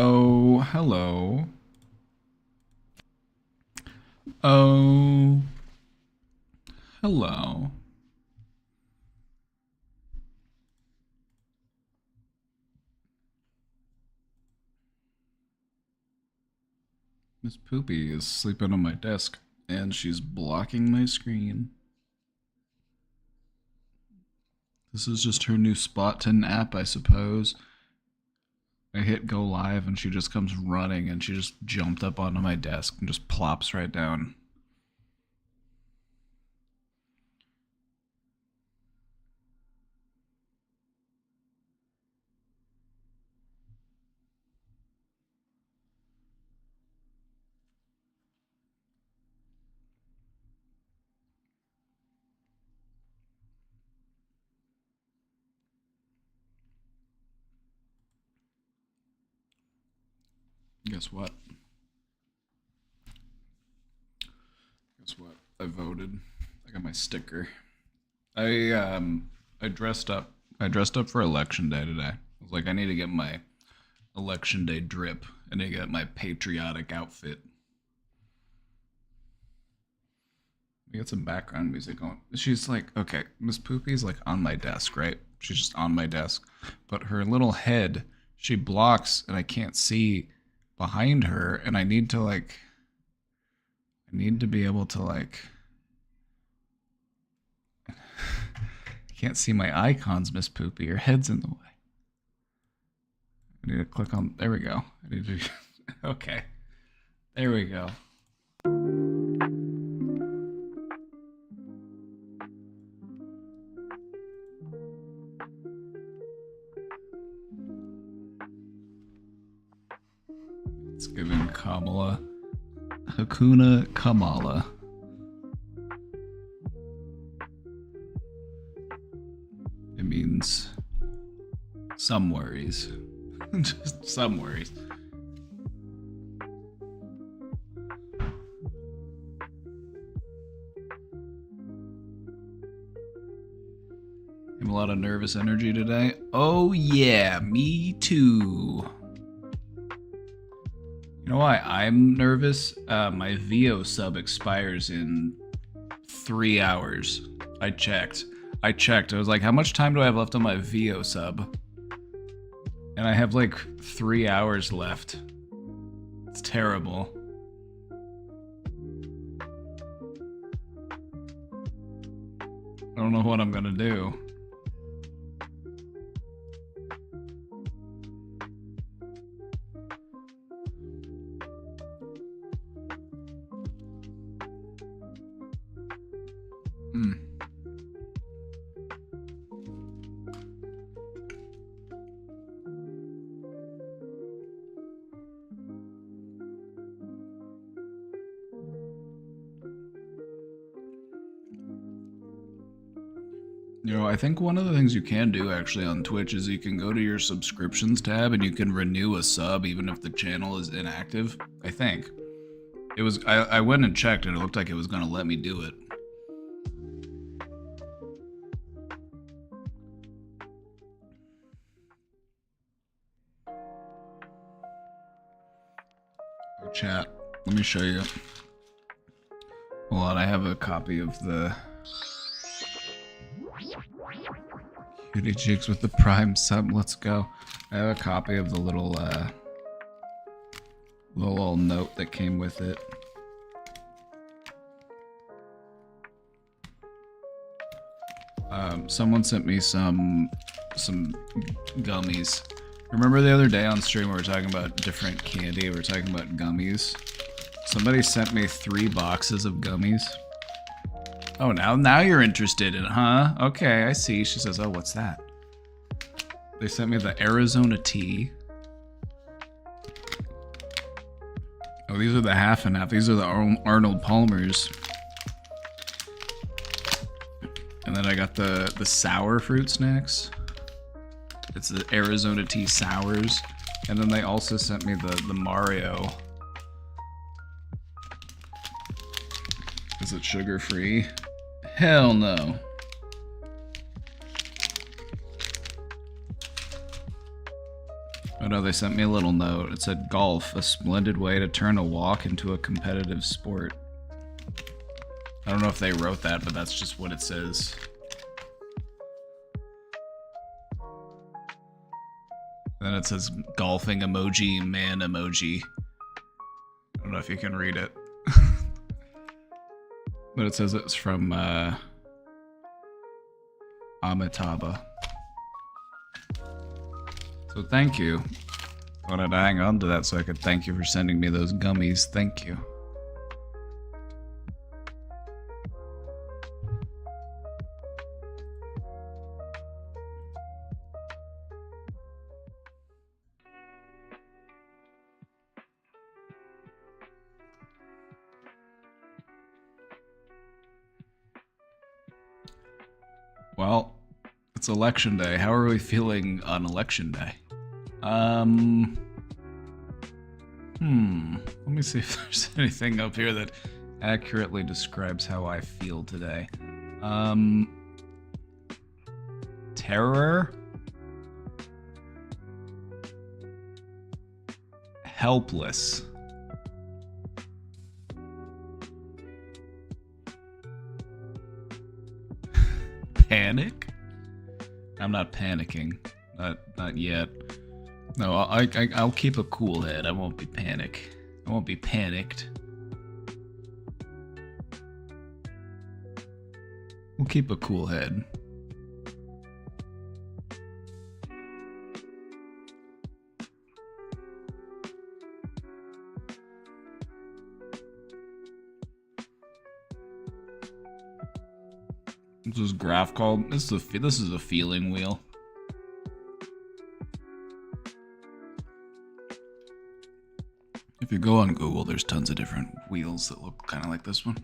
Oh, hello. Oh, hello. Miss Poopy is sleeping on my desk, and she's blocking my screen. This is just her new Spot10 app, I suppose. I hit go live, and she just comes running, and she just jumped up onto my desk and just plops right down. Guess what? Guess what? I voted. I got my sticker. I dressed up. I dressed up for election day today. I was like, I need to get my election day drip. I need to get my patriotic outfit. We got some background music going. She's like, okay, Miss Poopy's like on my desk, right? She's just on my desk, but her little head, she blocks, and I can't see behind her, and I need to like, I need to be able to like, I can't see my icons, Miss Poopy. Your head's in the way. I need to click on. There we go. I need to. Okay. There we go. It's giving Kamala. Hakuna Kamala. It means some worries. Just some worries. Have a lot of nervous energy today. Oh yeah, me too. You know why I'm nervous? My VO sub expires in 3 hours. I checked. I was like, how much time do I have left on my VO sub? And I have like 3 hours left. It's terrible. I don't know what I'm gonna do. You know, I think one of the things you can do actually on Twitch is you can go to your subscriptions tab and you can renew a sub even if the channel is inactive. I think. It was, I went and checked and it looked like it was going to let me do it. Chat, let me show you. Hold on, I have a copy of the Cutie Cheeks with the Prime sub. Let's go. I have a copy of the little note that came with it. Someone sent me some gummies. Remember the other day on stream we were talking about different candy? We were talking about gummies. Somebody sent me 3 boxes of gummies. Oh, now you're interested in it, huh? Okay, I see. She says, oh, what's that? They sent me the Arizona tea. Oh, these are the half and half. These are the Arnold Palmers. And then I got the sour fruit snacks. It's the Arizona tea sours. And then they also sent me the Mario. Is it sugar-free? Hell no. Oh no, they sent me a little note. It said, golf, a splendid way to turn a walk into a competitive sport. I don't know if they wrote that, but that's just what it says. Then it says golfing emoji, man emoji. I don't know if you can read it. But it says it's from Amitabha. So thank you. I wanted to hang on to that so I could thank you for sending me those gummies. Thank you. Well, it's election day. How are we feeling on election day? Let me see if there's anything up here that accurately describes how I feel today. Terror? Helpless. Panic? I'm not panicking. Not yet. No, I'll keep a cool head. I won't be panicked. We'll keep a cool head. This is graph called. This is a feeling wheel. If you go on Google, there's tons of different wheels that look kind of like this one.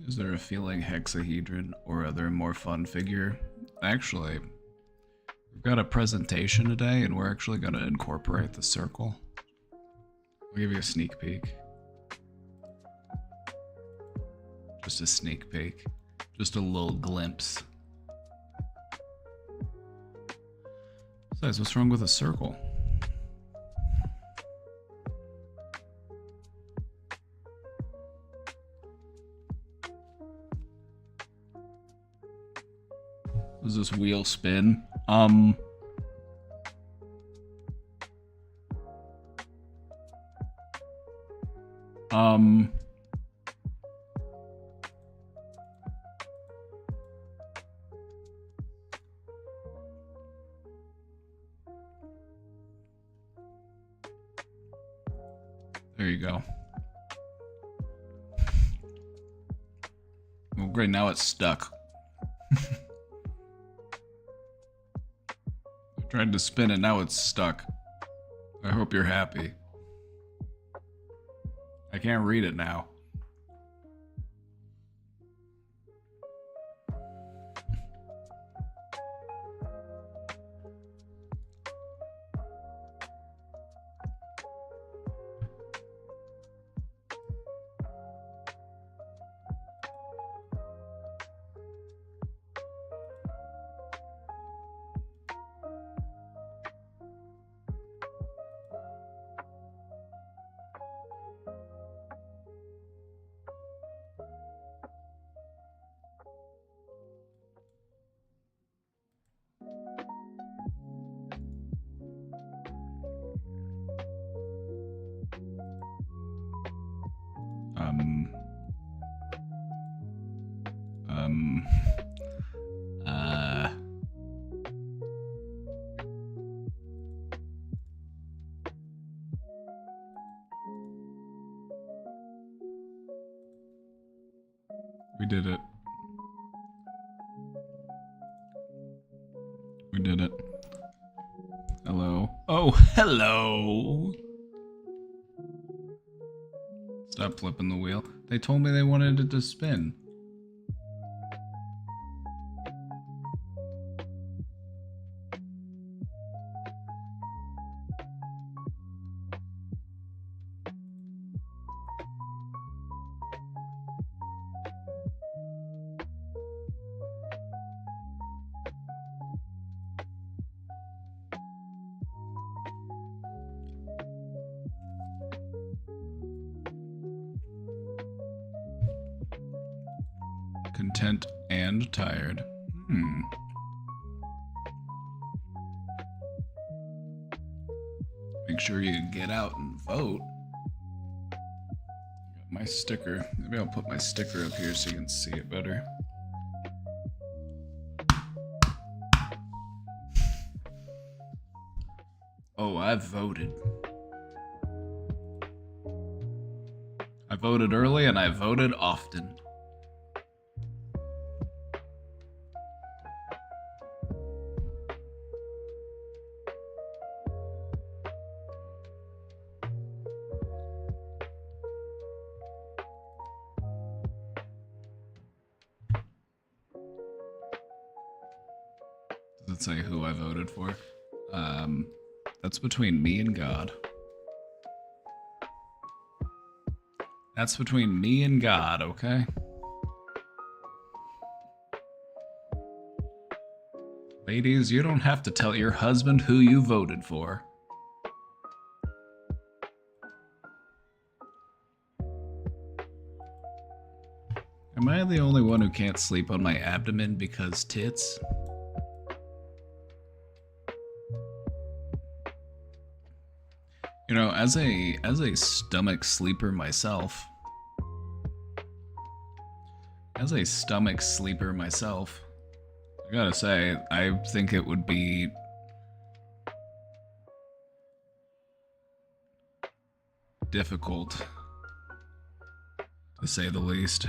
Is there a feeling hexahedron or other more fun figure? Actually, we've got a presentation today and we're actually going to incorporate the circle. I'll give you a sneak peek. Just a sneak peek. Just a little glimpse. Besides, what's wrong with a circle? Does this wheel spin? There you go. Well, great, now it's stuck. I tried to spin it, now it's stuck. I hope you're happy. I can't read it now. We did it. We did it. Hello. Oh, hello! Stop flipping the wheel. They told me they wanted it to spin. Content and tired. Make sure you get out and vote. Got my sticker. Maybe I'll put my sticker up here so you can see it better. Oh, I voted. I voted early and I voted often. Does it say who I voted for? That's between me and God. That's between me and God, okay? Ladies, you don't have to tell your husband who you voted for. Am I the only one who can't sleep on my abdomen because tits? You know, as a stomach sleeper myself, I gotta say, I think it would be difficult, to say the least.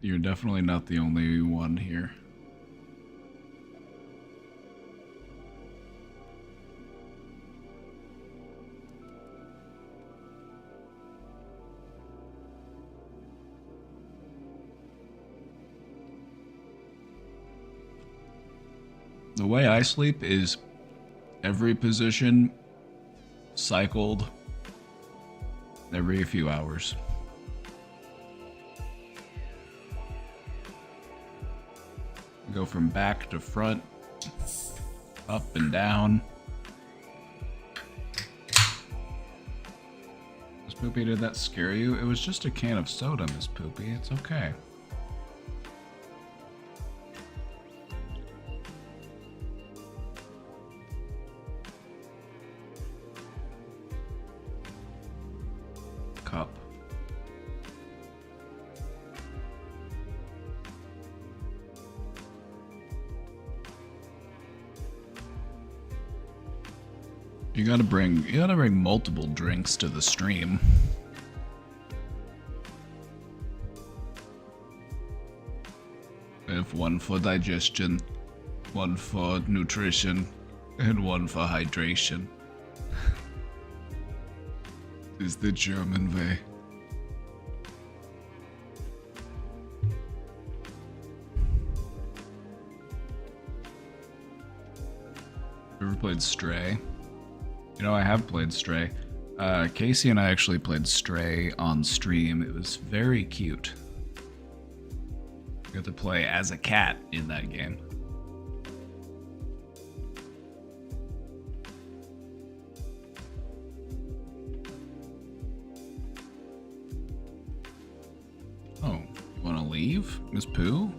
You're definitely not the only one here. The way I sleep is every position cycled every few hours. Go from back to front, up and down. Miss Poopy, did that scare you? It was just a can of soda, Miss Poopy. It's okay. Cup. You gotta bring multiple drinks to the stream. I have one for digestion, one for nutrition, and one for hydration. Is the German way. Ever played Stray? You know, I have played Stray. Casey and I actually played Stray on stream. It was very cute. You got to play as a cat in that game. Oh, you want to leave, Miss Pooh?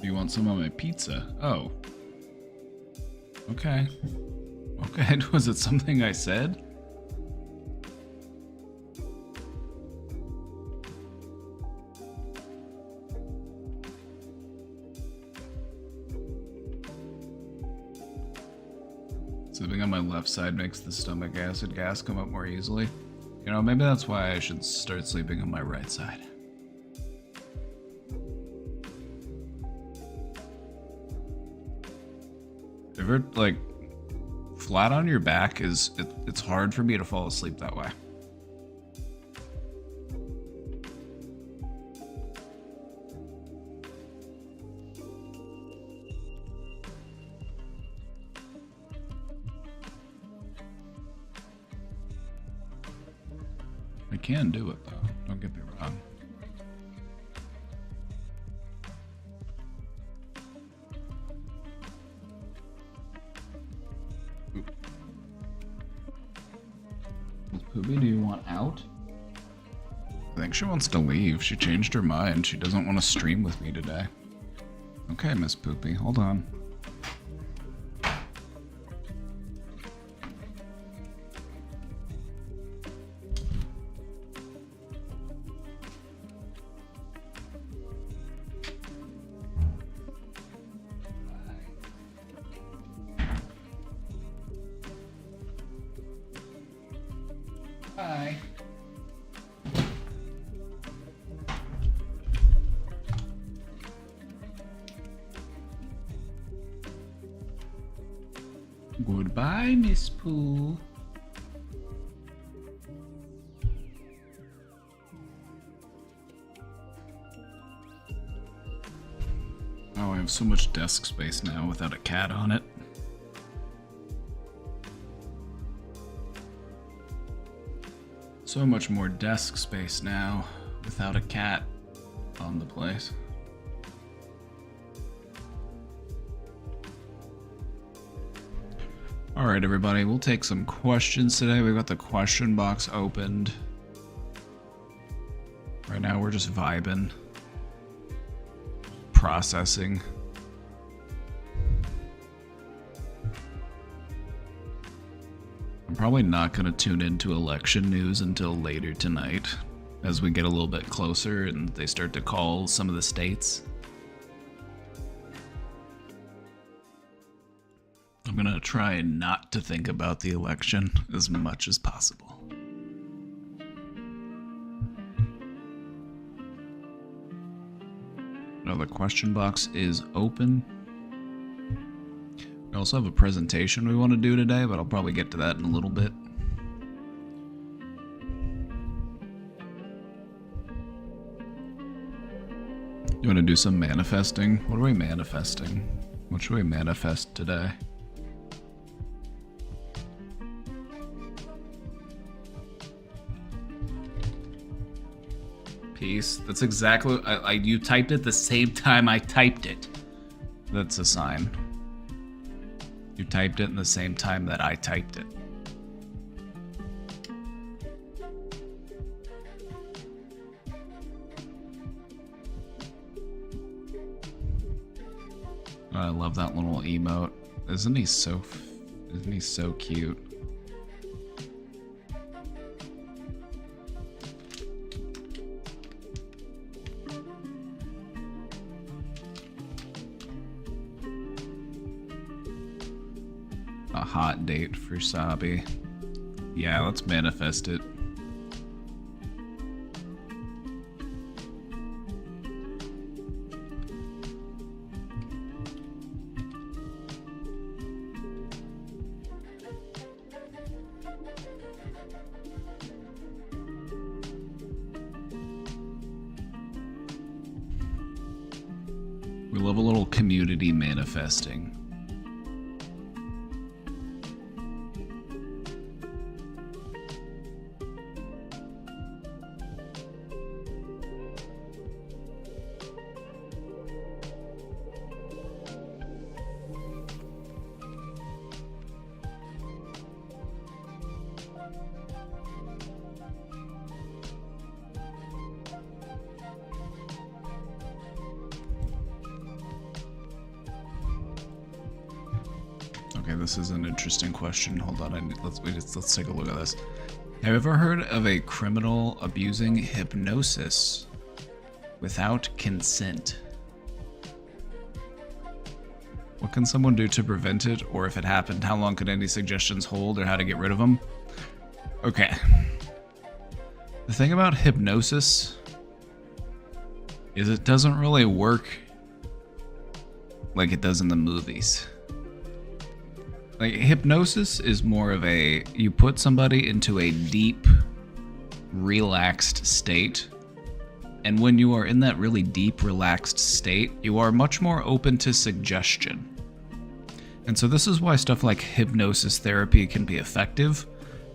You want some of my pizza? Oh. Okay. Okay, was it something I said? Sleeping on my left side makes the stomach acid gas come up more easily. You know, maybe that's why I should start sleeping on my right side. Ever, like, flat on your back it's hard for me to fall asleep that way. I can do it though, don't get me wrong. Poopy, do you want out? I think she wants to leave. She changed her mind. She doesn't want to stream with me today. Okay, Miss Poopy, hold on. Hi. Goodbye, Miss Pooh. Oh, I have so much desk space now without a cat on it. So much more desk space now without a cat on the place. Alright everybody, we'll take some questions today. We've got the question box opened. Right now we're just vibing. Processing. I'm probably not going to tune into election news until later tonight, as we get a little bit closer and they start to call some of the states. I'm going to try not to think about the election as much as possible. Now the question box is open. We also have a presentation we want to do today, but I'll probably get to that in a little bit. You want to do some manifesting? What are we manifesting? What should we manifest today? Peace. That's exactly... you typed it the same time I typed it. That's a sign. You typed it in the same time that I typed it. Oh, I love that little emote. Isn't he so cute? A hot date for Sabi. Yeah, let's manifest it. We love a little community manifesting. Okay, this is an interesting question. Hold on, let's take a look at this. Have you ever heard of a criminal abusing hypnosis without consent? What can someone do to prevent it, or if it happened, how long could any suggestions hold, or how to get rid of them? Okay. The thing about hypnosis is it doesn't really work like it does in the movies. Like, hypnosis is more of a, you put somebody into a deep, relaxed state, and when you are in that really deep, relaxed state, you are much more open to suggestion. And so this is why stuff like hypnosis therapy can be effective,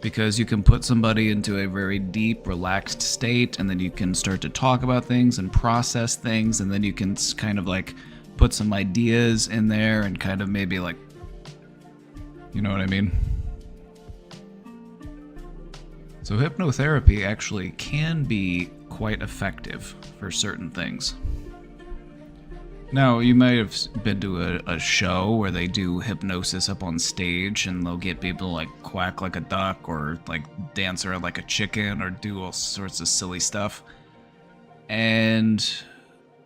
because you can put somebody into a very deep, relaxed state, and then you can start to talk about things and process things, and then you can kind of like put some ideas in there and kind of maybe like, you know what I mean? So hypnotherapy actually can be quite effective for certain things. Now, you might have been to a show where they do hypnosis up on stage and they'll get people to like quack like a duck or like dance around like a chicken or do all sorts of silly stuff. And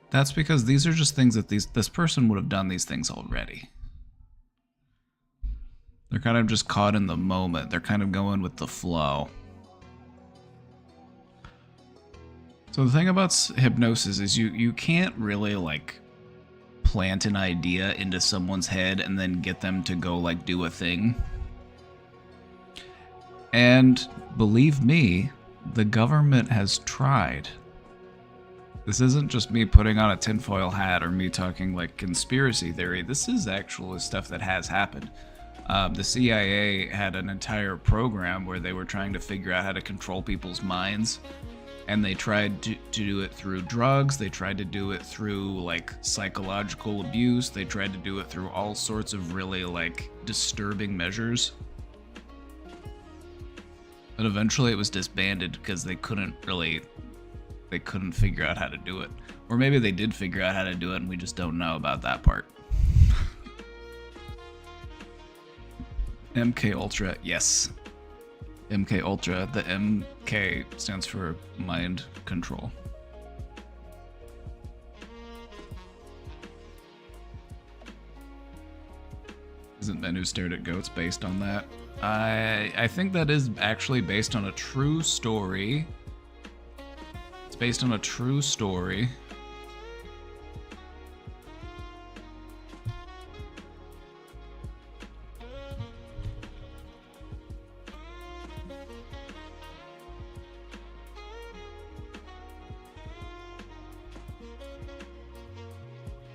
that's because these are just things that this person would have done these things already. They're kind of just caught in the moment. They're kind of going with the flow. So the thing about hypnosis is you can't really like plant an idea into someone's head and then get them to go like do a thing. And believe me, the government has tried. This isn't just me putting on a tinfoil hat or me talking like conspiracy theory. This is actual stuff that has happened. The CIA had an entire program where they were trying to figure out how to control people's minds. And they tried to do it through drugs. They tried to do it through like psychological abuse. They tried to do it through all sorts of really like disturbing measures. But eventually it was disbanded because they couldn't figure out how to do it. Or maybe they did figure out how to do it and we just don't know about that part. MK Ultra, yes. MK Ultra, the MK stands for mind control. Isn't Men Who Stared at Goats based on that? I think that is actually based on a true story. It's based on a true story.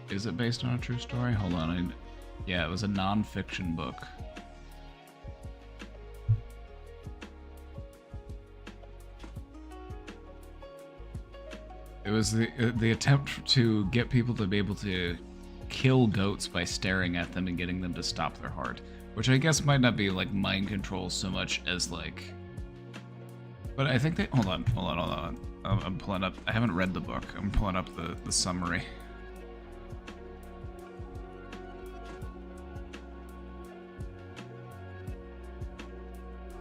Is it based on a true story? Hold on. Yeah, it was a non-fiction book. It was the attempt to get people to be able to kill goats by staring at them and getting them to stop their heart. Which I guess might not be like mind control so much as like... But I think they... Hold on. I'm pulling up... I haven't read the book. I'm pulling up the summary.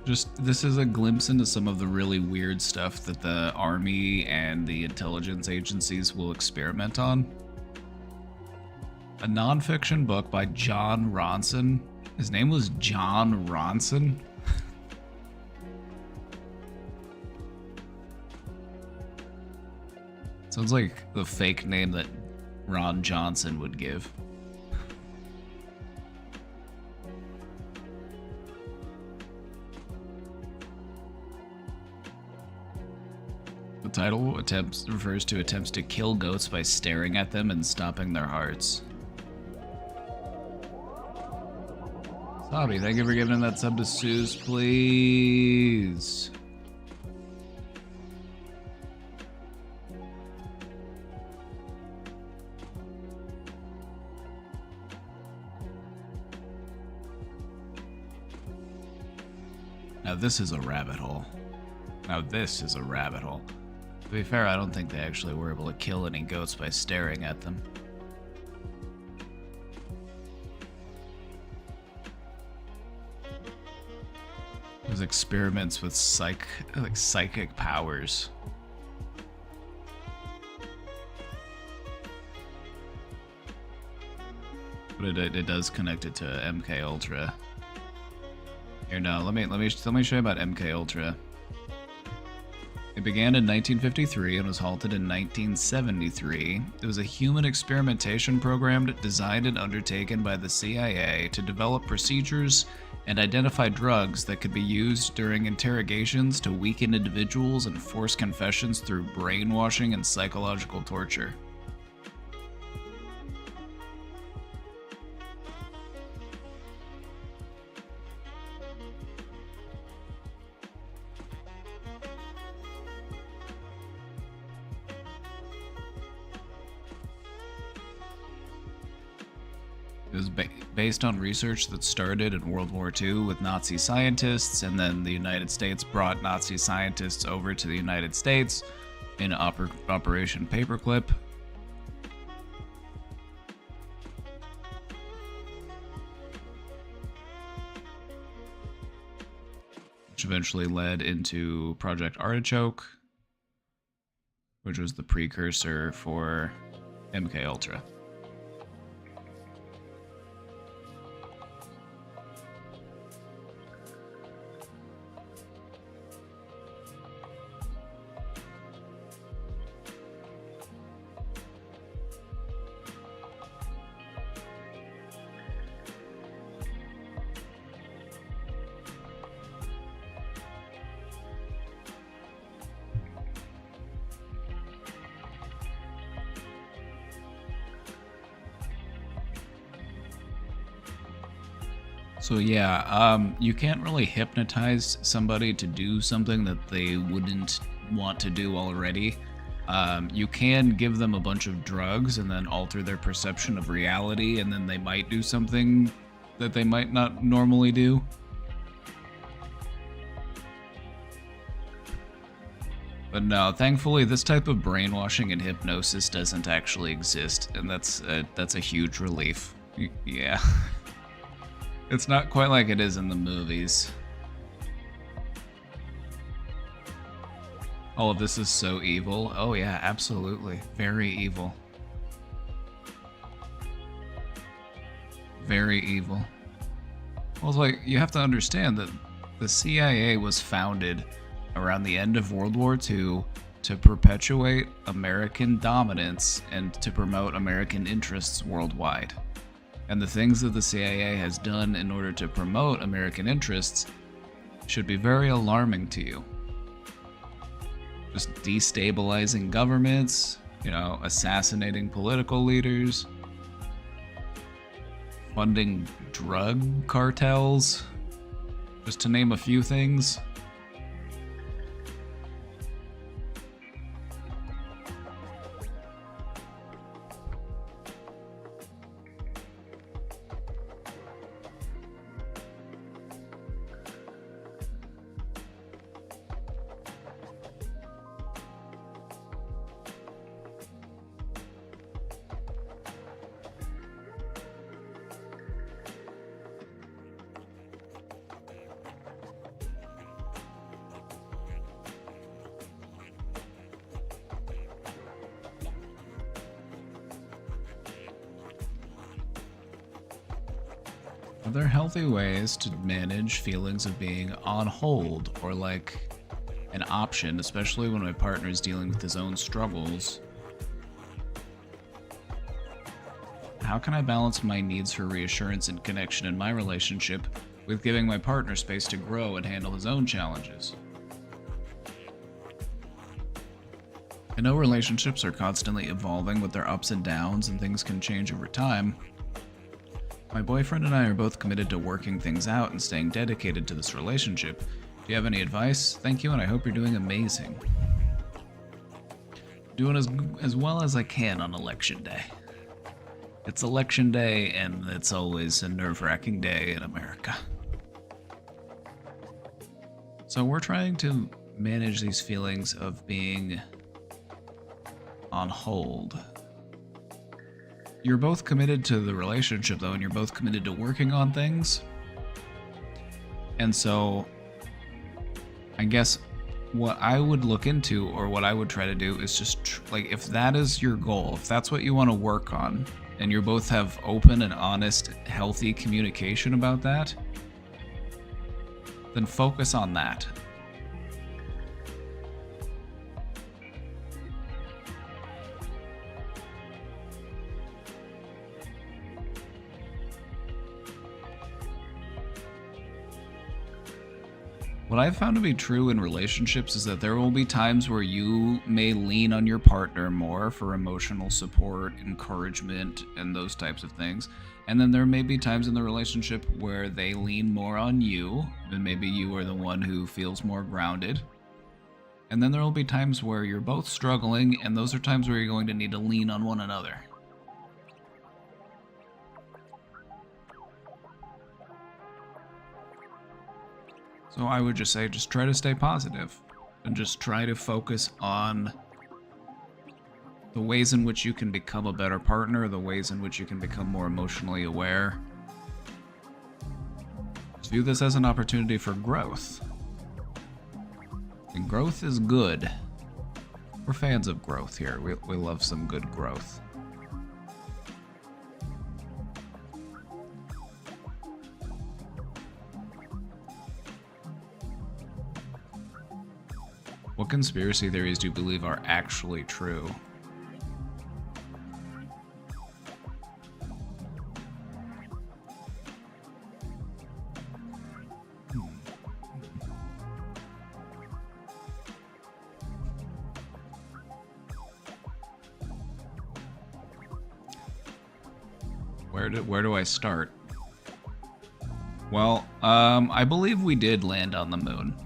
Just, this is a glimpse into some of the really weird stuff that the army and the intelligence agencies will experiment on. A nonfiction book by John Ronson. His name was John Ronson? Sounds like the fake name that Ron Johnson would give. The title refers to attempts to kill goats by staring at them and stopping their hearts. Bobby, thank you for giving that sub to Suze, please. Now this is a rabbit hole. To be fair, I don't think they actually were able to kill any goats by staring at them. There's experiments with psychic powers. But it does connect it to MK Ultra. Here, no, let me show you about MK Ultra. It began in 1953 and was halted in 1973. It was a human experimentation program designed and undertaken by the CIA to develop procedures and identify drugs that could be used during interrogations to weaken individuals and force confessions through brainwashing and psychological torture. It was based on research that started in World War II with Nazi scientists, and then the United States brought Nazi scientists over to the United States in Operation Paperclip. Which eventually led into Project Artichoke, which was the precursor for MK Ultra. So yeah, you can't really hypnotize somebody to do something that they wouldn't want to do already. You can give them a bunch of drugs and then alter their perception of reality, and then they might do something that they might not normally do. But no, thankfully this type of brainwashing and hypnosis doesn't actually exist, and that's a huge relief. Yeah. It's not quite like it is in the movies. All of this is so evil. Oh yeah, absolutely. Very evil. Very evil. Well, it's like, you have to understand that the CIA was founded around the end of World War II to perpetuate American dominance and to promote American interests worldwide. And the things that the CIA has done in order to promote American interests should be very alarming to you. Just destabilizing governments, assassinating political leaders, funding drug cartels, just to name a few things. there healthy ways to manage feelings of being on hold or like an option, especially when my partner is dealing with his own struggles? How can I balance my needs for reassurance and connection in my relationship with giving my partner space to grow and handle his own challenges? I know relationships are constantly evolving with their ups and downs, and things can change over time. My boyfriend and I are both committed to working things out and staying dedicated to this relationship. Do you have any advice? Thank you, and I hope you're doing amazing. Doing as well as I can on election day. It's election day, and it's always a nerve-wracking day in America. So we're trying to manage these feelings of being on hold. You're both committed to the relationship, though, and you're both committed to working on things. And so, I guess what I would look into, or what I would try to do, is just, like, if that is your goal, if that's what you want to work on, and you both have open and honest, healthy communication about that, then focus on that. What I've found to be true in relationships is that there will be times where you may lean on your partner more for emotional support, encouragement, and those types of things. And then there may be times in the relationship where they lean more on you, and maybe you are the one who feels more grounded. And then there will be times where you're both struggling, and those are times where you're going to need to lean on one another. So I would just say, just try to stay positive and just try to focus on the ways in which you can become a better partner, the ways in which you can become more emotionally aware. Just view this as an opportunity for growth. And growth is good. We're fans of growth here. We love some good growth. What conspiracy theories do you believe are actually true? Where do I start? Well, I believe we did land on the moon.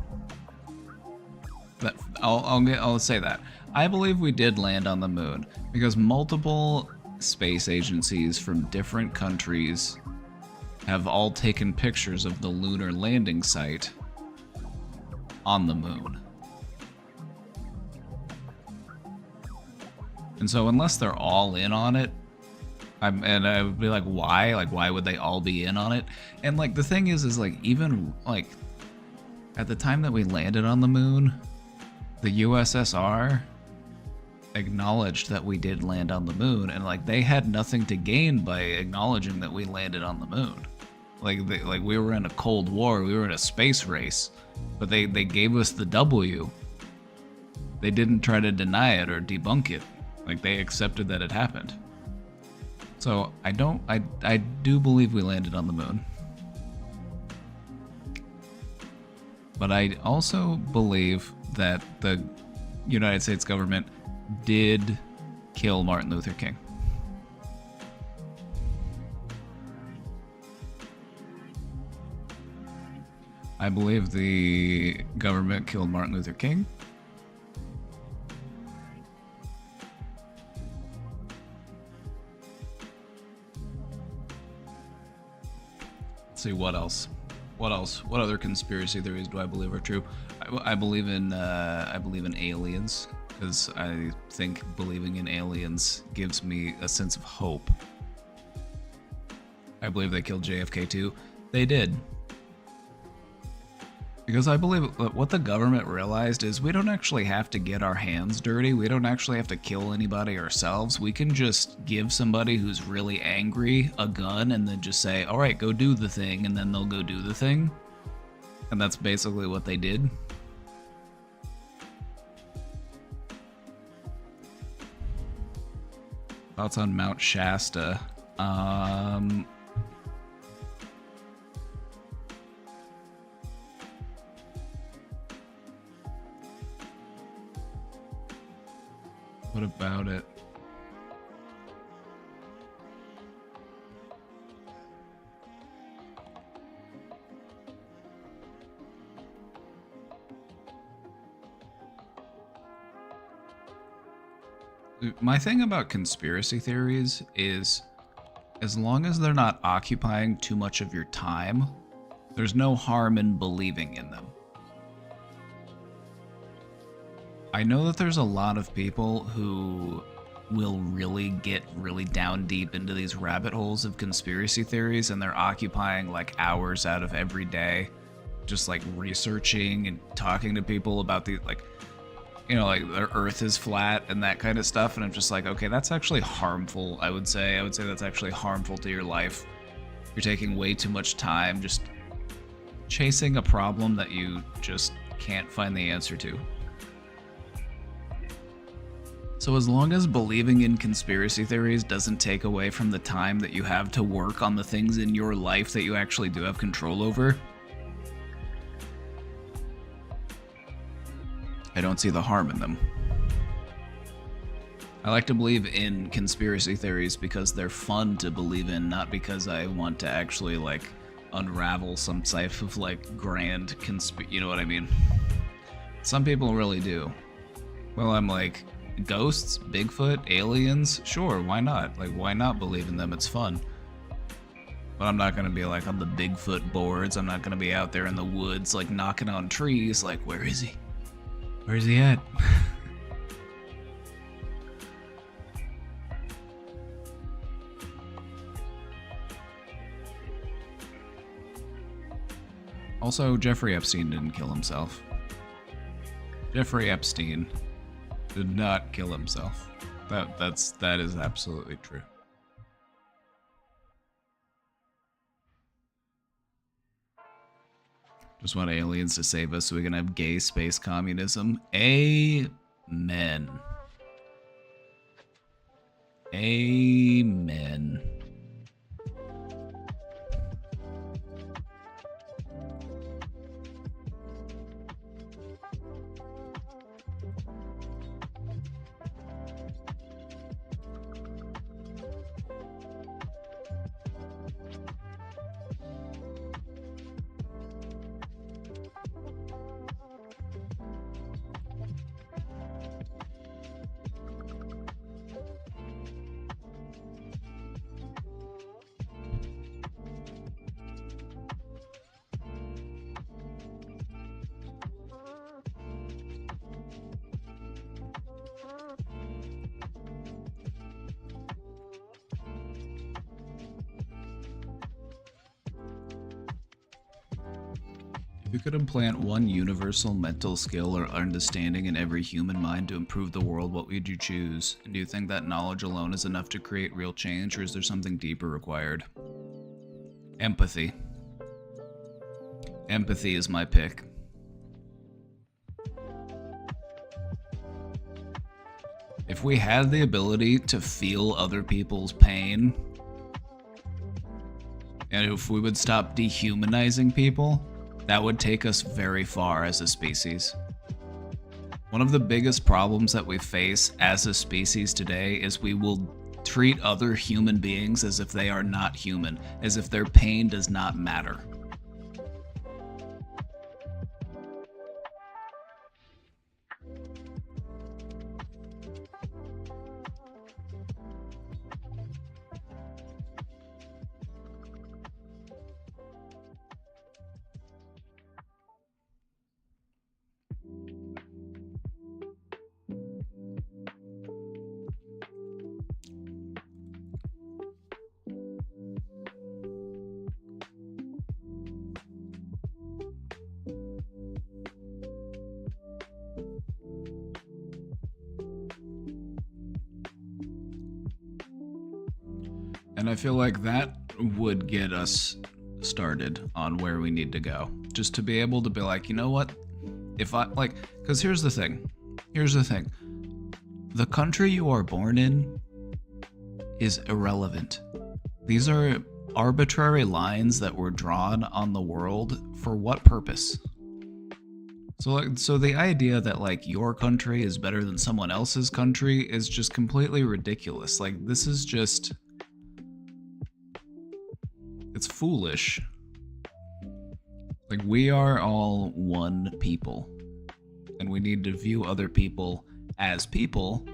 I'll say that. I believe we did land on the moon because multiple space agencies from different countries have all taken pictures of the lunar landing site on the moon. And so unless they're all in on it, and I would be like, why? Like, why would they all be in on it? And like, the thing is like, even like at the time that we landed on the moon, the USSR acknowledged that we did land on the moon, and like they had nothing to gain by acknowledging that we landed on the moon. Like we were in a Cold War, we were in a space race, but they gave us the W. They didn't try to deny it or debunk it. Like they accepted that it happened. So I do believe we landed on the moon. But I also believe that the United States government did kill Martin Luther King. I believe the government killed Martin Luther King. Let's see, what else? What else? What other conspiracy theories do I believe are true? I believe in aliens, because I think believing in aliens gives me a sense of hope. I believe they killed JFK too. They did. Because I believe what the government realized is we don't actually have to get our hands dirty. We don't actually have to kill anybody ourselves. We can just give somebody who's really angry a gun and then just say, all right, go do the thing, and then they'll go do the thing. And that's basically what they did. Thoughts on Mount Shasta? What about it? My thing about conspiracy theories is as long as they're not occupying too much of your time, there's no harm in believing in them. I know that there's a lot of people who will really get really down deep into these rabbit holes of conspiracy theories, and they're occupying like hours out of every day just like researching and talking to people about the like, you know, like the earth is flat and that kind of stuff. And I'm just like, okay, that's actually harmful. I would say that's actually harmful to your life. You're taking way too much time just chasing a problem that you just can't find the answer to. So as long as believing in conspiracy theories doesn't take away from the time that you have to work on the things in your life that you actually do have control over, I don't see the harm in them. I like to believe in conspiracy theories because they're fun to believe in, not because I want to actually like unravel some type of like grand you know what I mean? Some people really do. Well, I'm like, ghosts, Bigfoot, aliens, sure, why not? Like, why not believe in them? It's fun. But I'm not gonna be like on the Bigfoot boards. I'm not gonna be out there in the woods like knocking on trees like, where is he? Where's he at? Also, Jeffrey Epstein didn't kill himself. Jeffrey Epstein did not kill himself. That is absolutely true. Just want aliens to save us so we can have gay space communism. Amen. Amen. If you could implant one universal mental skill or understanding in every human mind to improve the world, what would you choose? And do you think that knowledge alone is enough to create real change, or is there something deeper required? Empathy. Empathy is my pick. If we had the ability to feel other people's pain, and if we would stop dehumanizing people, that would take us very far as a species. One of the biggest problems that we face as a species today is we will treat other human beings as if they are not human, as if their pain does not matter. And I feel like that would get us started on where we need to go. Just to be able to be like, you know what? If I, like, because here's the thing. Here's the thing. The country you are born in is irrelevant. These are arbitrary lines that were drawn on the world for what purpose? So the idea that like your country is better than someone else's country is just completely ridiculous. Like this is just it's foolish. Like we are all one people and we need to view other people as people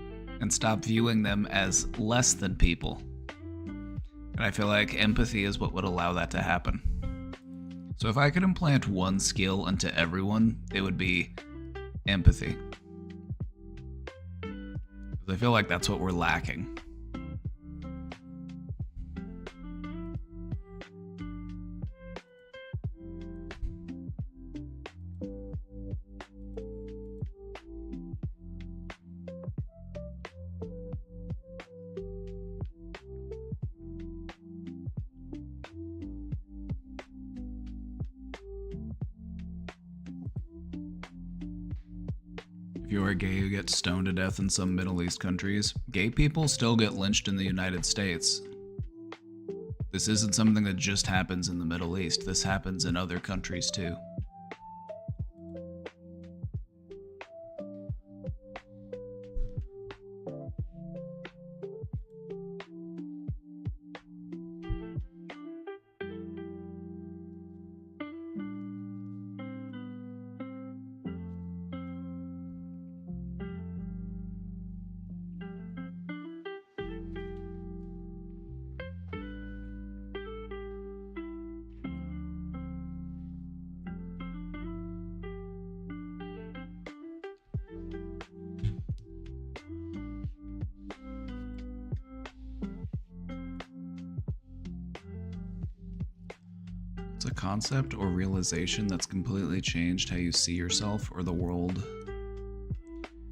and stop viewing them as less than people. And I feel like empathy is what would allow that to happen. So if I could implant one skill into everyone, it would be empathy. Because I feel like that's what we're lacking. If you are gay, you get stoned to death in some Middle East countries. Gay people still get lynched in the United States. This isn't something that just happens in the Middle East. This happens in other countries too. It's a concept or realization that's completely changed how you see yourself or the world.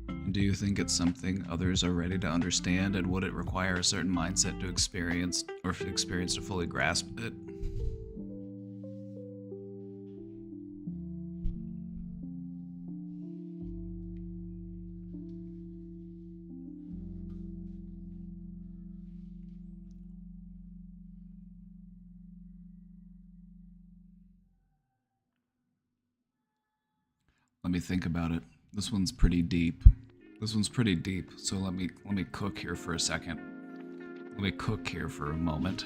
And do you think it's something others are ready to understand, and would it require a certain mindset to experience to fully grasp it? Let me think about it. This one's pretty deep. So let me cook here for a second. Let me cook here for a moment.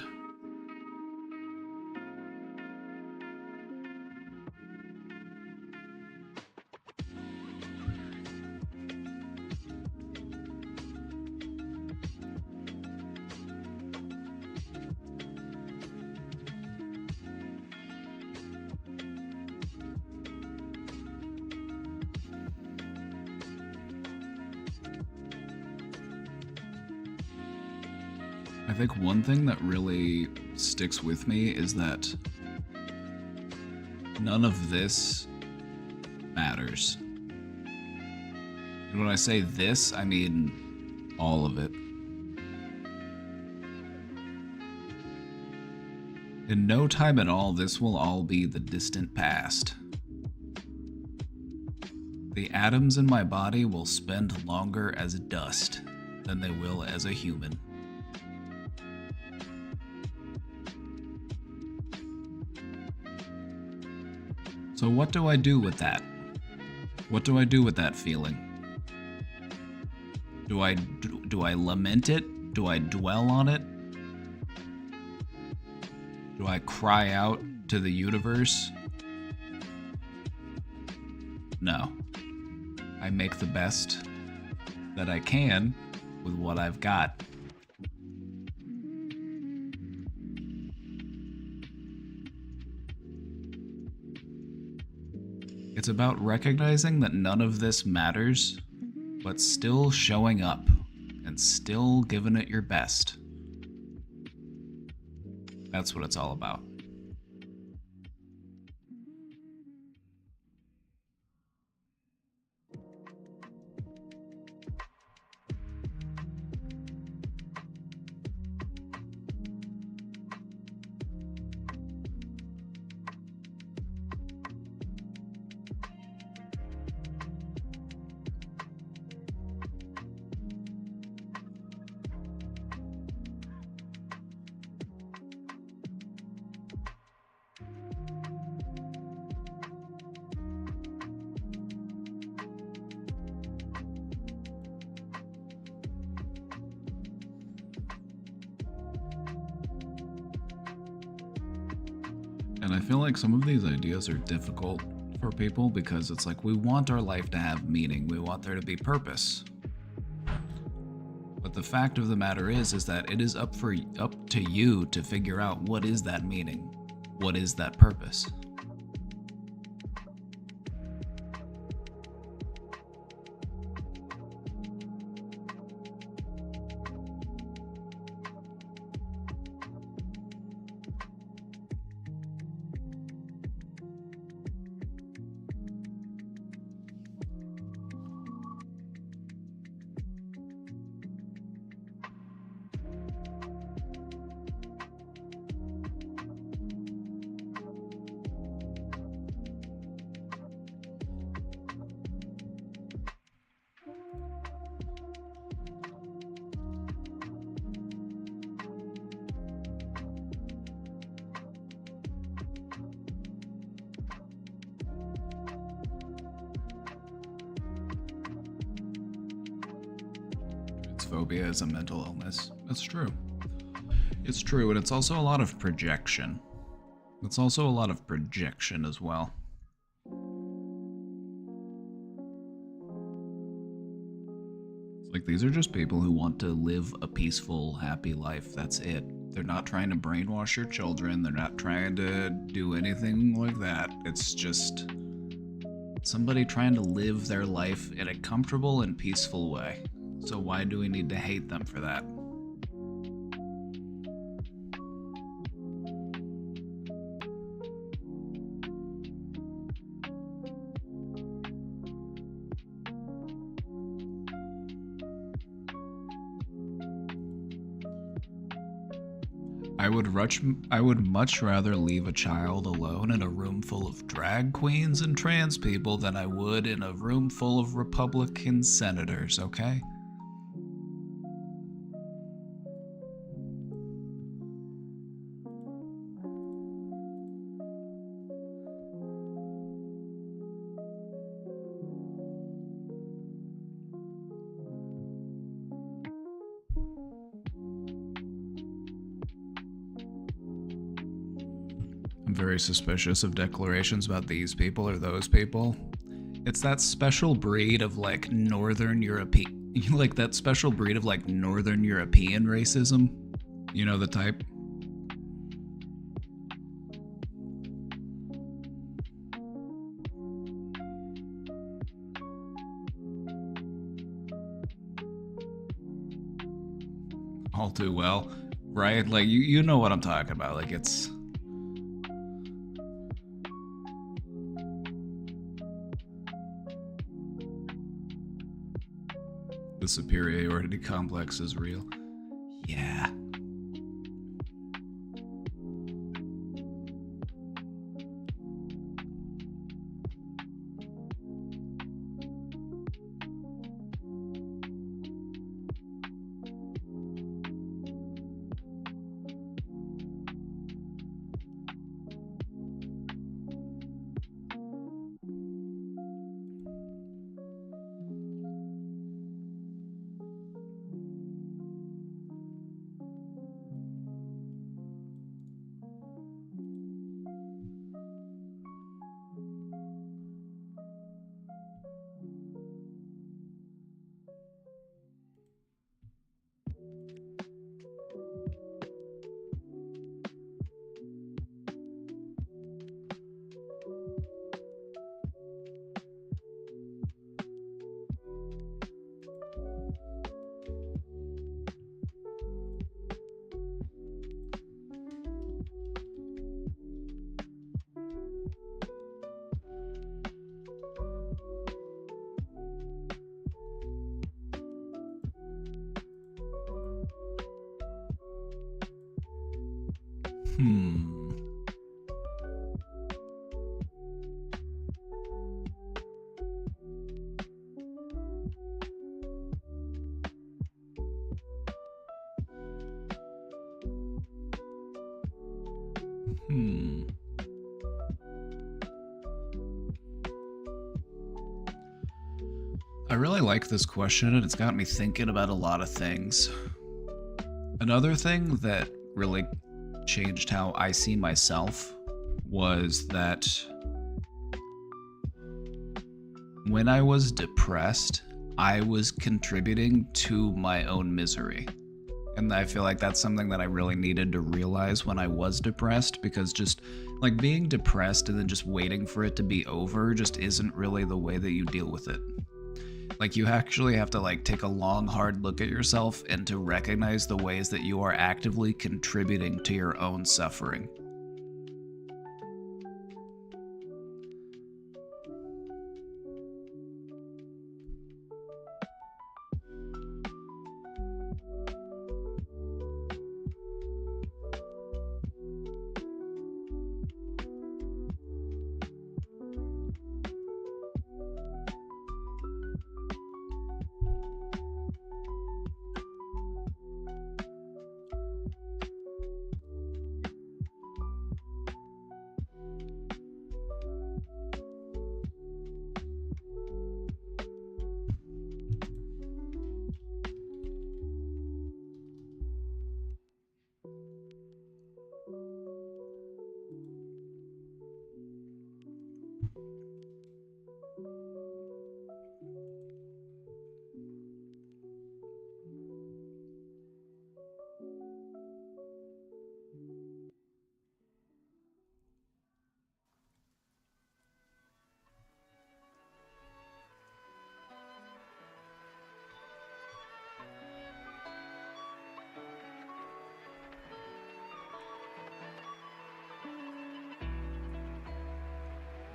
I think one thing that really sticks with me is that none of this matters. And when I say this, I mean all of it. In no time at all, this will all be the distant past. The atoms in my body will spend longer as dust than they will as a human. So what do I do with that? What do I do with that feeling? Do I lament it? Do I dwell on it? Do I cry out to the universe? No. I make the best that I can with what I've got. It's about recognizing that none of this matters, but still showing up and still giving it your best. That's what it's all about. And I feel like some of these ideas are difficult for people because it's like we want our life to have meaning. We want there to be purpose. But the fact of the matter is that it is up to you to figure out what is that meaning? What is that purpose? Phobia is a mental illness. That's true. It's true, and it's also a lot of projection. It's also a lot of projection as well. It's like these are just people who want to live a peaceful, happy life. That's it. They're not trying to brainwash your children. They're not trying to do anything like that. It's just somebody trying to live their life in a comfortable and peaceful way. So why do we need to hate them for that? I would much rather leave a child alone in a room full of drag queens and trans people than I would in a room full of Republican senators, okay? Very suspicious of declarations about these people or those people. It's that special breed of like Northern European, like that special breed of like Northern European racism. You know the type? All too well, right? Like you know what I'm talking about. Like it's the superiority complex is real. Yeah. I really like this question, and it's got me thinking about a lot of things. Another thing that really changed how I see myself was that when I was depressed, I was contributing to my own misery. And I feel like that's something that I really needed to realize when I was depressed, because just like being depressed and then just waiting for it to be over just isn't really the way that you deal with it. Like you actually have to like take a long, hard look at yourself and to recognize the ways that you are actively contributing to your own suffering.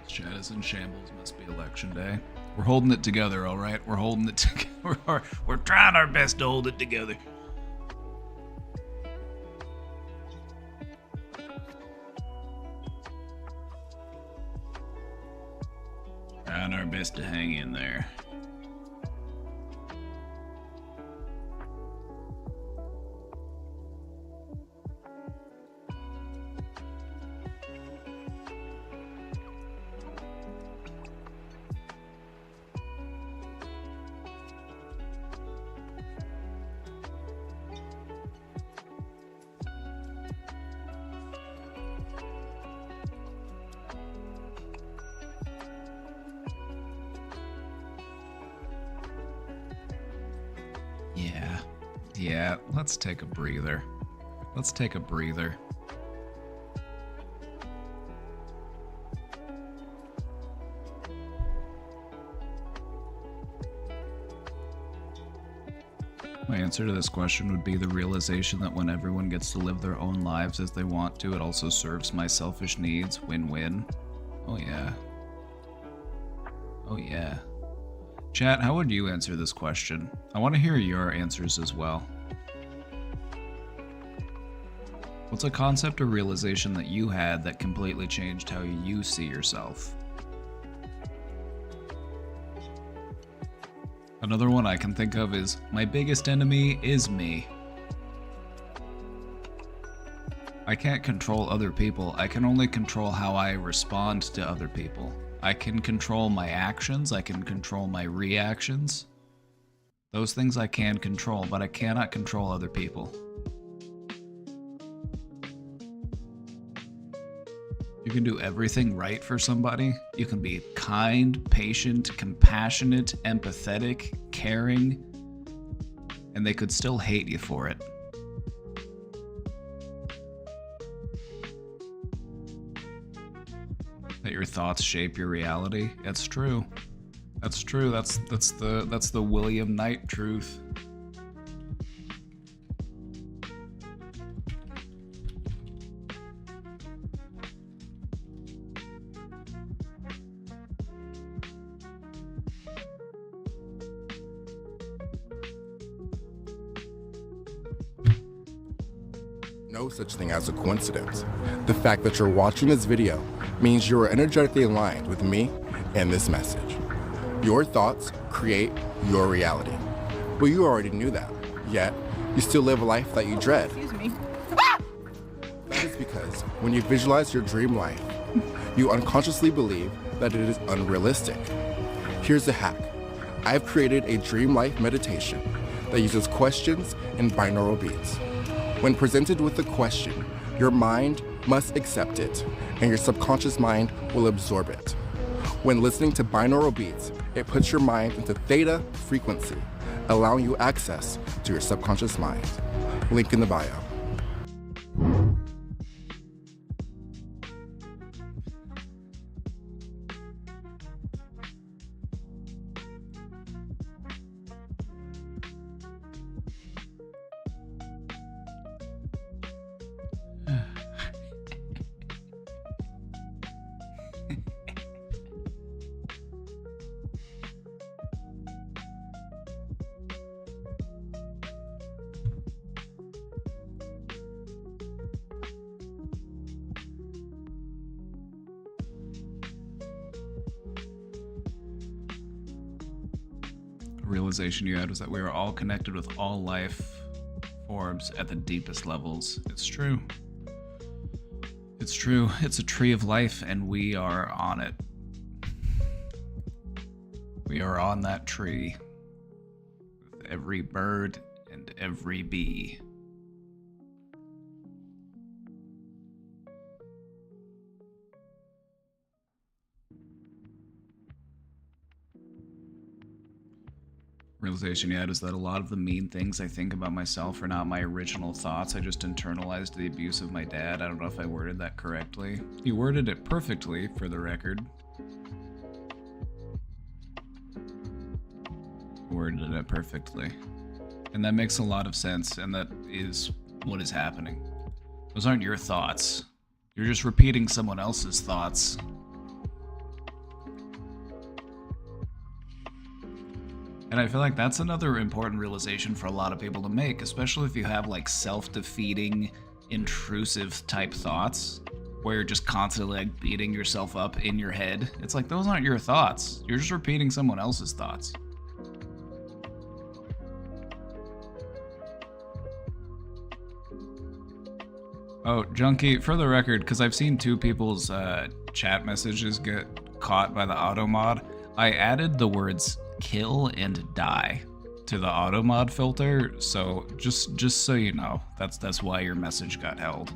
Chat is in shambles. Must be election day. We're holding it together, all right? We're holding it together. We're trying our best to hold it together. Trying our best to hang in there. Yeah, let's take a breather. Let's take a breather. My answer to this question would be the realization that when everyone gets to live their own lives as they want to, it also serves my selfish needs. Win-win. Oh yeah. Oh yeah. Chat, how would you answer this question? I want to hear your answers as well. What's a concept or realization that you had that completely changed how you see yourself? Another one I can think of is, my biggest enemy is me. I can't control other people. I can only control how I respond to other people. I can control my actions, I can control my reactions. Those things I can control, but I cannot control other people. You can do everything right for somebody. You can be kind, patient, compassionate, empathetic, caring, and they could still hate you for it. That your thoughts shape your reality. That's true. That's true. That's the William Knight truth. No such thing as a coincidence. The fact that you're watching this video means you are energetically aligned with me and this message. Your thoughts create your reality. Well, you already knew that, yet you still live a life that you dread. Excuse me. That is because when you visualize your dream life, you unconsciously believe that it is unrealistic. Here's the hack. I've created a dream life meditation that uses questions and binaural beats. When presented with a question, your mind must accept it, and your subconscious mind will absorb it. When listening to binaural beats, it puts your mind into theta frequency, allowing you access to your subconscious mind. Link in the bio. Realization you had was that we are all connected with all life forms at the deepest levels. It's true. It's true. It's a tree of life, and we are on it. We are on that tree with every bird and every bee. Realization you had is that a lot of the mean things I think about myself are not my original thoughts. I just internalized the abuse of my dad. I don't know if I worded that correctly. You worded it perfectly, for the record. Worded it perfectly. And that makes a lot of sense, and that is what is happening. Those aren't your thoughts. You're just repeating someone else's thoughts. And I feel like that's another important realization for a lot of people to make, especially if you have like self-defeating, intrusive type thoughts, where you're just constantly like beating yourself up in your head. It's like, those aren't your thoughts. You're just repeating someone else's thoughts. Oh, Junkie, for the record, because I've seen two people's chat messages get caught by the auto mod, I added the words kill and die to the auto mod filter, so just so you know, that's why your message got held.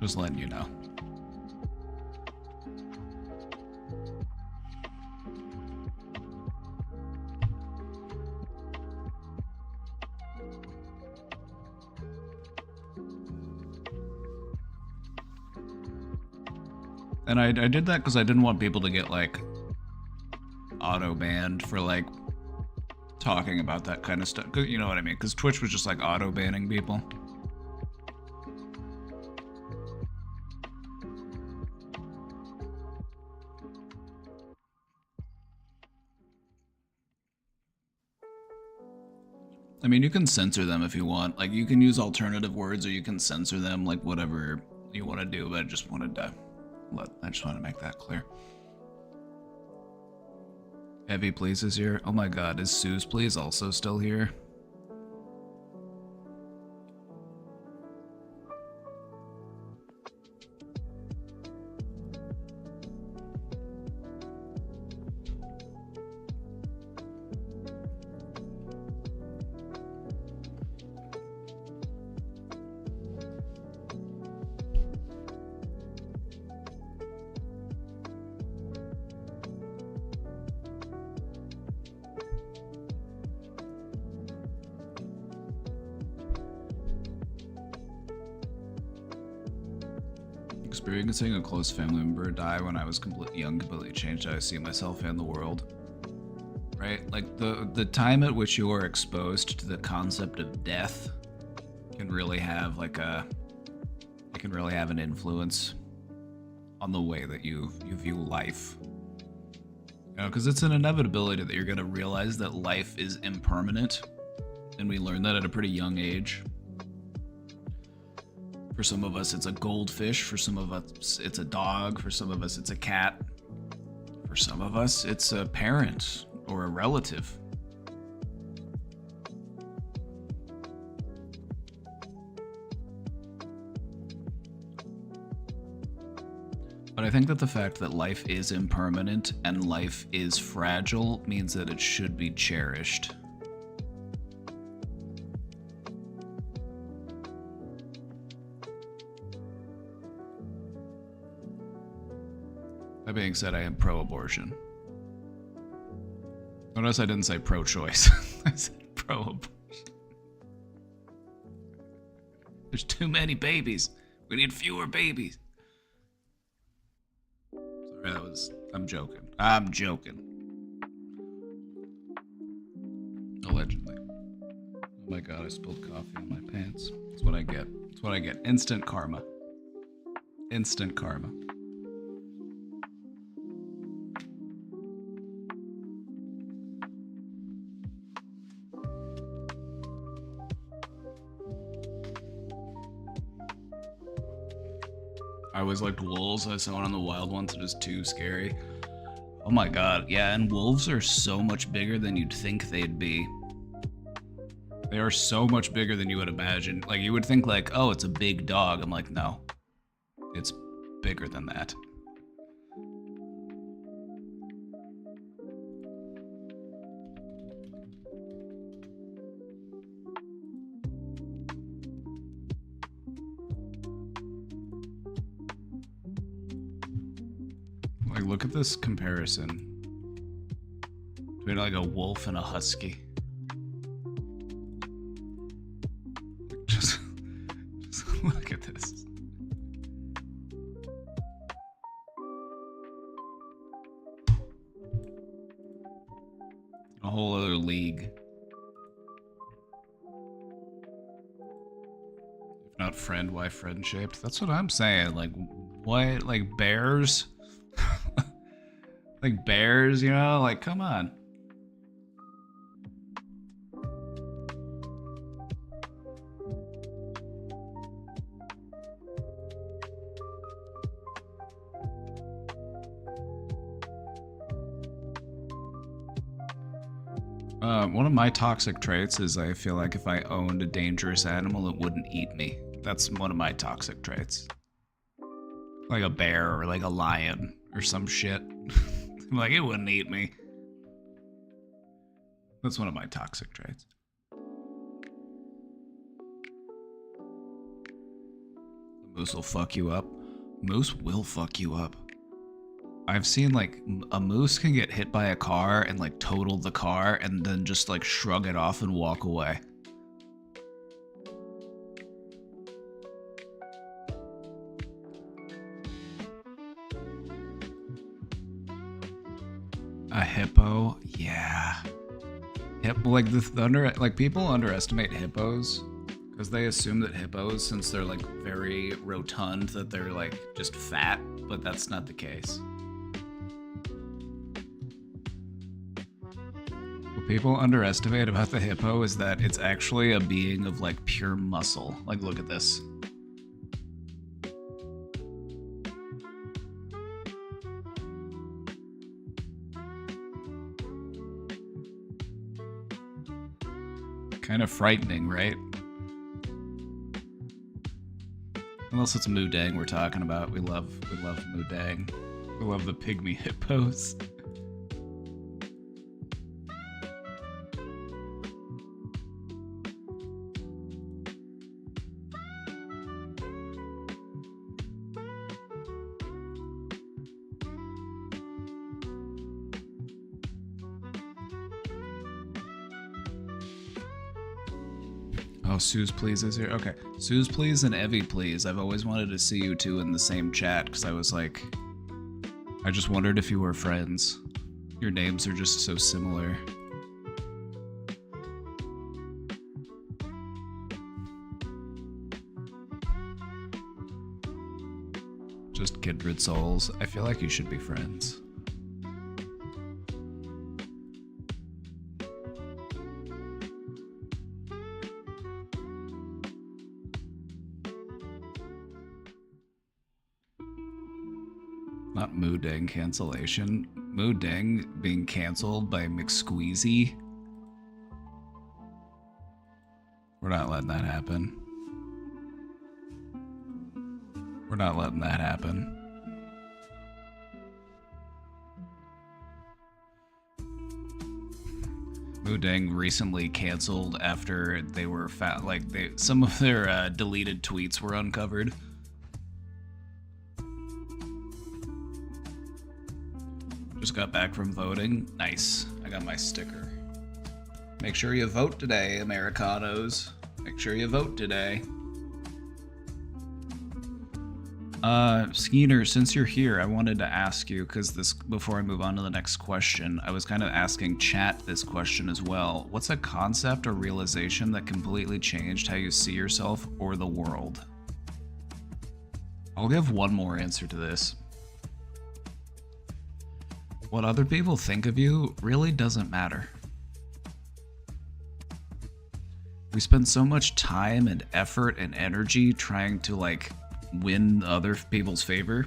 Just letting you know. And I did that because I didn't want people to get, like, auto-banned for, like, talking about that kind of stuff. You know what I mean? Because Twitch was just, like, auto-banning people. I mean, you can censor them if you want. Like, you can use alternative words, or you can censor them, like, whatever you want to do, but I just wanted to make that clear. Heavy Please is here. Oh my god, is Sue's Please also still here? Experiencing a close family member die when I was completely young completely changed how I see myself and the world. Right? Like, the time at which you are exposed to the concept of death can really have an influence on the way that you view life. You know, because it's an inevitability that you're going to realize that life is impermanent, and we learn that at a pretty young age. For some of us, it's a goldfish. For some of us, it's a dog. For some of us, it's a cat. For some of us, it's a parent or a relative. But I think that the fact that life is impermanent and life is fragile means that it should be cherished. That being said, I am pro-abortion. Notice I didn't say pro-choice. I said pro-abortion. There's too many babies. We need fewer babies. Sorry, that was... I'm joking. I'm joking. Allegedly. Oh my god, I spilled coffee on my pants. That's what I get. That's what I get. Instant karma. Instant karma. I always liked wolves. I saw one on the wild ones. It is too scary. Oh my god. Yeah, and wolves are so much bigger than you'd think they'd be. They are so much bigger than you would imagine. Like, you would think like, oh, it's a big dog. I'm like, no. It's bigger than that. Like, look at this comparison between like a wolf and a husky. Just look at this. A whole other league. If not friend, why friend shaped? That's what I'm saying. Like, what? Like bears? Like bears, you know? Like, come on. One of my toxic traits is I feel like if I owned a dangerous animal, it wouldn't eat me. That's one of my toxic traits. Like a bear or like a lion or some shit. Like, it wouldn't eat me. That's one of my toxic traits. The moose will fuck you up. Moose will fuck you up. I've seen, like, a moose can get hit by a car and, like, total the car and then just, like, shrug it off and walk away. A hippo? Yeah. Like, people underestimate hippos because they assume that hippos, since they're, like, very rotund, that they're, like, just fat, but that's not the case. What people underestimate about the hippo is that it's actually a being of, like, pure muscle. Like, look at this. Kind of frightening, right? Unless it's Mudang we're talking about. We love Mudang. We love the pygmy hippos. Oh, Suze Please is here? Okay. Suze Please and Evie Please. I've always wanted to see you two in the same chat because I was like... I just wondered if you were friends. Your names are just so similar. Just kindred souls. I feel like you should be friends. Not Mudang cancellation. Mudang being canceled by McSqueezy. We're not letting that happen. We're not letting that happen. Wudang recently canceled after they were some of their deleted tweets were uncovered. Just got back from voting. Nice. I got my sticker. Make sure you vote today, Americanos. Make sure you vote today. Skeeter, since you're here, I wanted to ask you, because before I move on to the next question, I was kind of asking chat this question as well. What's a concept or realization that completely changed how you see yourself or the world? I'll give one more answer to this. What other people think of you really doesn't matter. We spend so much time and effort and energy trying to, like, win other people's favor.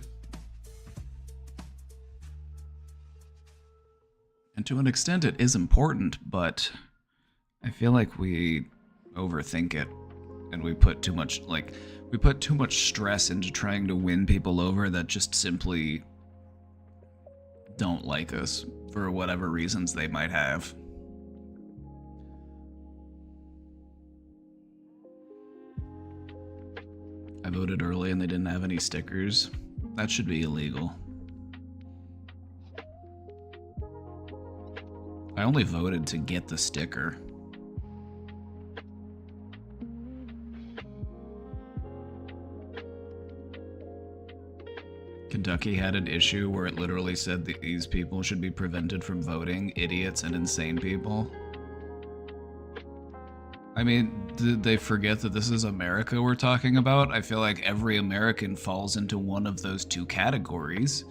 And to an extent it is important, but I feel like we overthink it and we put too much stress into trying to win people over that just simply don't like us for whatever reasons they might have. I voted early and they didn't have any stickers. That should be illegal. I only voted to get the sticker. Kentucky had an issue where it literally said that these people should be prevented from voting, idiots and insane people. I mean, did they forget that this is America we're talking about? I feel like every American falls into one of those two categories.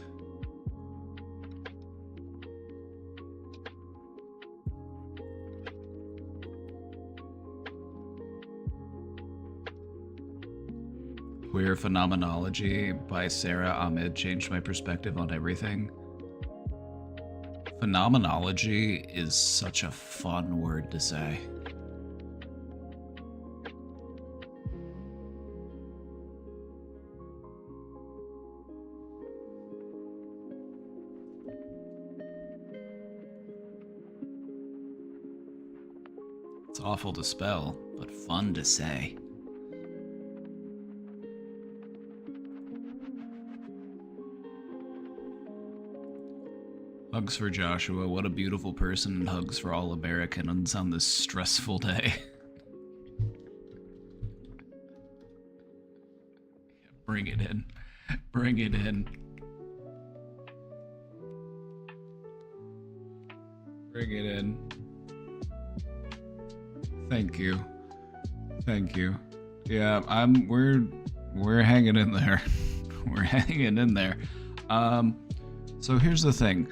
Queer Phenomenology by Sarah Ahmed changed my perspective on everything. Phenomenology is such a fun word to say. It's awful to spell, but fun to say. Hugs for Joshua, what a beautiful person, and hugs for all Americans on this stressful day. Bring it in. Bring it in. Bring it in. Thank you. Thank you. Yeah, we're hanging in there. We're hanging in there. So here's the thing.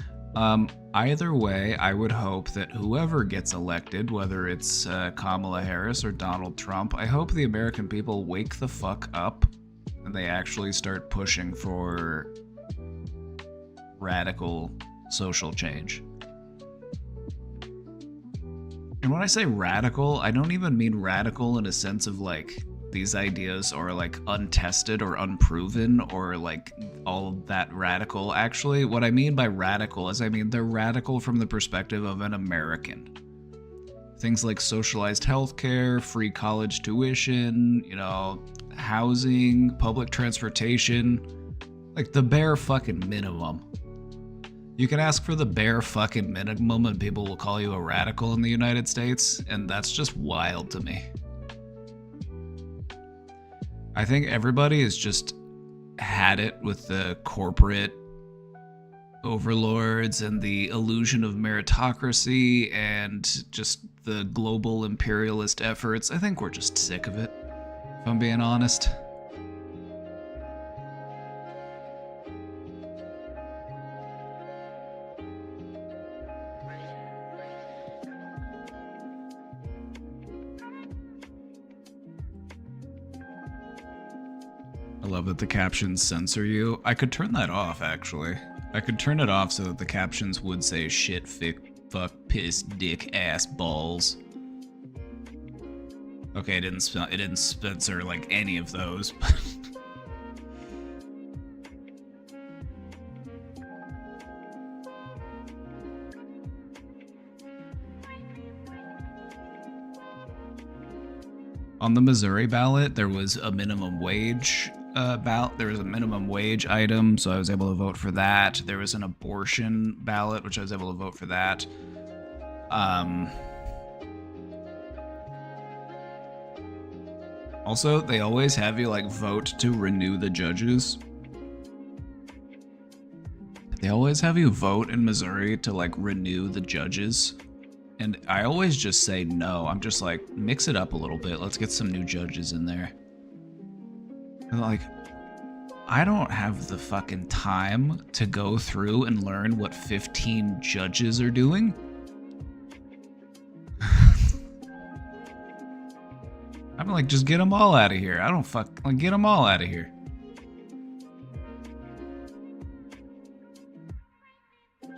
Either way, I would hope that whoever gets elected, whether it's Kamala Harris or Donald Trump, I hope the American people wake the fuck up and they actually start pushing for radical social change. And when I say radical, I don't even mean radical in a sense of like these ideas are like untested or unproven or like all that radical. Actually, what I mean by radical is I mean they're radical from the perspective of an American. Things like socialized healthcare, free college tuition, you know, housing, public transportation, like the bare fucking minimum. You can ask for the bare fucking minimum and people will call you a radical in the United States, and that's just wild to me. I think everybody has just had it with the corporate overlords and the illusion of meritocracy and just the global imperialist efforts. I think we're just sick of it, if I'm being honest. I love that the captions censor you. I could turn that off, actually. I could turn it off so that the captions would say shit, fuck, piss, dick, ass, balls. Okay, it didn't censor like any of those. On the Missouri ballot, there was a minimum wage there was a minimum wage item, so I was able to vote for that. There was an abortion ballot, which I was able to vote for that. Also, they always have you like vote to renew the judges. They always have you vote in Missouri to like renew the judges. And I always just say no. I'm just like, mix it up a little bit. Let's get some new judges in there. And like, I don't have the fucking time to go through and learn what 15 judges are doing. I'm like, just get them all out of here. I don't like, get them all out of here.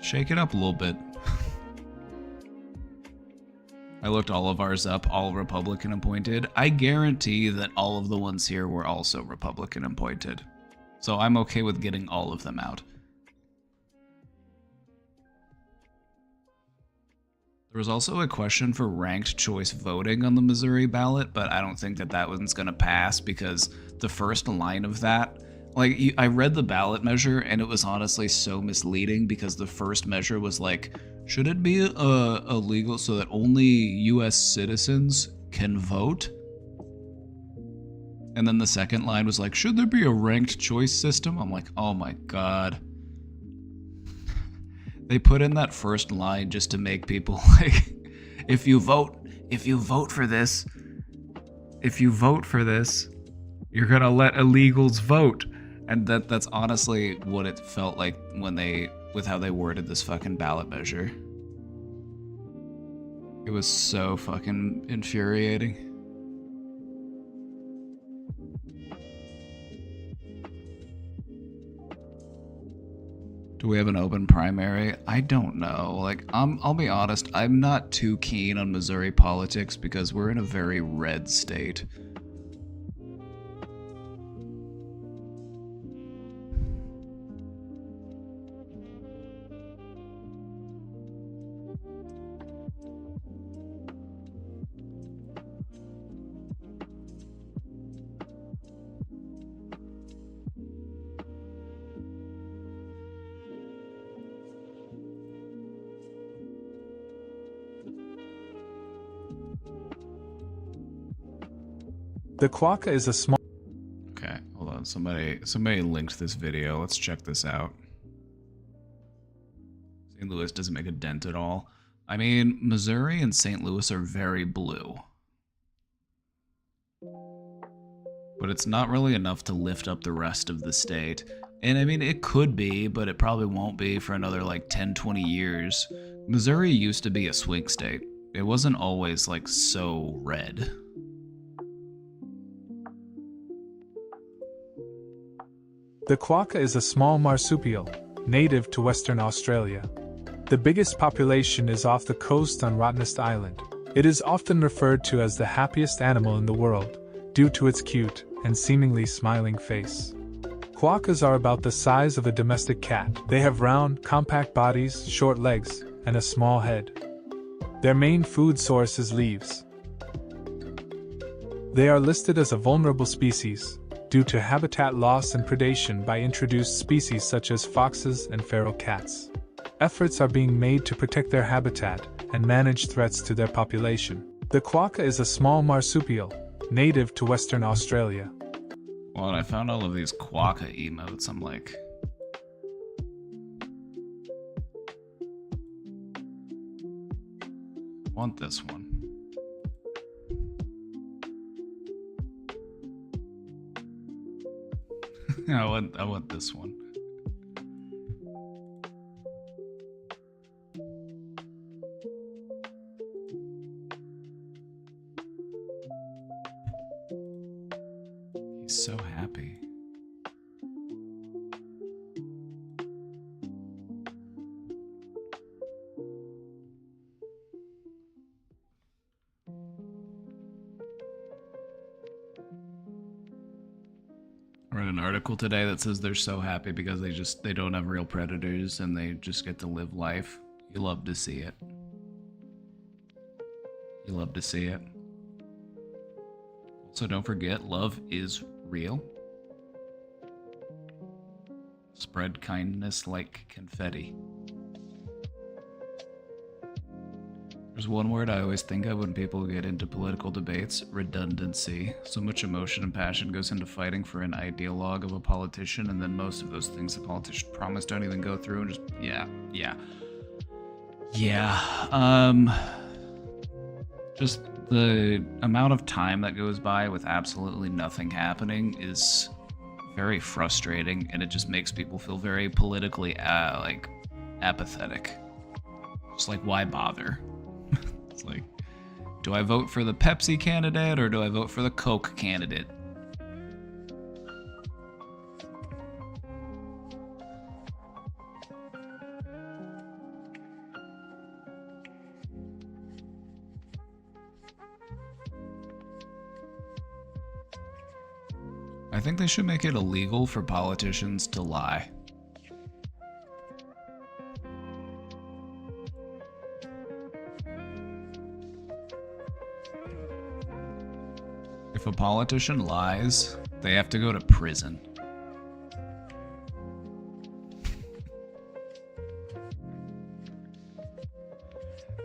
Shake it up a little bit. I looked all of ours up, all Republican appointed. I guarantee that all of the ones here were also Republican appointed. So I'm okay with getting all of them out. There was also a question for ranked choice voting on the Missouri ballot, but I don't think that that one's gonna pass because the first line of that, like, I read the ballot measure and it was honestly so misleading because the first measure was like, should it be illegal so that only US citizens can vote? And then the second line was like, should there be a ranked choice system? I'm like, oh my god. They put in that first line just to make people like, if you vote for this, you're gonna let illegals vote. And that's honestly what it felt like with how they worded this fucking ballot measure. It was so fucking infuriating. Do we have an open primary? I don't know. Like, I'll be honest, I'm not too keen on Missouri politics because we're in a very red state. The Quokka is a small... Okay, hold on. Somebody linked this video. Let's check this out. St. Louis doesn't make a dent at all. I mean, Missouri and St. Louis are very blue. But it's not really enough to lift up the rest of the state. And I mean, it could be, but it probably won't be for another like 10, 20 years. Missouri used to be a swing state. It wasn't always like so red. The quokka is a small marsupial, native to Western Australia. The biggest population is off the coast on Rottnest Island. It is often referred to as the happiest animal in the world, due to its cute and seemingly smiling face. Quokkas are about the size of a domestic cat. They have round, compact bodies, short legs, and a small head. Their main food source is leaves. They are listed as a vulnerable species, due to habitat loss and predation by introduced species such as foxes and feral cats. Efforts are being made to protect their habitat and manage threats to their population. The quokka is a small marsupial, native to Western Australia. Well, and I found all of these quokka emotes. I'm like, I want this one. I want this one. He's so happy. I read an article today that says they're so happy because they don't have real predators and they just get to live life. You love to see it. You love to see it. So don't forget, love is real. Spread kindness like confetti. There's one word I always think of when people get into political debates: redundancy. So much emotion and passion goes into fighting for an ideologue of a politician, and then most of those things the politician promised don't even go through, and just, yeah. Just the amount of time that goes by with absolutely nothing happening is very frustrating, and it just makes people feel very politically, like, apathetic. Just like, why bother? It's like, do I vote for the Pepsi candidate or do I vote for the Coke candidate? I think they should make it illegal for politicians to lie. If a politician lies, they have to go to prison.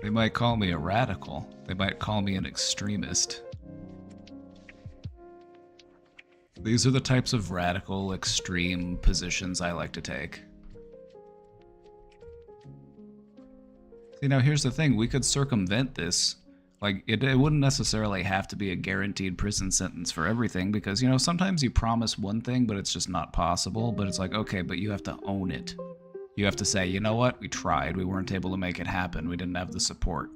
They might call me a radical. They might call me an extremist. These are the types of radical, extreme positions I like to take. See, now here's the thing. We could circumvent this. Like, it wouldn't necessarily have to be a guaranteed prison sentence for everything, because, you know, sometimes you promise one thing, but it's just not possible. But it's like, okay, but you have to own it. You have to say, you know what? We tried. We weren't able to make it happen. We didn't have the support.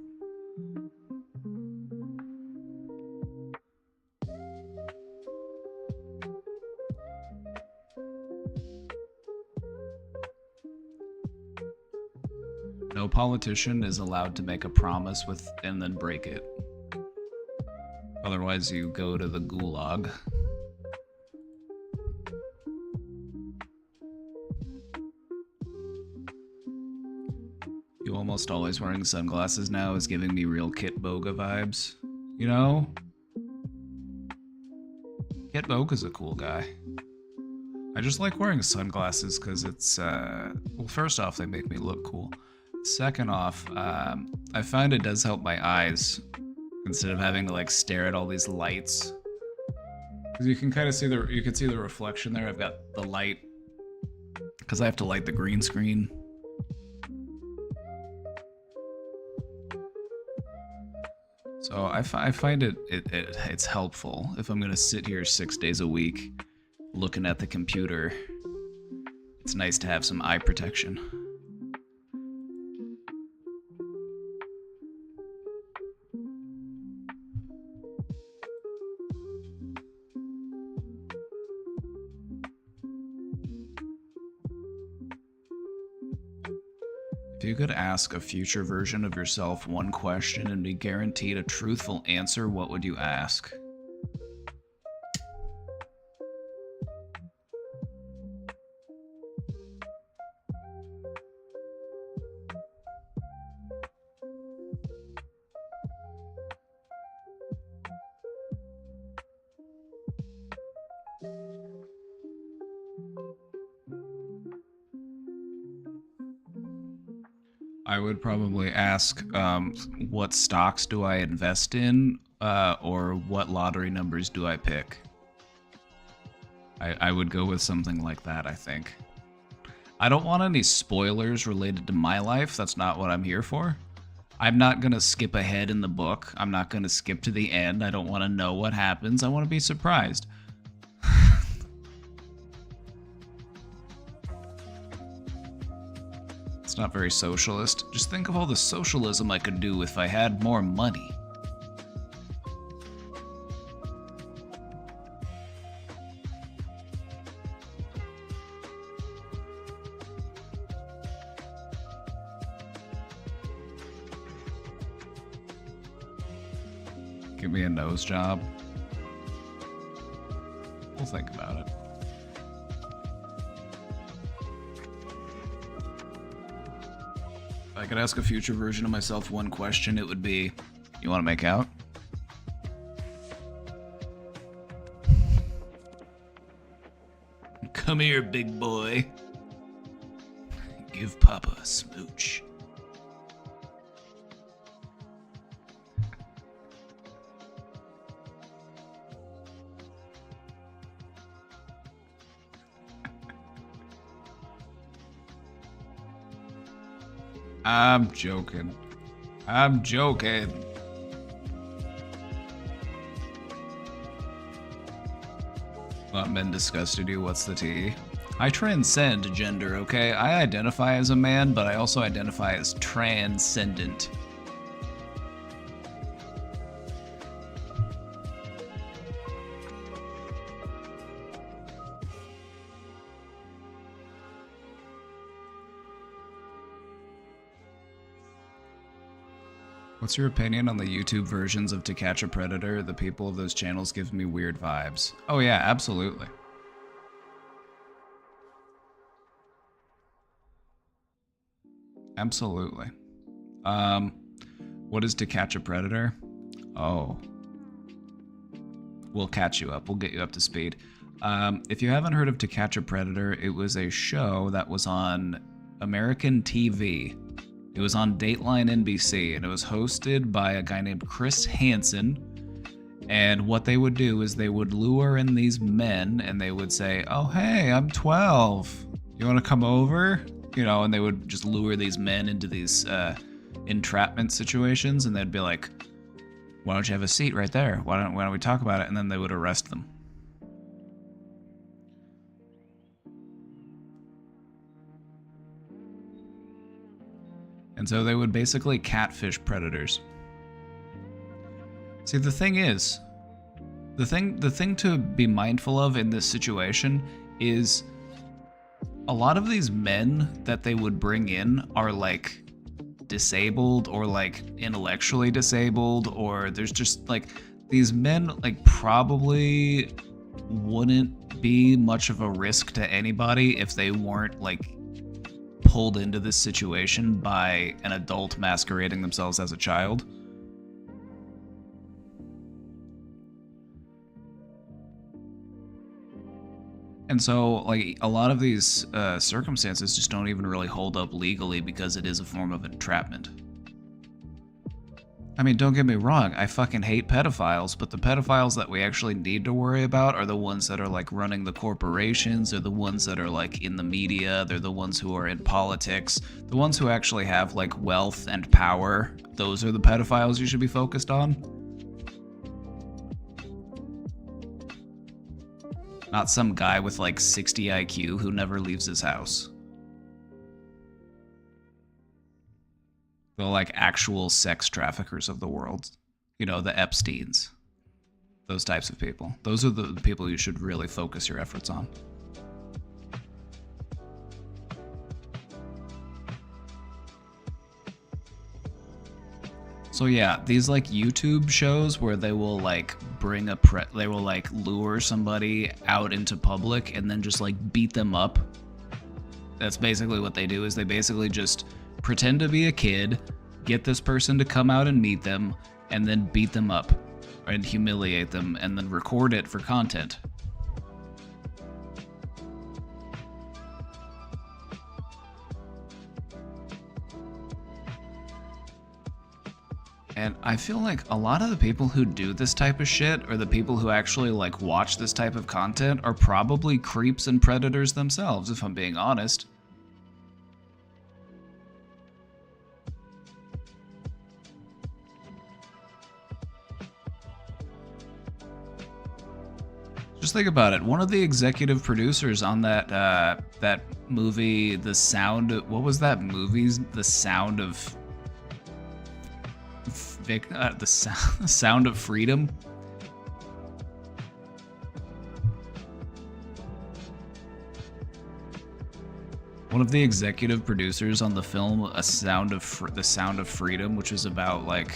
No politician is allowed to make a promise and then break it. Otherwise, you go to the gulag. You almost always wearing sunglasses now is giving me real Kit Boga vibes. You know? Kit Boga's a cool guy. I just like wearing sunglasses because it's, well, first off, they make me look cool. Second off, I find it does help my eyes instead of having to like stare at all these lights. Because you can kind of see you can see the reflection there. I've got the light because I have to light the green screen. So I find it's helpful if I'm gonna sit here 6 days a week looking at the computer. It's nice to have some eye protection. If you could ask a future version of yourself one question and be guaranteed a truthful answer, what would you ask? I would probably ask, what stocks do I invest in, or what lottery numbers do I pick? I would go with something like that, I think. I don't want any spoilers related to my life. That's not what I'm here for. I'm not going to skip ahead in the book. I'm not going to skip to the end. I don't want to know what happens. I want to be surprised. It's not very socialist. Just think of all the socialism I could do if I had more money. Give me a nose job. We'll think about it. If I could ask a future version of myself one question, it would be, you want to make out? Come here, big boy. Give Papa a smooch. I'm joking. I'm joking. What men disgusted you? What's the tea? I transcend gender, okay? I identify as a man, but I also identify as transcendent. What's your opinion on the YouTube versions of To Catch a Predator? The people of those channels give me weird vibes. Oh yeah, absolutely. Absolutely. What is To Catch a Predator? Oh. We'll catch you up. We'll get you up to speed. If you haven't heard of To Catch a Predator, it was a show that was on American TV. It was on Dateline NBC, and it was hosted by a guy named Chris Hansen. And what they would do is they would lure in these men, and they would say, "Oh, hey, I'm 12. You want to come over?" You know, and they would just lure these men into these entrapment situations, and they'd be like, "Why don't you have a seat right there? Why don't we talk about it?" And then they would arrest them. And so they would basically catfish predators. See, the thing is, the thing to be mindful of in this situation is a lot of these men that they would bring in are like disabled or like intellectually disabled, or there's just like these men like probably wouldn't be much of a risk to anybody if they weren't like pulled into this situation by an adult masquerading themselves as a child. And so, like, a lot of these circumstances just don't even really hold up legally because it is a form of entrapment. I mean, don't get me wrong, I fucking hate pedophiles, but the pedophiles that we actually need to worry about are the ones that are, like, running the corporations, they're the ones that are, like, in the media, they're the ones who are in politics, the ones who actually have, like, wealth and power. Those are the pedophiles you should be focused on. Not some guy with, like, 60 IQ who never leaves his house. The, like, actual sex traffickers of the world. You know, the Epsteins. Those types of people. Those are the people you should really focus your efforts on. So yeah, these, like, YouTube shows where they will, like, they will, like, lure somebody out into public and then just, like, beat them up. That's basically what they do, is they basically just pretend to be a kid, get this person to come out and meet them, and then beat them up and humiliate them, and then record it for content. And I feel like a lot of the people who do this type of shit, or the people who actually, like, watch this type of content, are probably creeps and predators themselves, if I'm being honest. Just think about it. One of the executive producers on that that movie, The Sound. What was that movie? The Sound of the Sound of Freedom. One of the executive producers on the film The Sound of Freedom, which was about like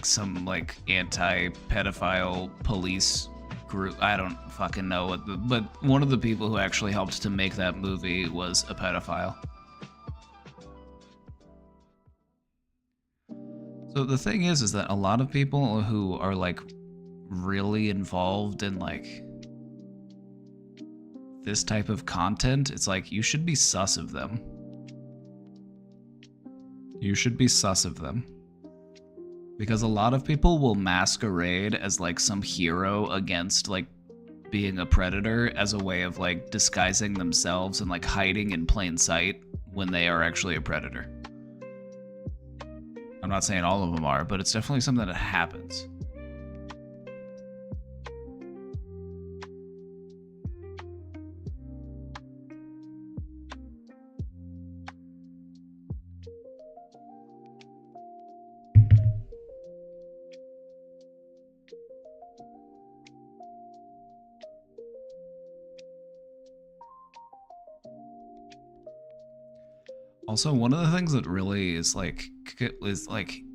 some like anti-pedophile police group. I don't fucking know what, but one of the people who actually helped to make that movie was a pedophile. So the thing is that a lot of people who are like really involved in like this type of content, it's like you should be sus of them. You should be sus of them. Because a lot of people will masquerade as like some hero against like being a predator as a way of like disguising themselves and like hiding in plain sight when they are actually a predator. I'm not saying all of them are, but it's definitely something that happens. Also, one of the things that really is like,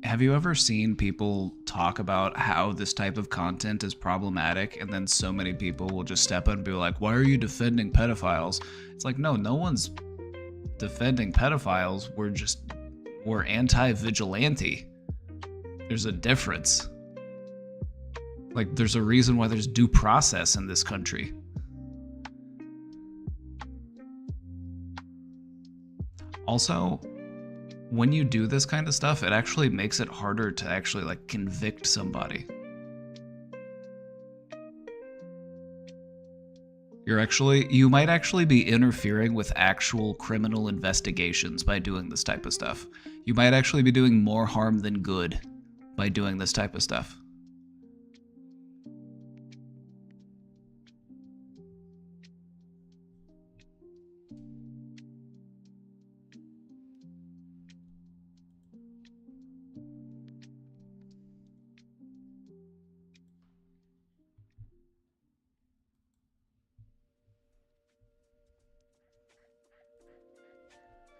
have you ever seen people talk about how this type of content is problematic, and then so many people will just step up and be like, why are you defending pedophiles? It's like, no one's defending pedophiles. We're anti-vigilante. There's a difference. Like, there's a reason why there's due process in this country. Also, when you do this kind of stuff, it actually makes it harder to actually like convict somebody. You might actually be interfering with actual criminal investigations by doing this type of stuff. You might actually be doing more harm than good by doing this type of stuff.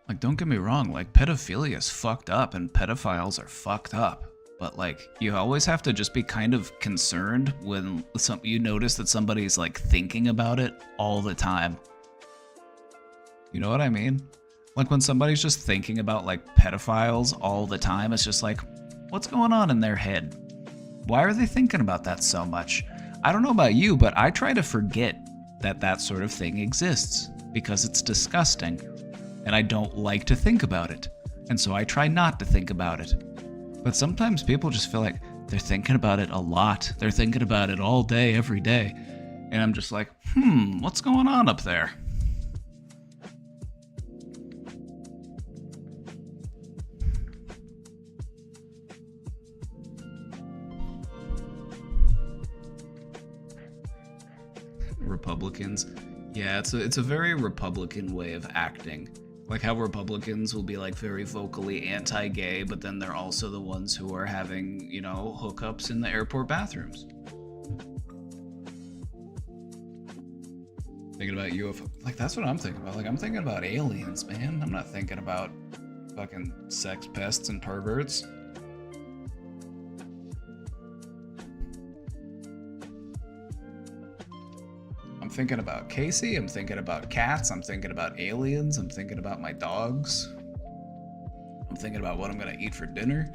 Like, don't get me wrong, like, pedophilia is fucked up and pedophiles are fucked up. But, like, you always have to just be kind of concerned when you notice that somebody's, like, thinking about it all the time. You know what I mean? Like, when somebody's just thinking about, like, pedophiles all the time, it's just like, what's going on in their head? Why are they thinking about that so much? I don't know about you, but I try to forget that that sort of thing exists because it's disgusting. And I don't like to think about it. And so I try not to think about it. But sometimes people just feel like they're thinking about it a lot. They're thinking about it all day, every day. And I'm just like, what's going on up there? Republicans. Yeah, it's a very Republican way of acting. Like how Republicans will be like very vocally anti-gay, but then they're also the ones who are having, you know, hookups in the airport bathrooms. Thinking about UFO. Like, that's what I'm thinking about. Like, I'm thinking about aliens, man. I'm not thinking about fucking sex pests and perverts. I'm thinking about Casey, I'm thinking about cats, I'm thinking about aliens, I'm thinking about my dogs. I'm thinking about what I'm gonna eat for dinner.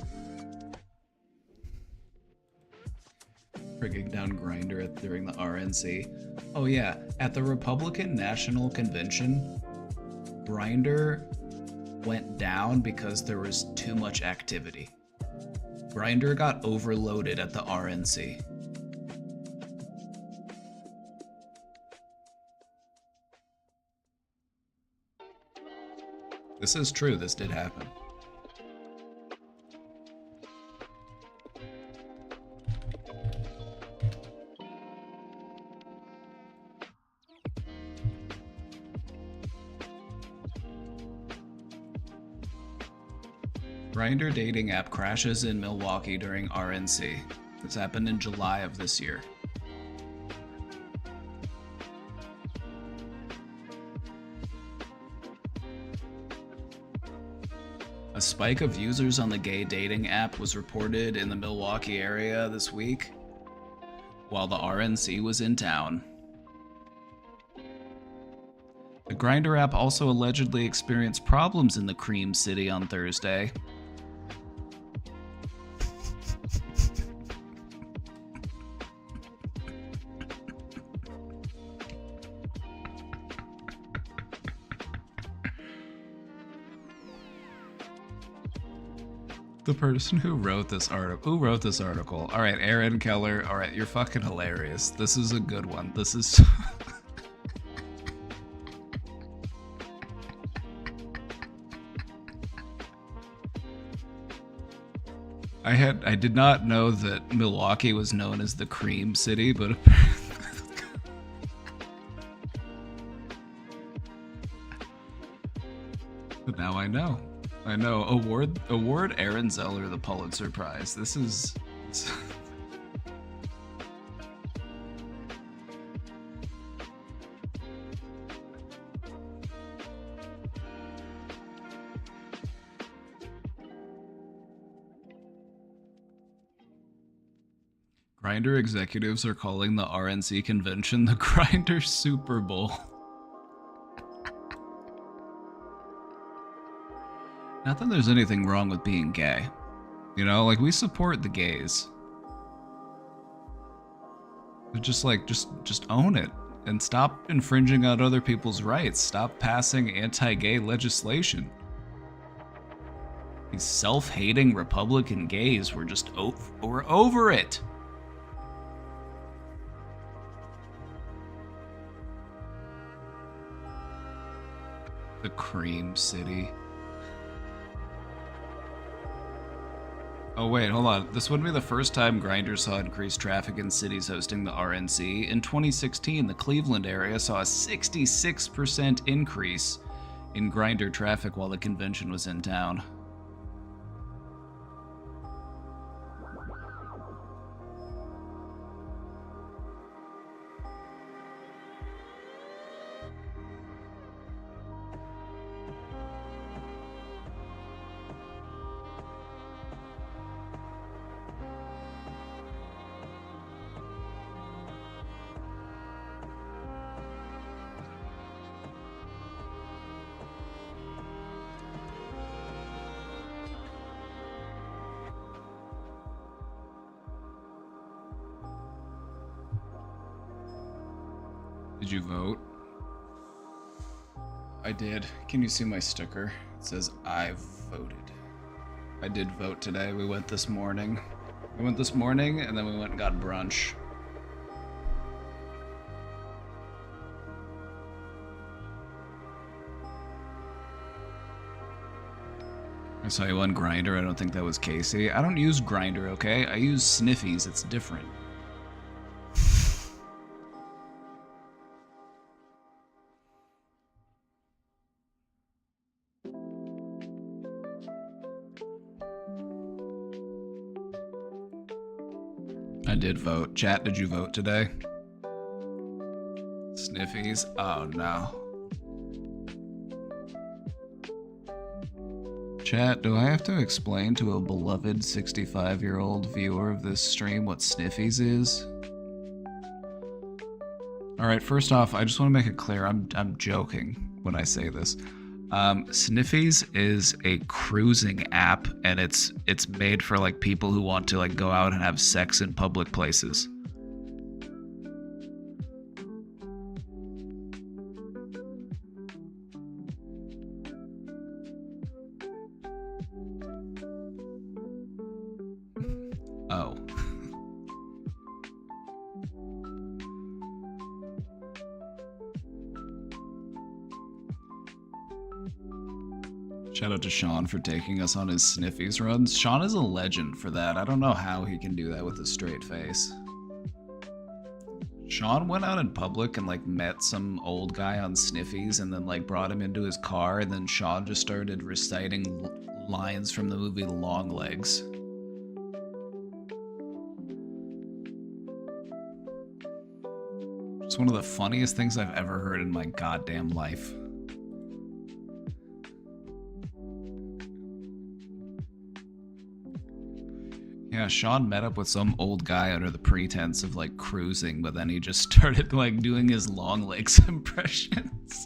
Bringing down Grindr during the RNC. Oh yeah, at the Republican National Convention, Grindr went down because there was too much activity. Grindr got overloaded at the RNC. This is true, this did happen. Grindr dating app crashes in Milwaukee during RNC. This happened in July of this year. A spike of users on the gay dating app was reported in the Milwaukee area this week while the RNC was in town. The Grindr app also allegedly experienced problems in the Cream City on Thursday. The person who wrote this article. All right, Aaron Keller. All right, you're fucking hilarious. This is a good one. This is. I did not know that Milwaukee was known as the Cream City, but but now I know. I know. Award Aaron Zeller the Pulitzer Prize. This is. Grindr executives are calling the RNC convention the Grindr Super Bowl. Not that there's anything wrong with being gay. You know, like, we support the gays. But just own it and stop infringing on other people's rights. Stop passing anti-gay legislation. These self-hating Republican gays were just we're over it. The Cream City. Oh wait, hold on. This wouldn't be the first time Grindr saw increased traffic in cities hosting the RNC. In 2016, the Cleveland area saw a 66% increase in Grindr traffic while the convention was in town. Did you vote? I did. Can you see my sticker? It says, I voted. I did vote today. We went this morning. We went this morning, and then we went and got brunch. I saw you on Grindr. I don't think that was Casey. I don't use Grindr, okay? I use Sniffies. It's different. I did vote. Chat, did you vote today? Sniffies? Oh no. Chat, do I have to explain to a beloved 65-year-old viewer of this stream what Sniffies is? Alright, first off, I just want to make it clear, I'm joking when I say this. Sniffies is a cruising app, and it's made for like people who want to like go out and have sex in public places. Oh. Shout out to Sean for taking us on his Sniffies runs. Sean is a legend for that. I don't know how he can do that with a straight face. Sean went out in public and like met some old guy on Sniffies and then like brought him into his car, and then Sean just started reciting lines from the movie Longlegs. It's one of the funniest things I've ever heard in my goddamn life. Yeah, Sean met up with some old guy under the pretense of like cruising, but then he just started like doing his Longlegs impressions.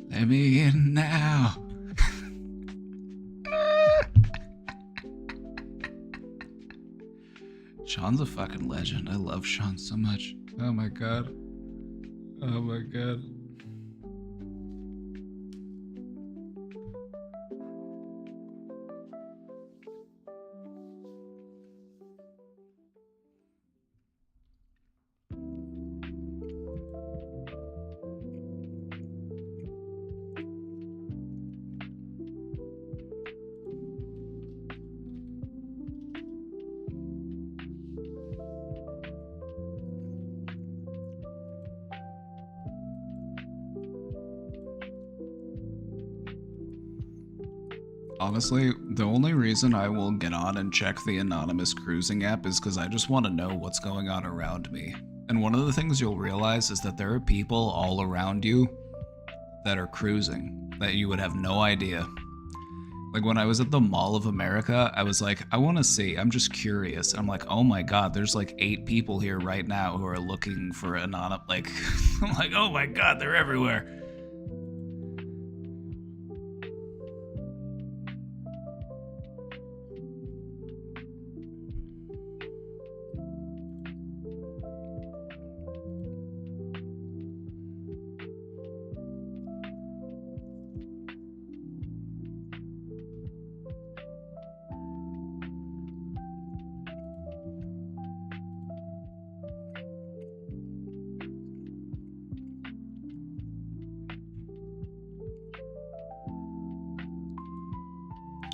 Let me in now. Sean's a fucking legend. I love Sean so much. Oh my god. Oh my god. Honestly, the only reason I will get on and check the anonymous cruising app is because I just want to know what's going on around me. And one of the things you'll realize is that there are people all around you that are cruising that you would have no idea. Like when I was at the Mall of America, I was like, I want to see, I'm just curious. I'm like, oh my god, there's like 8 people here right now who are looking for anonymous, like, I'm like, oh my god, they're everywhere.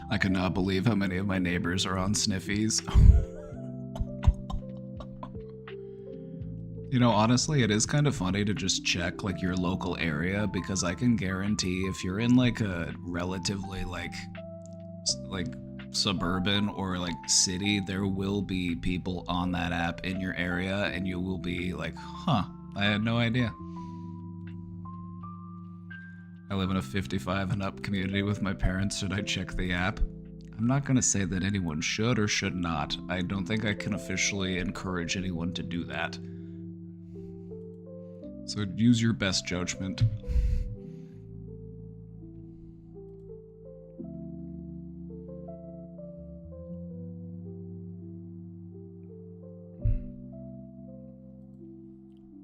I cannot believe how many of my neighbors are on Sniffies. You know, honestly, it is kind of funny to just check like your local area because I can guarantee if you're in like a relatively like suburban or like city, there will be people on that app in your area and you will be like, huh, I had no idea. I live in a 55 and up community with my parents. Should I check the app? I'm not going to say that anyone should or should not. I don't think I can officially encourage anyone to do that. So use your best judgment.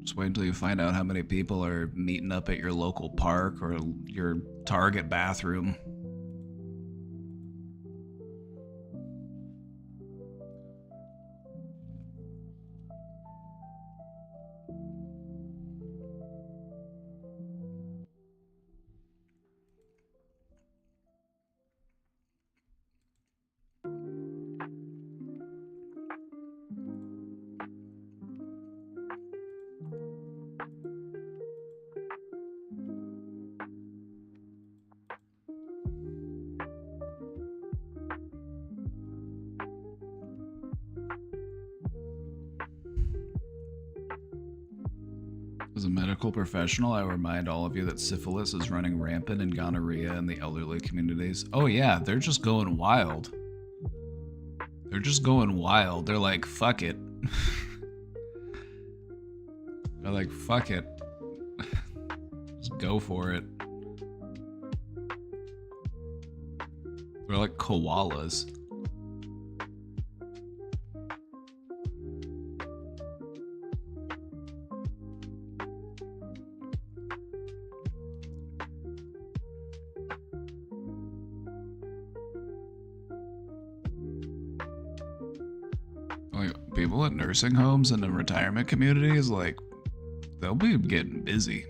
Just wait until you find out how many people are meeting up at your local park or your Target bathroom. As a medical professional, I remind all of you that syphilis is running rampant and gonorrhea in the elderly communities. Oh yeah, they're just going wild. They're just going wild. They're like, fuck it. They're like, fuck it. Just go for it. They're like koalas. Like, people at nursing homes and in retirement communities, like, they'll be getting busy.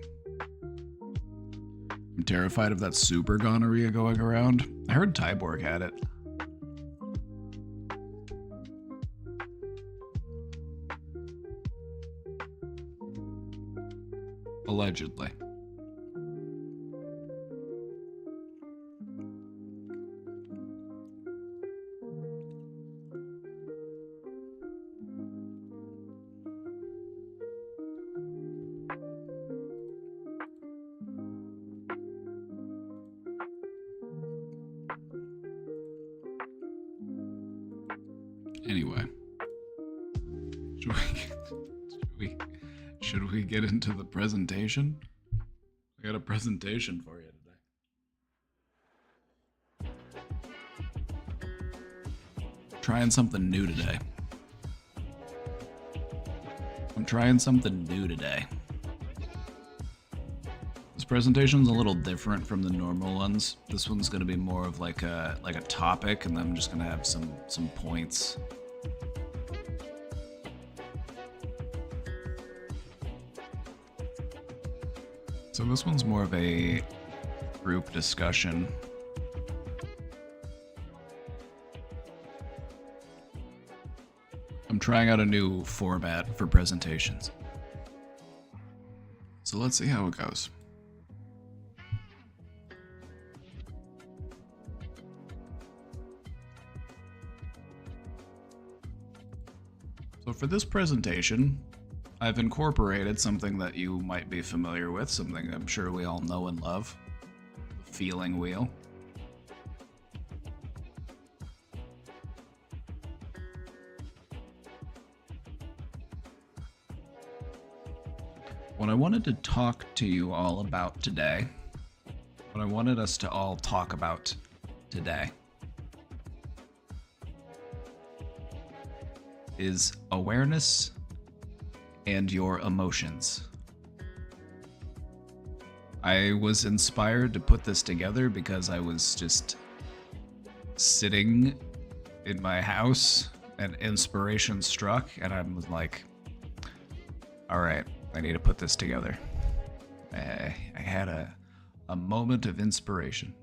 I'm terrified of that super gonorrhea going around. I heard Tyborg had it. Allegedly. Anyway, should we get into the presentation? I got a presentation for you today. Trying something new today. I'm trying something new today. This presentation's a little different from the normal ones. This one's gonna be more of like a topic, and then I'm just gonna have some points. So this one's more of a group discussion. I'm trying out a new format for presentations. So let's see how it goes. So for this presentation, I've incorporated something that you might be familiar with, something I'm sure we all know and love, the feeling wheel. What I wanted to talk to you all about today, what I wanted us to all talk about today, is awareness and your emotions. I was inspired to put this together because I was just sitting in my house and inspiration struck, and I was like, all right, I need to put this together. I had a moment of inspiration.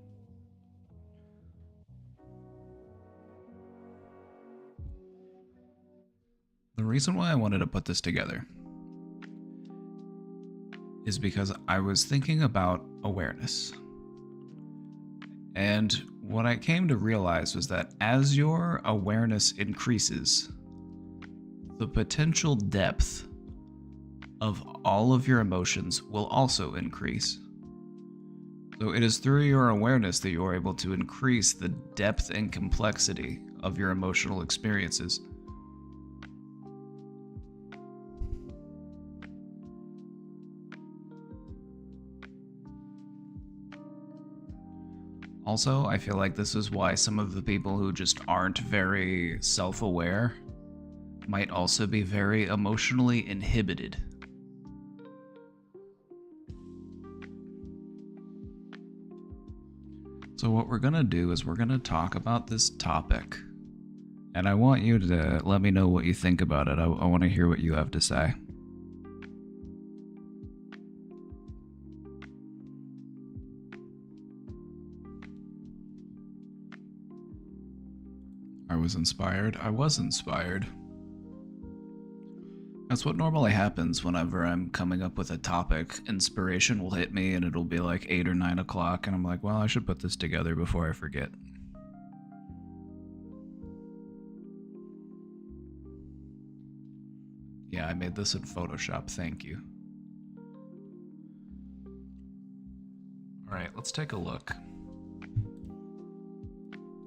The reason why I wanted to put this together is because I was thinking about awareness. And what I came to realize was that as your awareness increases, the potential depth of all of your emotions will also increase. So it is through your awareness that you are able to increase the depth and complexity of your emotional experiences. Also, I feel like this is why some of the people who just aren't very self-aware might also be very emotionally inhibited. So what we're gonna do is we're gonna talk about this topic, and I want you to let me know what you think about it. I want to hear what you have to say. I was inspired. I was inspired. That's what normally happens whenever I'm coming up with a topic. Inspiration will hit me and it'll be like 8 or 9 o'clock and I'm like, well, I should put this together before I forget. Yeah, I made this in Photoshop, thank you. Alright, let's take a look.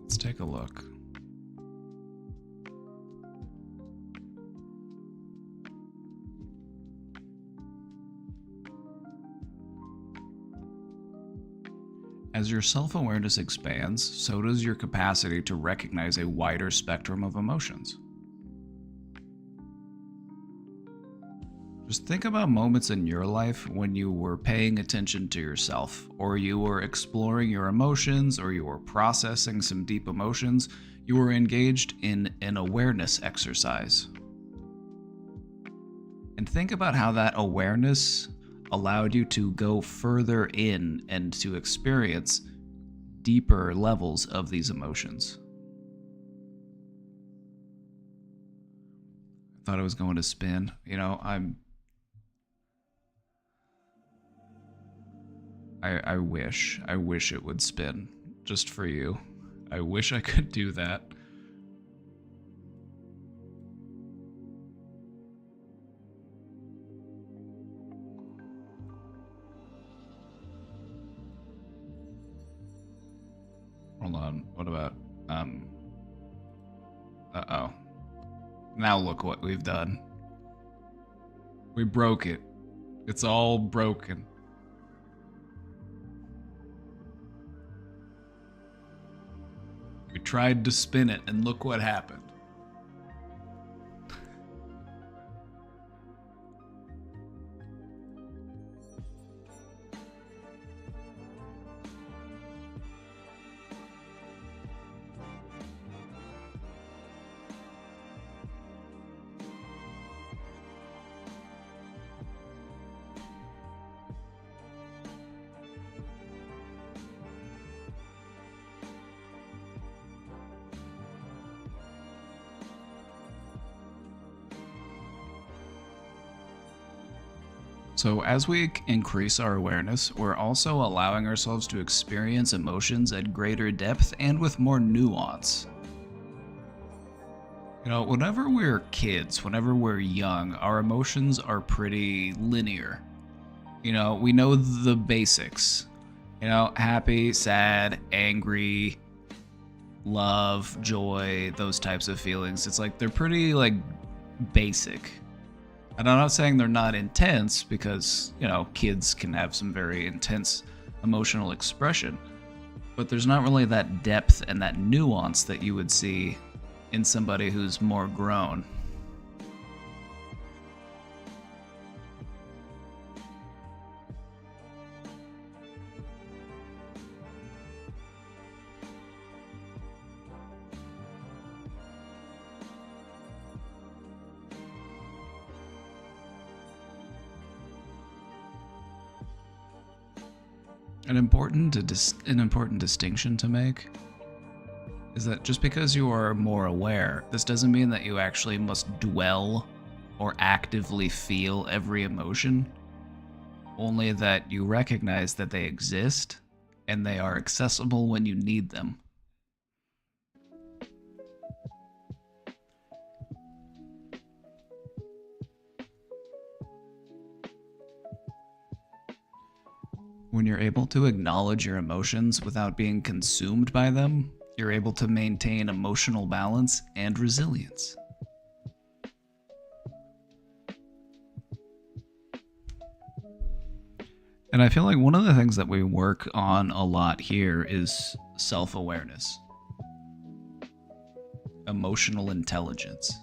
Let's take a look. As your self-awareness expands, so does your capacity to recognize a wider spectrum of emotions. Just think about moments in your life when you were paying attention to yourself, or you were exploring your emotions, or you were processing some deep emotions. You were engaged in an awareness exercise. And think about how that awareness allowed you to go further in and to experience deeper levels of these emotions. I thought I was going to spin. You know, I wish it would spin just for you. I wish I could do that. Hold on, what about, uh-oh. Now look what we've done. We broke it. It's all broken. We tried to spin it, and look what happened. So as we increase our awareness, we're also allowing ourselves to experience emotions at greater depth and with more nuance. You know, whenever we're kids, whenever we're young, our emotions are pretty linear. You know, we know the basics. You know, happy, sad, angry, love, joy, those types of feelings. It's like they're pretty, like, basic. And I'm not saying they're not intense because, you know, kids can have some very intense emotional expression. But there's not really that depth and that nuance that you would see in somebody who's more grown. An important distinction to make is that just because you are more aware, this doesn't mean that you actually must dwell or actively feel every emotion, only that you recognize that they exist and they are accessible when you need them. When you're able to acknowledge your emotions without being consumed by them, you're able to maintain emotional balance and resilience. And I feel like one of the things that we work on a lot here is self-awareness, emotional intelligence.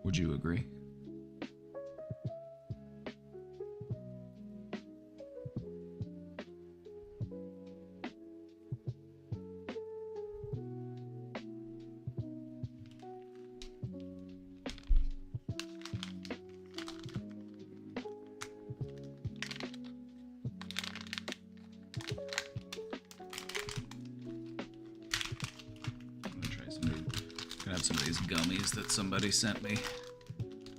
Would you agree? Some of these gummies that somebody sent me.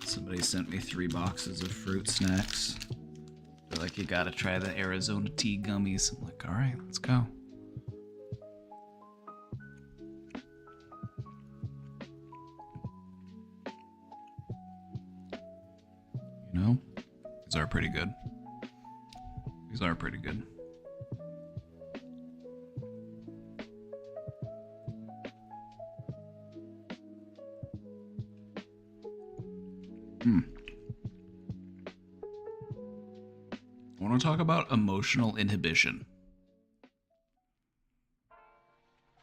Somebody sent me 3 boxes of fruit snacks. They're like, you gotta try the Arizona tea gummies. I'm like, all right, let's go. You know, these are pretty good. These are pretty good. I want to talk about emotional inhibition.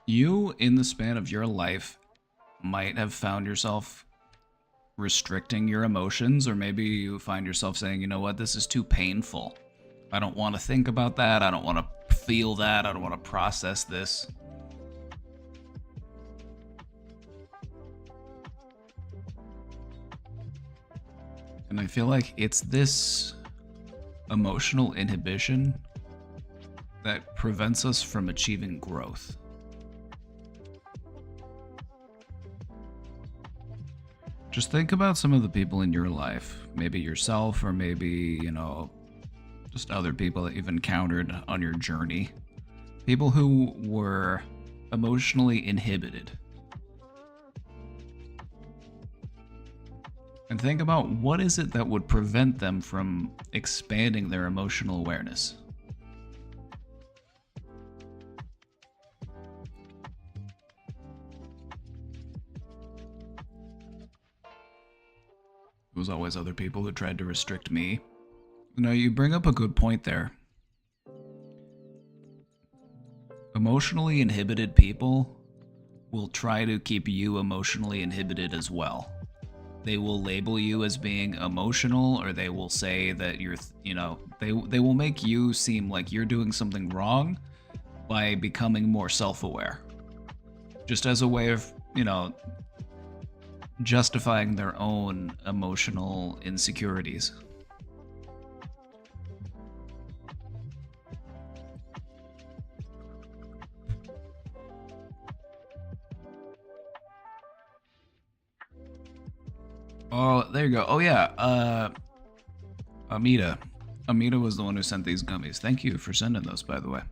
You, in the span of your life, might have found yourself restricting your emotions, or maybe you find yourself saying, you know what, this is too painful. I don't want to think about that. I don't want to feel that. I don't want to process this. And I feel like it's this emotional inhibition that prevents us from achieving growth. Just think about some of the people in your life, maybe yourself, or maybe, you know, just other people that you've encountered on your journey. People who were emotionally inhibited. And think about what is it that would prevent them from expanding their emotional awareness. It was always other people who tried to restrict me. You know, you bring up a good point there. Emotionally inhibited people will try to keep you emotionally inhibited as well. They will label you as being emotional, or they will say that you're, you know, they will make you seem like you're doing something wrong by becoming more self-aware. Just as a way of, you know, justifying their own emotional insecurities. Oh, there you go. Oh yeah, Amita. Amita was the one who sent these gummies. Thank you for sending those, by the way.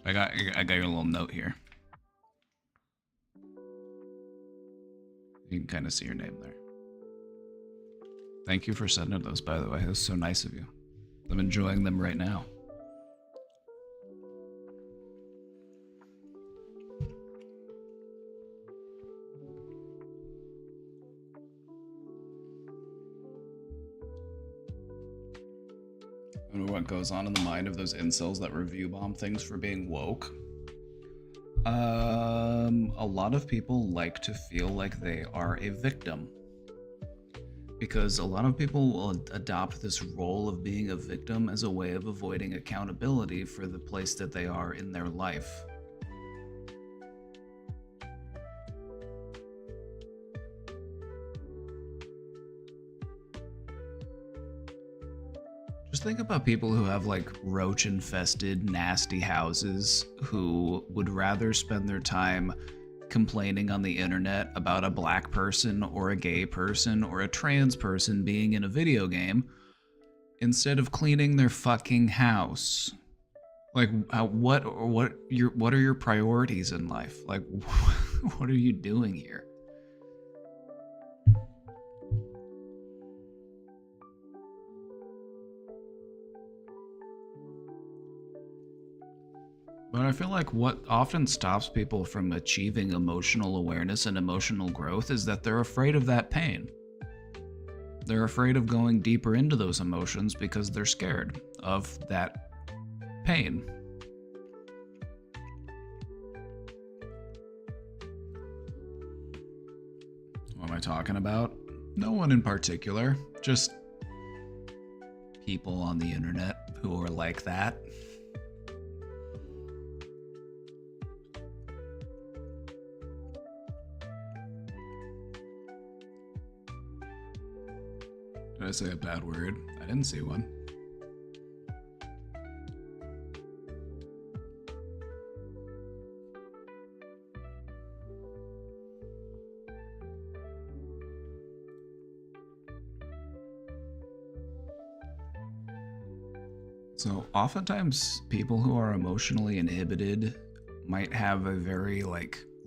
I got your little note here. You can kind of see your name there. Thank you for sending those, by the way. It was so nice of you. I'm enjoying them right now. I don't know what goes on in the mind of those incels that review bomb things for being woke. A lot of people like to feel like they are a victim. Because a lot of people will adopt this role of being a victim as a way of avoiding accountability for the place that they are in their life. Just think about people who have like roach infested, nasty houses who would rather spend their time complaining on the internet about a black person or a gay person or a trans person being in a video game instead of cleaning their fucking house. Like, what are your priorities in life? Like, what are you doing here? But I feel like what often stops people from achieving emotional awareness and emotional growth is that they're afraid of that pain. They're afraid of going deeper into those emotions because they're scared of that pain. What am I talking about? No one in particular, just people on the internet who are like that. Did I say a bad word? I didn't see one. So oftentimes people who are emotionally inhibited might have a very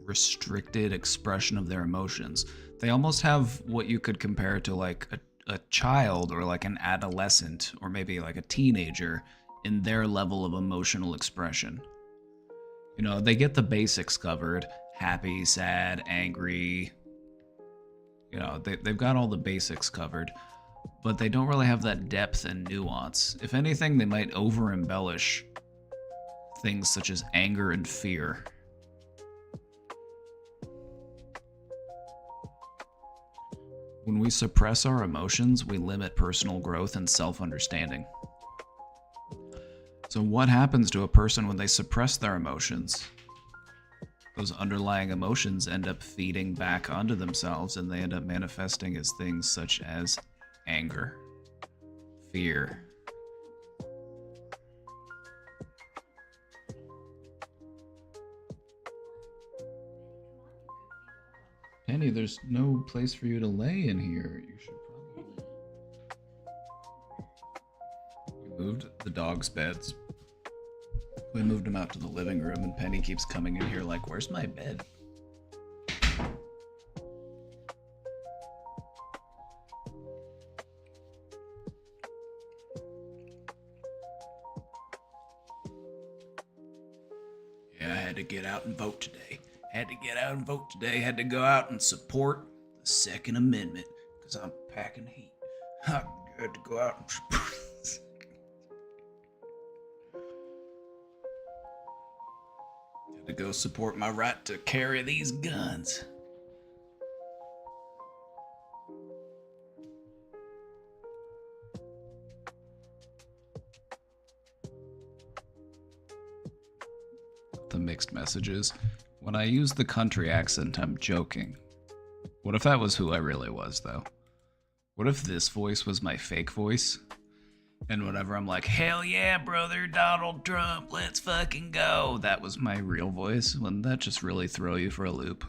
restricted expression of their emotions. They almost have what you could compare to like a child or like an adolescent or maybe like a teenager in their level of emotional expression. You know, they get the basics covered: happy, sad, angry. You know, they've got all the basics covered, but they don't really have that depth and nuance. If anything, they might over-embellish things such as anger and fear. When we suppress our emotions, we limit personal growth and self-understanding. So what happens to a person when they suppress their emotions? Those underlying emotions end up feeding back onto themselves, and they end up manifesting as things such as anger, fear. Penny, there's no place for you to lay in here. You should probably... We moved the dog's beds. We moved them out to the living room, and Penny keeps coming in here like, where's my bed? Yeah, I had to get out and vote today. Had to go out and support the Second Amendment because I'm packing heat. I had to go out and support. Had to go support my right to carry these guns. The mixed messages. When I use the country accent, I'm joking. What if that was who I really was, though? What if this voice was my fake voice? And whenever I'm like, hell yeah, brother, Donald Trump, let's fucking go, that was my real voice? Wouldn't that just really throw you for a loop?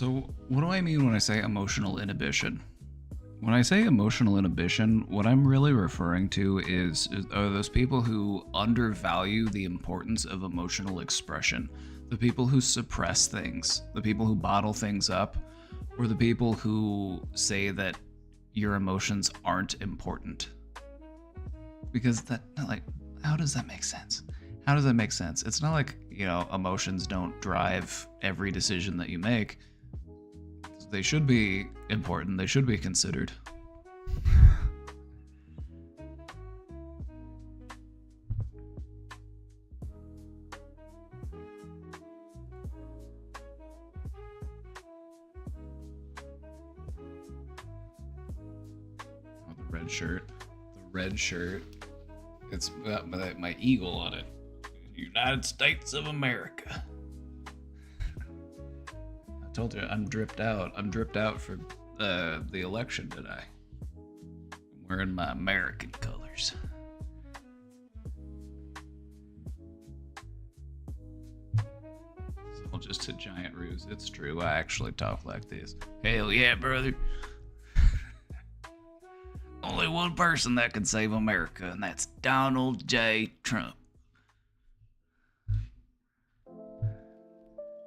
So, what do I mean when I say emotional inhibition? When I say emotional inhibition, what I'm really referring to are those people who undervalue the importance of emotional expression, the people who suppress things, the people who bottle things up, or the people who say that your emotions aren't important. Because how does that make sense? How does that make sense? It's not like, emotions don't drive every decision that you make. They should be important. They should be considered. Oh, the red shirt. The red shirt. It's got my eagle on it. United States of America. I told you I'm dripped out. I'm dripped out for the election today. I'm wearing my American colors. It's all just a giant ruse. It's true. I actually talk like this. Hell yeah, brother. Only one person that can save America, and that's Donald J. Trump.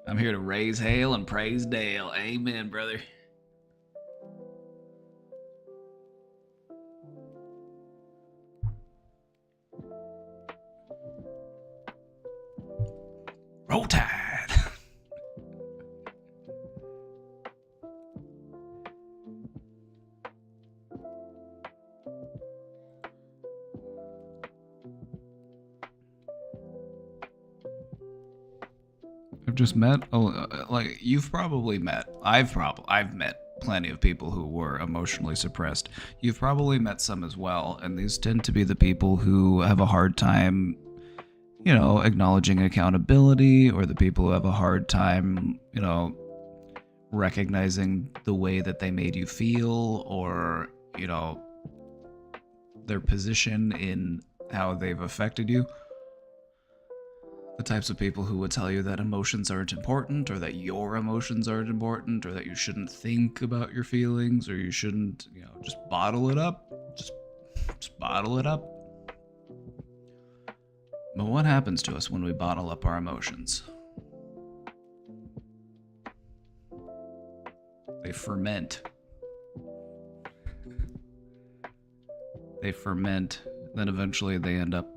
I'm here to raise hell and praise Dale. Amen, brother. Roll Tide. I've just met, you've probably met, I've met plenty of people who were emotionally suppressed. You've probably met some as well, and these tend to be the people who have a hard time, acknowledging accountability, or the people who have a hard time, recognizing the way that they made you feel, or, their position in how they've affected you. The types of people who would tell you that emotions aren't important, or that your emotions aren't important, or that you shouldn't think about your feelings, or you shouldn't, just bottle it up. Just bottle it up. But what happens to us when we bottle up our emotions? They ferment. They ferment, then eventually they end up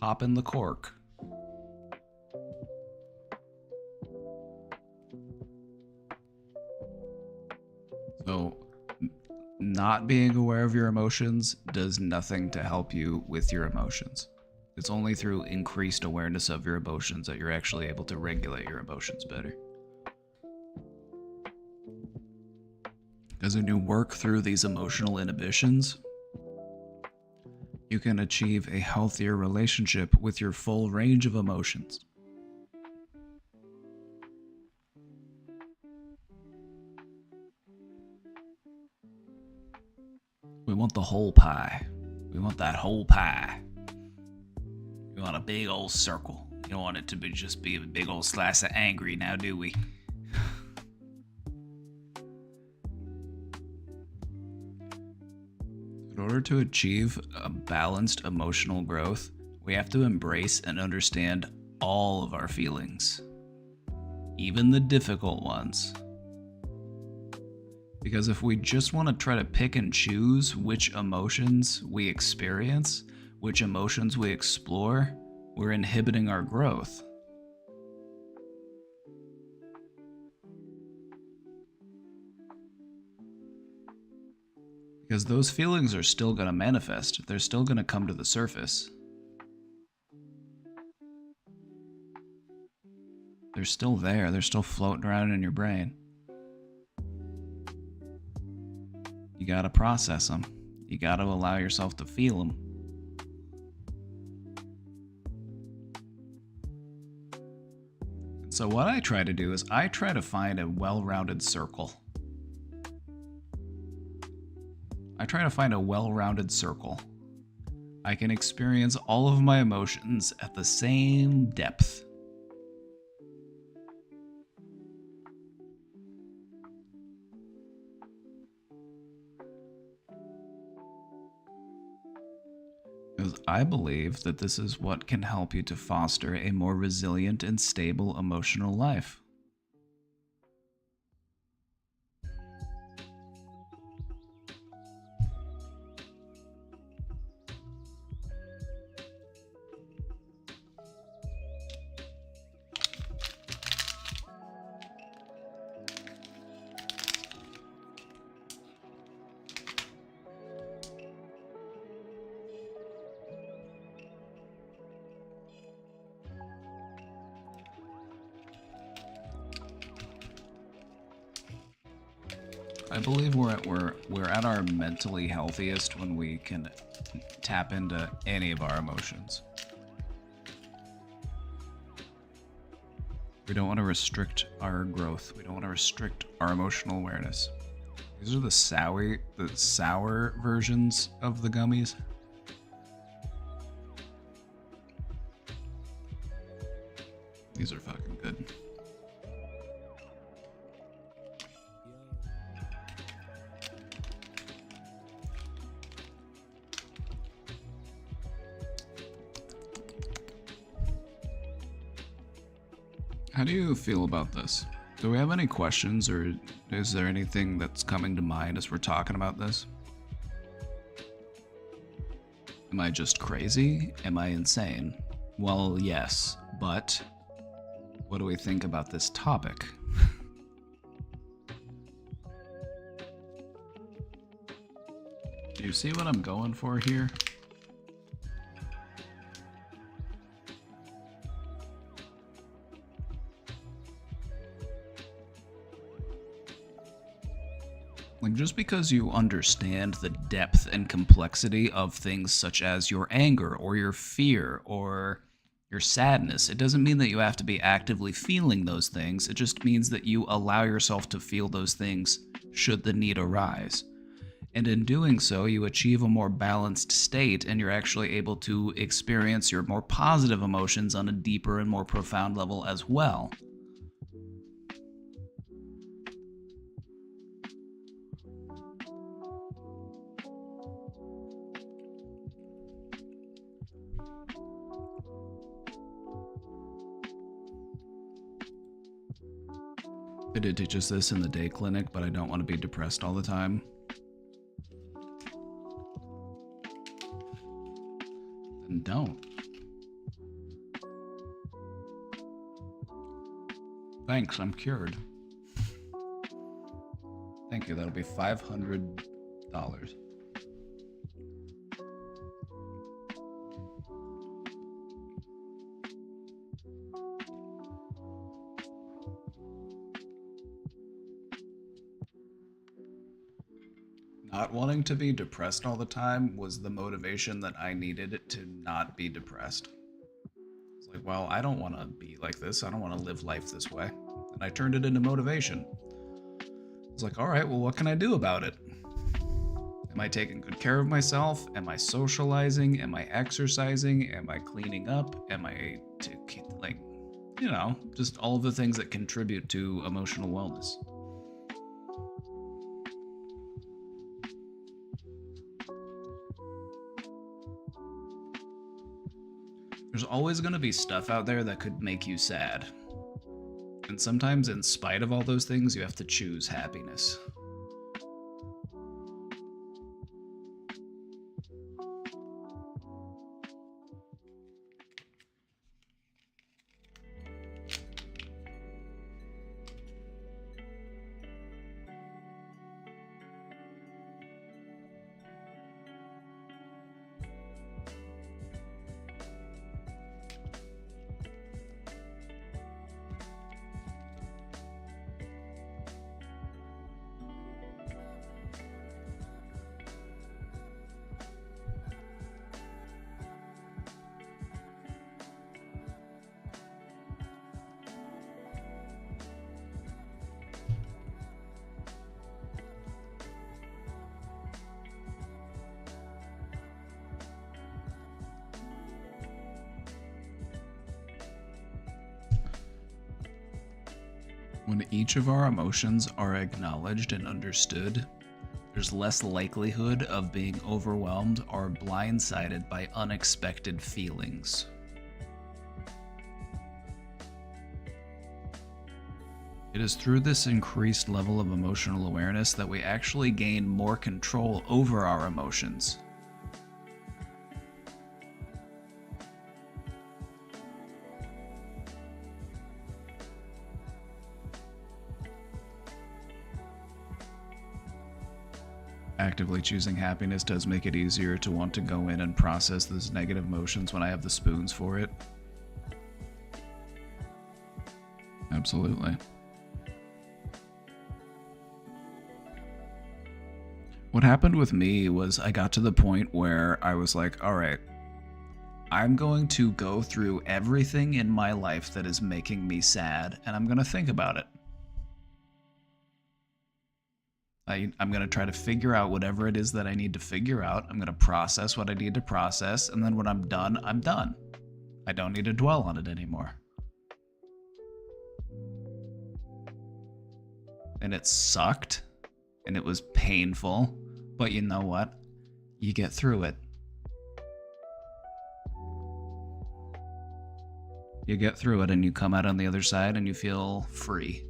popping the cork. So, not being aware of your emotions does nothing to help you with your emotions. It's only through increased awareness of your emotions that you're actually able to regulate your emotions better. Because when you work through these emotional inhibitions, you can achieve a healthier relationship with your full range of emotions. We want the whole pie. We want that whole pie. We want a big old circle. You don't want it to just be a big old slice of angry now, do we? In order to achieve a balanced emotional growth, we have to embrace and understand all of our feelings, even the difficult ones. Because if we just want to try to pick and choose which emotions we experience, which emotions we explore, we're inhibiting our growth. Because those feelings are still going to manifest. They're still going to come to the surface. They're still there. They're still floating around in your brain. You got to process them. You got to allow yourself to feel them. So what I try to do is I try to find a well-rounded circle. I try to find a well-rounded circle. I can experience all of my emotions at the same depth. Because I believe that this is what can help you to foster a more resilient and stable emotional life. I believe we're at our mentally healthiest when we can tap into any of our emotions. We don't want to restrict our growth. We don't want to restrict our emotional awareness. These are the sour versions of the gummies. These are fucking good. How do you feel about this? Do we have any questions, or is there anything that's coming to mind as we're talking about this? Am I just crazy? Am I insane? Well, yes, but what do we think about this topic? Do you see what I'm going for here? Like, just because you understand the depth and complexity of things such as your anger or your fear or your sadness, it doesn't mean that you have to be actively feeling those things. It just means that you allow yourself to feel those things should the need arise. And in doing so, you achieve a more balanced state, and you're actually able to experience your more positive emotions on a deeper and more profound level as well. They did teach us this in the day clinic, but I don't want to be depressed all the time. Then don't. Thanks, I'm cured. Thank you, that'll be $500. Not wanting to be depressed all the time was the motivation that I needed to not be depressed. It's like, well, I don't want to be like this. I don't want to live life this way. And I turned it into motivation. It's like, all right, well, what can I do about it? Am I taking good care of myself? Am I socializing? Am I exercising? Am I cleaning up? Am I, just all of the things that contribute to emotional wellness. There's always going to be stuff out there that could make you sad. And sometimes, in spite of all those things, you have to choose happiness. When each of our emotions are acknowledged and understood, There's less likelihood of being overwhelmed or blindsided by unexpected feelings. It is through this increased level of emotional awareness that we actually gain more control over our emotions. Actively choosing happiness does make it easier to want to go in and process those negative emotions when I have the spoons for it. Absolutely. What happened with me was I got to the point where I was like, all right, I'm going to go through everything in my life that is making me sad, and I'm going to think about it. I'm going to try to figure out whatever it is that I need to figure out. I'm going to process what I need to process, and then when I'm done, I'm done. I don't need to dwell on it anymore. And it sucked, and it was painful, but you know what? You get through it. You get through it, and you come out on the other side, and you feel free.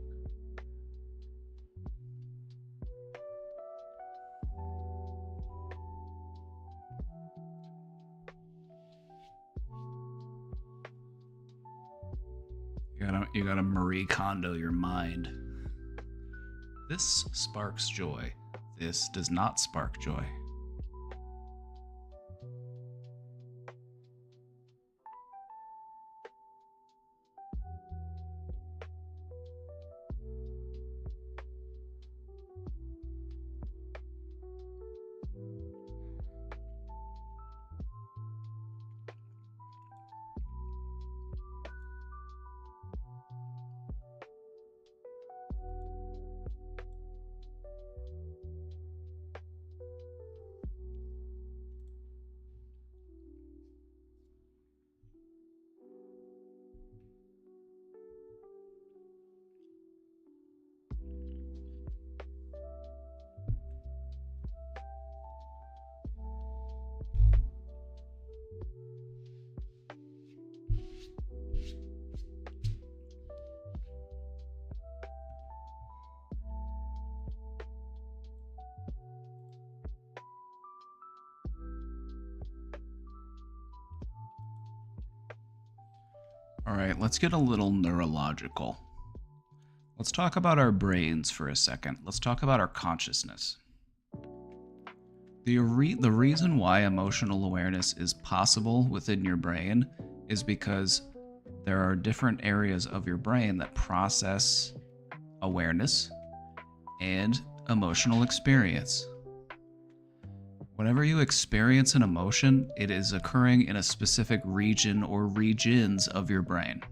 You gotta Marie Kondo your mind. This sparks joy. This does not spark joy. All right, let's get a little neurological. Let's talk about our brains for a second. Let's talk about our consciousness. The reason why emotional awareness is possible within your brain is because there are different areas of your brain that process awareness and emotional experience. Whenever you experience an emotion, it is occurring in a specific region or regions of your brain.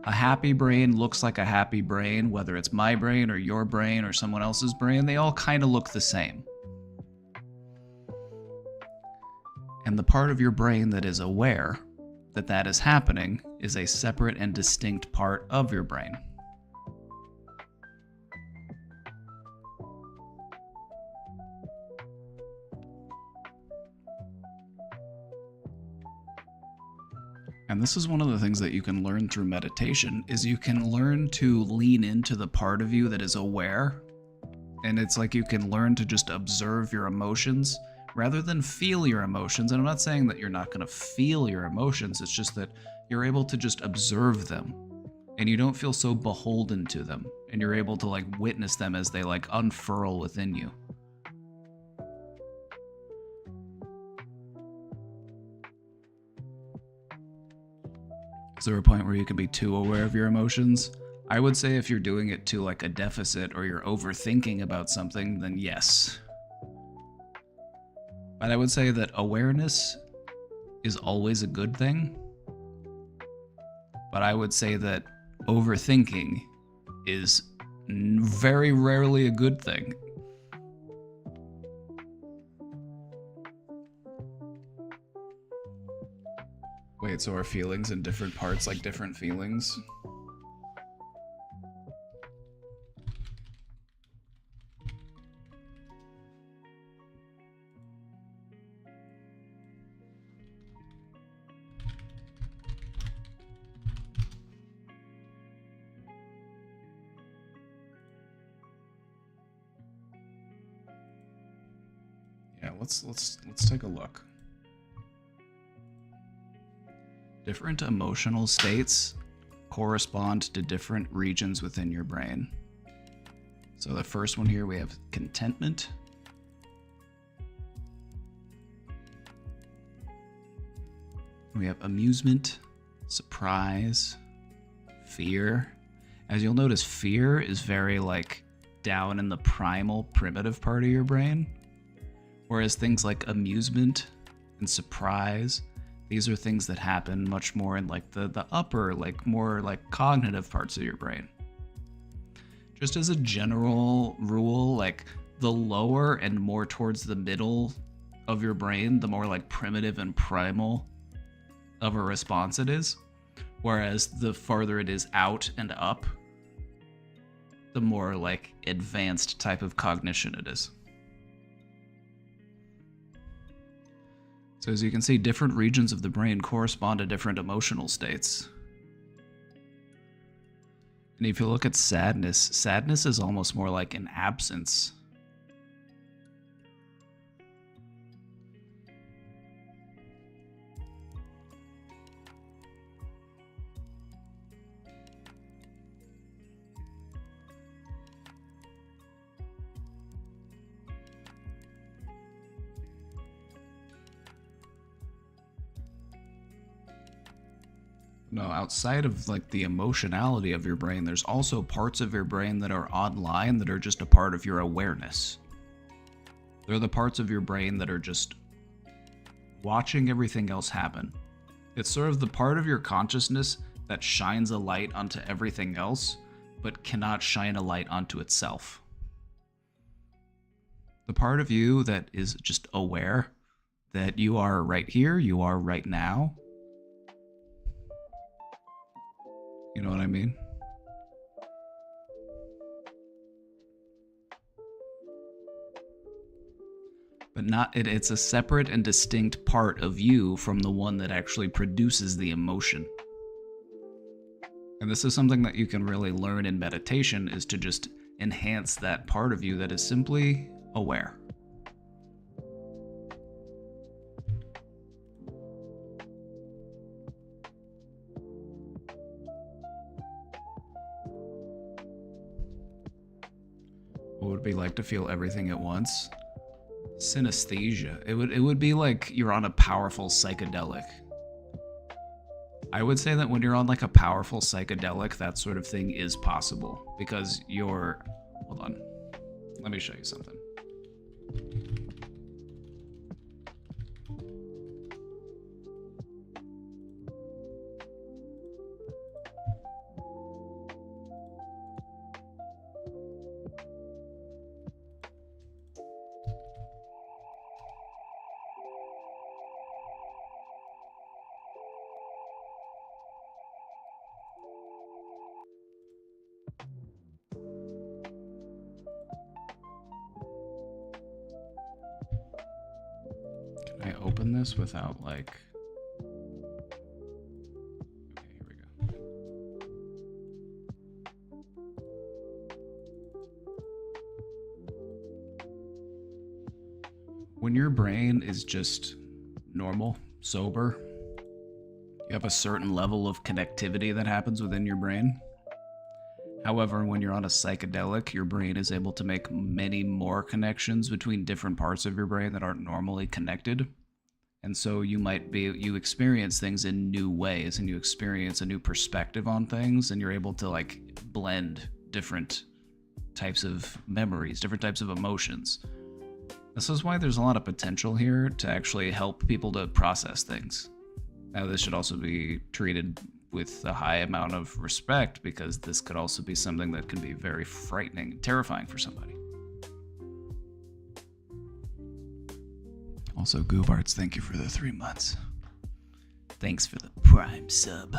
A happy brain looks like a happy brain, whether it's my brain or your brain or someone else's brain, they all kind of look the same. And the part of your brain that is aware that that is happening is a separate and distinct part of your brain. And this is one of the things that you can learn through meditation, is you can learn to lean into the part of you that is aware. And it's like you can learn to just observe your emotions rather than feel your emotions. And I'm not saying that you're not going to feel your emotions. It's just that you're able to just observe them and you don't feel so beholden to them. And you're able to like witness them as they like unfurl within you. Is there a point where you can be too aware of your emotions? I would say if you're doing it to like a deficit or you're overthinking about something, then yes. But I would say that awareness is always a good thing. But I would say that overthinking is very rarely a good thing. Wait, so are feelings in different parts like different feelings? let's take a look. Different emotional states correspond to different regions within your brain. So the first one here, we have contentment. We have amusement, surprise, fear. As you'll notice, fear is very like down in the primal, primitive part of your brain. Whereas things like amusement and surprise, these are things that happen much more in like the upper, like more like cognitive parts of your brain. Just as a general rule, like the lower and more towards the middle of your brain, the more like primitive and primal of a response it is. Whereas the farther it is out and up, the more like advanced type of cognition it is. So as you can see, different regions of the brain correspond to different emotional states. And if you look at sadness, sadness is almost more like an absence. No, outside of like the emotionality of your brain, there's also parts of your brain that are online that are just a part of your awareness. They're the parts of your brain that are just watching everything else happen. It's sort of the part of your consciousness that shines a light onto everything else, but cannot shine a light onto itself. The part of you that is just aware that you are right here, you are right now. You know what I mean? But it's a separate and distinct part of you from the one that actually produces the emotion. And this is something that you can really learn in meditation, is to just enhance that part of you that is simply aware. What would it be like to feel everything at once? Synesthesia. It would be like you're on a powerful psychedelic. I would say that when you're on like a powerful psychedelic, that sort of thing is possible because you're... Hold on. Let me show you something. Can I open this without like... Okay, here we go. When your brain is just normal, sober, you have a certain level of connectivity that happens within your brain. However, when you're on a psychedelic, your brain is able to make many more connections between different parts of your brain that aren't normally connected. And so you experience things in new ways, and you experience a new perspective on things, and you're able to like blend different types of memories, different types of emotions. This is why there's a lot of potential here to actually help people to process things. Now, this should also be treated with a high amount of respect, because this could also be something that can be very frightening, terrifying for somebody. Also, Goobarts, thank you for the 3 months. Thanks for the Prime sub.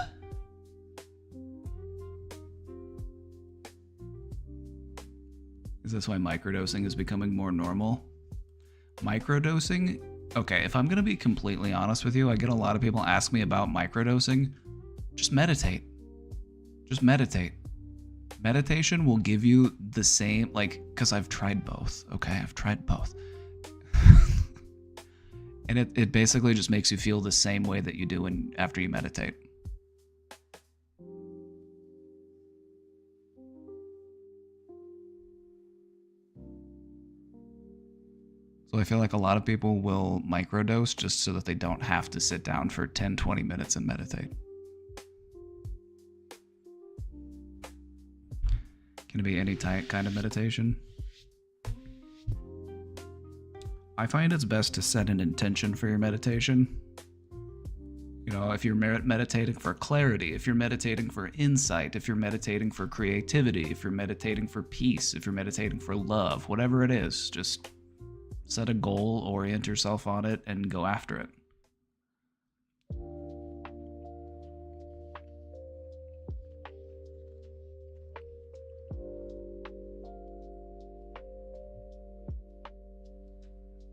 Is this why microdosing is becoming more normal? Microdosing? Okay, if I'm gonna be completely honest with you, I get a lot of people ask me about microdosing. Just meditate. Just meditate. Meditation will give you the same, like, because I've tried both, okay? I've tried both. And it basically just makes you feel the same way that you do after you meditate. So I feel like a lot of people will microdose just so that they don't have to sit down for 10, 20 minutes and meditate. Can it be any kind of meditation? I find it's best to set an intention for your meditation. You know, if you're meditating for clarity, if you're meditating for insight, if you're meditating for creativity, if you're meditating for peace, if you're meditating for love, whatever it is, just set a goal, orient yourself on it, and go after it.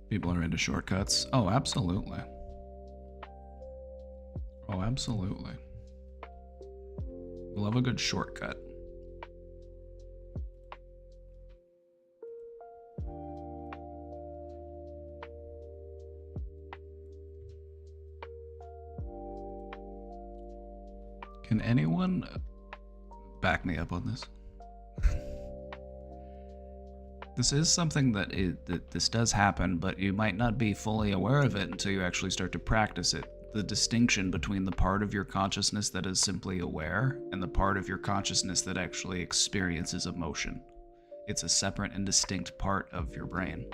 People are into shortcuts. Oh, absolutely. Oh, absolutely. We love a good shortcut. Can anyone back me up on this? This is something that this does happen, but you might not be fully aware of it until you actually start to practice it. The distinction between the part of your consciousness that is simply aware and the part of your consciousness that actually experiences emotion. It's a separate and distinct part of your brain.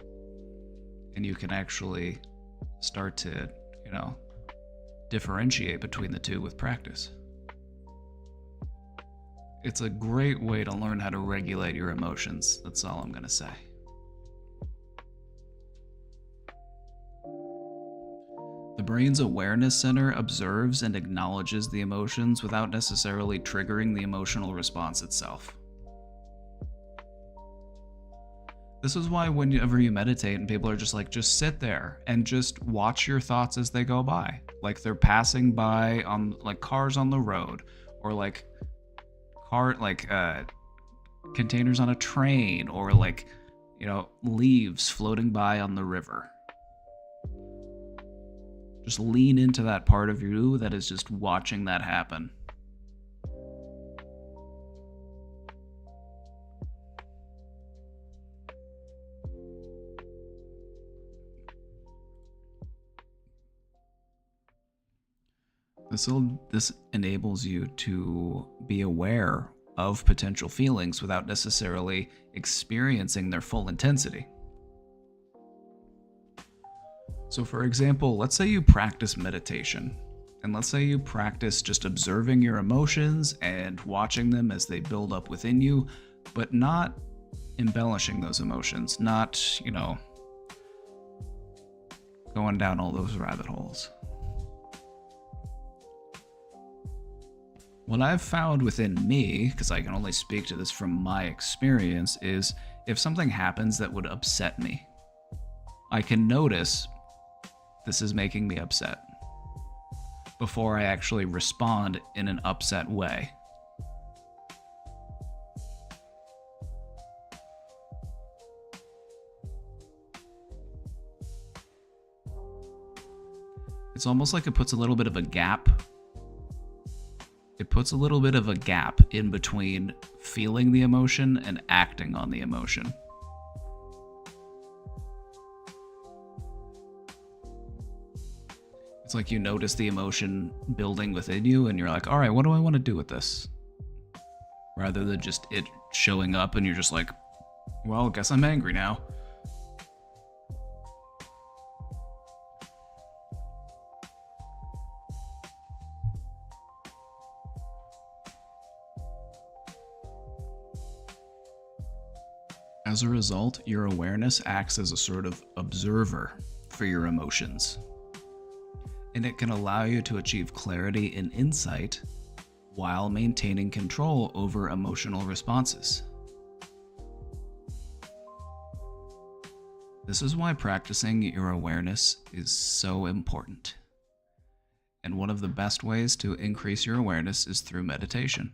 And you can actually start to, differentiate between the two with practice. It's a great way to learn how to regulate your emotions. That's all I'm going to say. The brain's awareness center observes and acknowledges the emotions without necessarily triggering the emotional response itself. This is why whenever you meditate and people are just like, just sit there and just watch your thoughts as they go by. Like they're passing by on like cars on the road, or like containers on a train, or like, leaves floating by on the river. Just lean into that part of you that is just watching that happen. This enables you to be aware of potential feelings without necessarily experiencing their full intensity. So for example, let's say you practice meditation, and let's say you practice just observing your emotions and watching them as they build up within you, but not embellishing those emotions, not, going down all those rabbit holes. What I've found within me, because I can only speak to this from my experience, is if something happens that would upset me, I can notice this is making me upset before I actually respond in an upset way. It's almost like it puts a little bit of a gap. It puts a little bit of a gap in between feeling the emotion and acting on the emotion. It's like you notice the emotion building within you and you're like, all right, what do I want to do with this? Rather than just it showing up and you're just like, well, guess I'm angry now. As a result, your awareness acts as a sort of observer for your emotions, and it can allow you to achieve clarity and insight while maintaining control over emotional responses. This is why practicing your awareness is so important. And one of the best ways to increase your awareness is through meditation.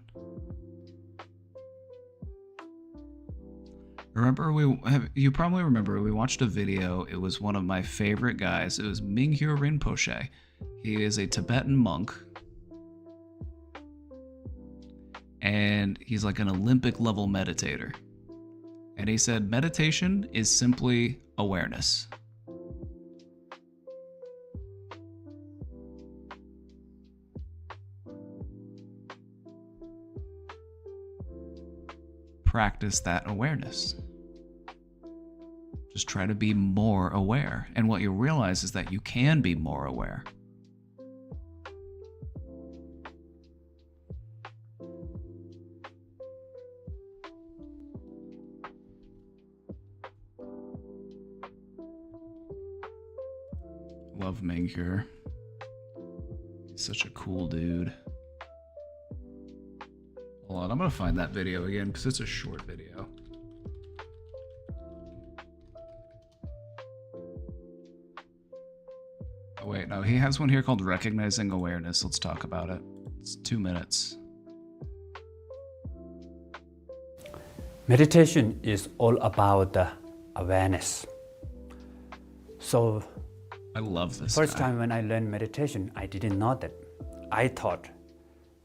You probably remember we watched a video. It was one of my favorite guys. It was Mingyur Rinpoche. He is a Tibetan monk. And he's like an Olympic level meditator. And he said meditation is simply awareness. Practice that awareness. Just try to be more aware. And what you realize is that you can be more aware. Love Mingyur. He's such a cool dude. Hold on, I'm gonna find that video again because it's a short video. Oh wait, no, he has one here called Recognizing Awareness. Let's talk about it. It's 2 minutes. Meditation is all about the awareness. So I love this first guy. time when I learned meditation, I didn't know that. I thought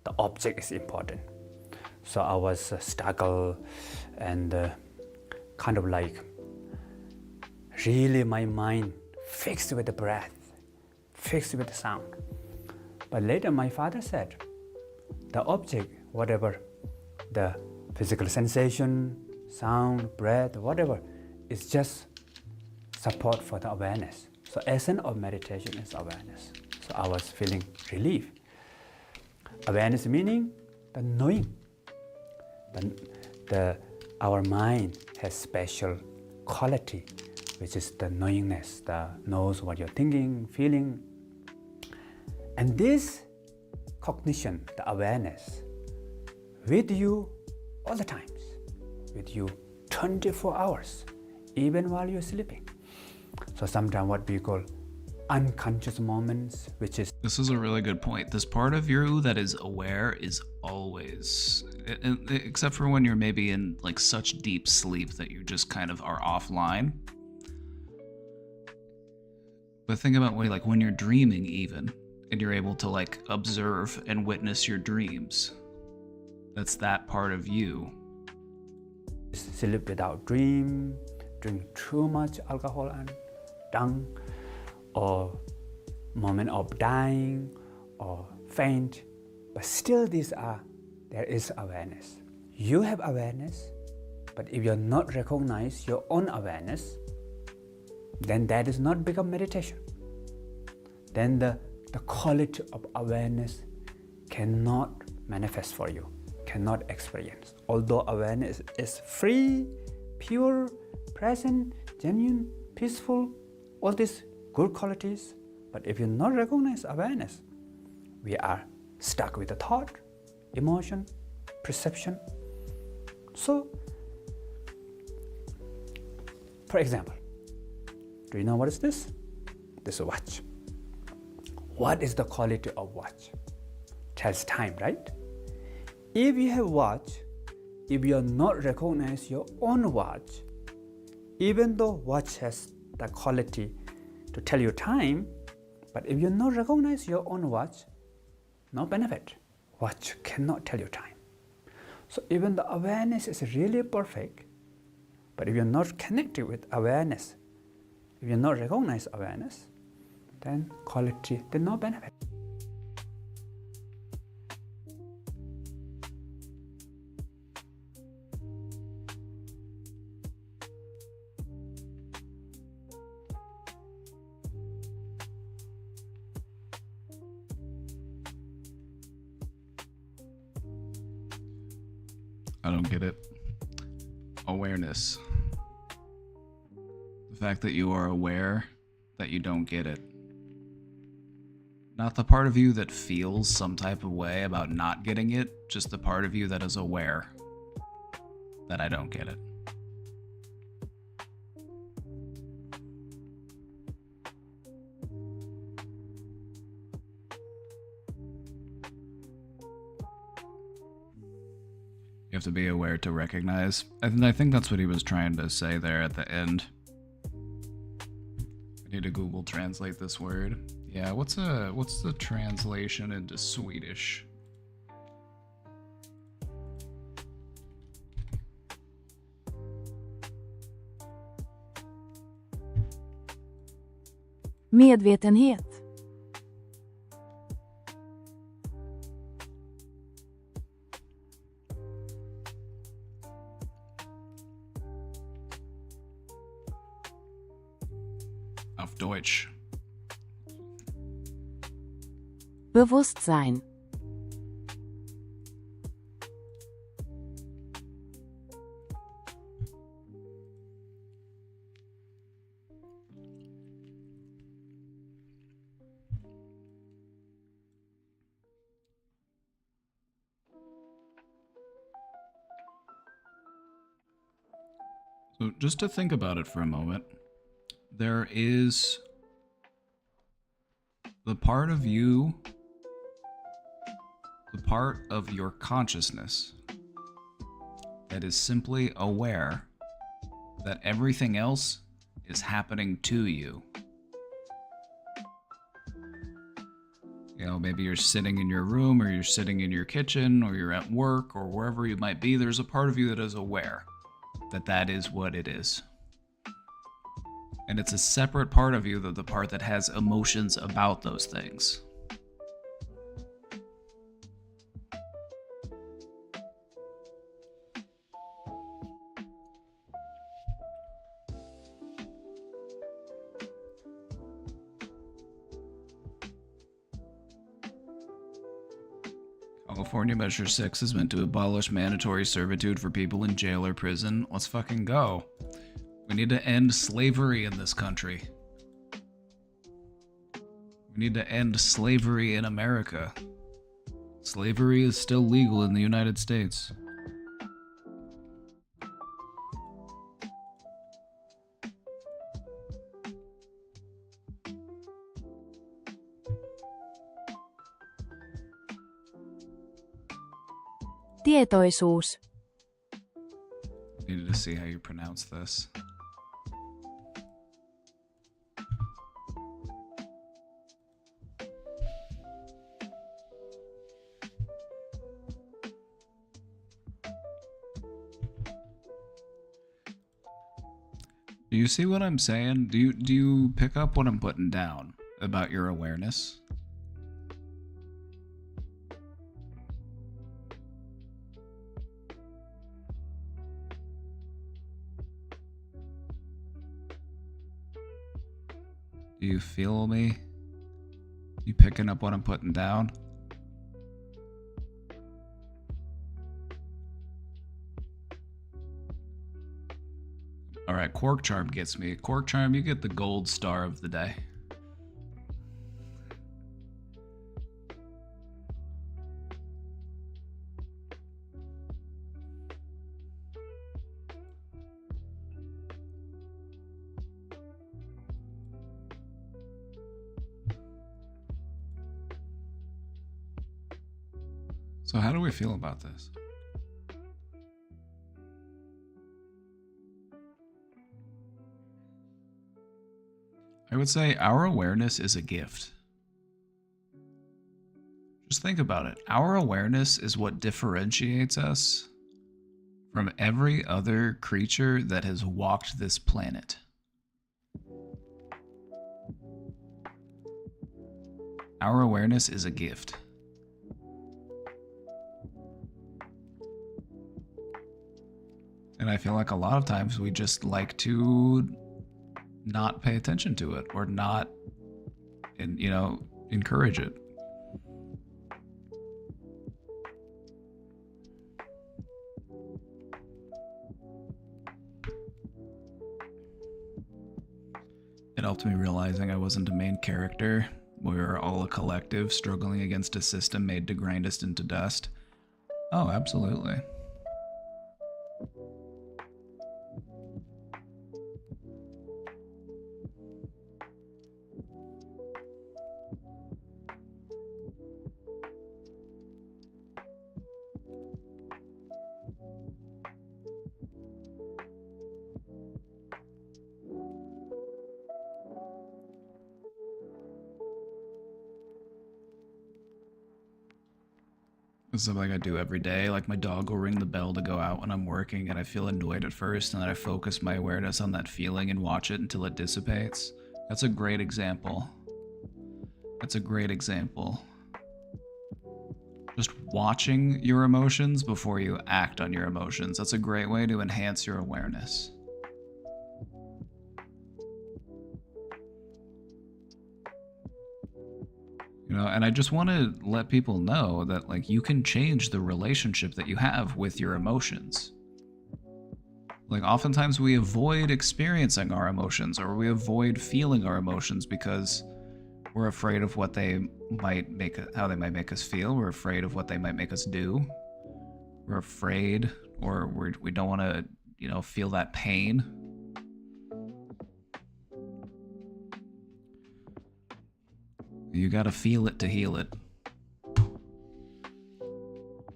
the object is important. So I was struggle and kind of like really my mind fixed with the breath, fixed with the sound. But later my father said, the object, whatever, the physical sensation, sound, breath, whatever, is just support for the awareness. So essence of meditation is awareness. So I was feeling relief. Awareness meaning the knowing. Our mind has special quality, which is the knowingness, the knows what you're thinking, feeling. And this cognition, the awareness, with you all the times, with you 24 hours, even while you're sleeping. So sometimes what we call unconscious moments, which is... This is a really good point. This part of you that is aware is always, except for when you're maybe in like such deep sleep that you just kind of are offline. But think about when you're dreaming even, and you're able to like observe and witness your dreams. That's that part of you. Sleep without dream, drink too much alcohol and drunk, or moment of dying or faint, but still there is awareness. You have awareness, but if you're not recognize your own awareness, then that is not become meditation. Then the quality of awareness cannot manifest for you, cannot experience. Although awareness is free, pure, present, genuine, peaceful, all these good qualities, but if you not recognize awareness, we are stuck with the thought, emotion, perception. So, for example, do you know what is this? This is a watch. What is the quality of watch? Tells time, right? If you have watch, if you are not recognize your own watch, even though watch has the quality to tell you time, but if you not recognize your own watch, no benefit. Watch cannot tell you time. So even the awareness is really perfect, but if you're not connected with awareness, if you not recognize awareness, then quality, then no benefit. I don't get it. Awareness. The fact that you are aware that you don't get it. Not the part of you that feels some type of way about not getting it, just the part of you that is aware that I don't get it. You have to be aware to recognize. I think that's what he was trying to say there at the end. I need to Google translate this word. Yeah, what's the translation into Swedish? Medvetenhet. Auf Deutsch. Bewusstsein. So just to think about it for a moment, there is the part of you, the part of your consciousness that is simply aware that everything else is happening to you. You know, maybe you're sitting in your room, or you're sitting in your kitchen, or you're at work, or wherever you might be. There's a part of you that is aware that that is what it is. And it's a separate part of you, the part that has emotions about those things. California Measure 6 is meant to abolish mandatory servitude for people in jail or prison. Let's fucking go. We need to end slavery in this country. We need to end slavery in America. Slavery is still legal in the United States. Tietoisuus. Needed to see how you pronounce this. Do you see what I'm saying? Do you pick up what I'm putting down about your awareness? Do you feel me? You picking up what I'm putting down? Alright, Quark Charm gets me. Quark Charm, you get the gold star of the day. So how do we feel about this? I would say our awareness is a gift. Just think about it. Our awareness is what differentiates us from every other creature that has walked this planet. Our awareness is a gift. And I feel like a lot of times we just like to not pay attention to it or not, encourage it. It helped me realizing I wasn't a main character. We were all a collective struggling against a system made to grind us into dust. Oh, absolutely. It's something I do every day. Like my dog will ring the bell to go out when I'm working, and I feel annoyed at first, and then I focus my awareness on that feeling and watch it until it dissipates. That's a great example. That's a great example. Just watching your emotions before you act on your emotions. That's a great way to enhance your awareness. You know, and I just want to let people know that, like, you can change the relationship that you have with your emotions. Like, oftentimes we avoid experiencing our emotions, or we avoid feeling our emotions because we're afraid of what they might make, how they might make us feel. We're afraid of what they might make us do. We're afraid, or we don't want to, you know, feel that pain. You gotta feel it to heal it. You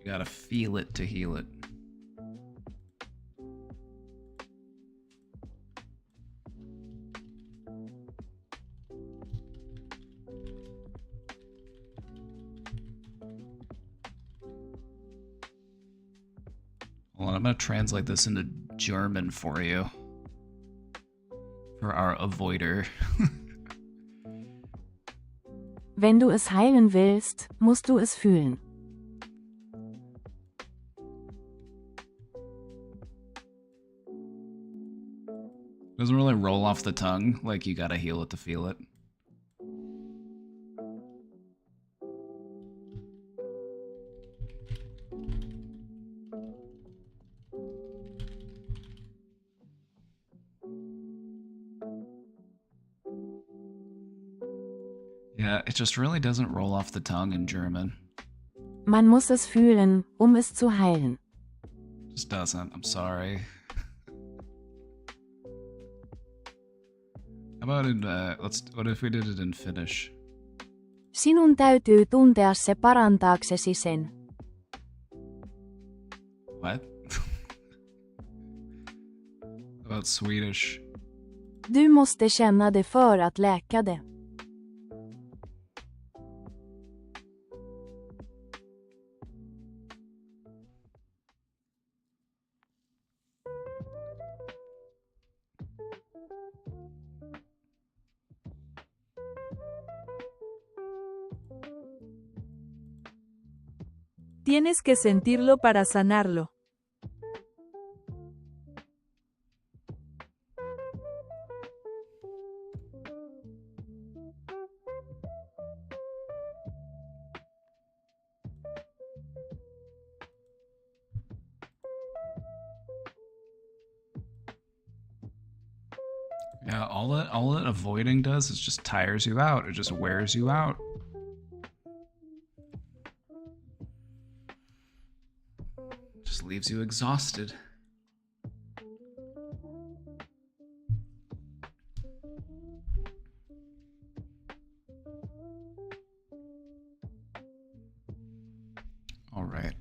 gotta feel it to heal it. Hold on, I'm gonna translate this into German for you. For our avoider. Wenn du es heilen willst, musst du es fühlen. Doesn't really roll off the tongue, like you gotta heal it to feel it. Yeah, it just really doesn't roll off the tongue in German. Man muss es fühlen, es zu heilen. Just doesn't. I'm sorry. How about in what if we did it in Finnish? Sinun täytyy tuntea se parantaaksesi sen. What? About Swedish? Du måste känna det för att läka det. Tienes que sentirlo para sanarlo. Yeah, all that avoiding does is just tires you out. It just wears you out. Just leaves you exhausted. All right.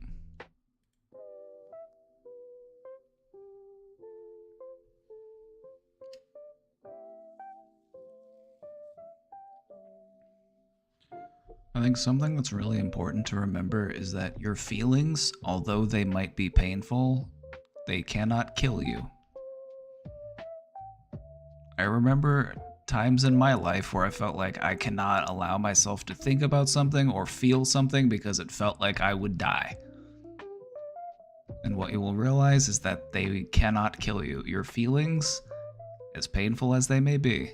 I think something that's really important to remember is that your feelings, although they might be painful, they cannot kill you. I remember times in my life where I felt like I cannot allow myself to think about something or feel something because it felt like I would die. And what you will realize is that they cannot kill you. Your feelings, as painful as they may be,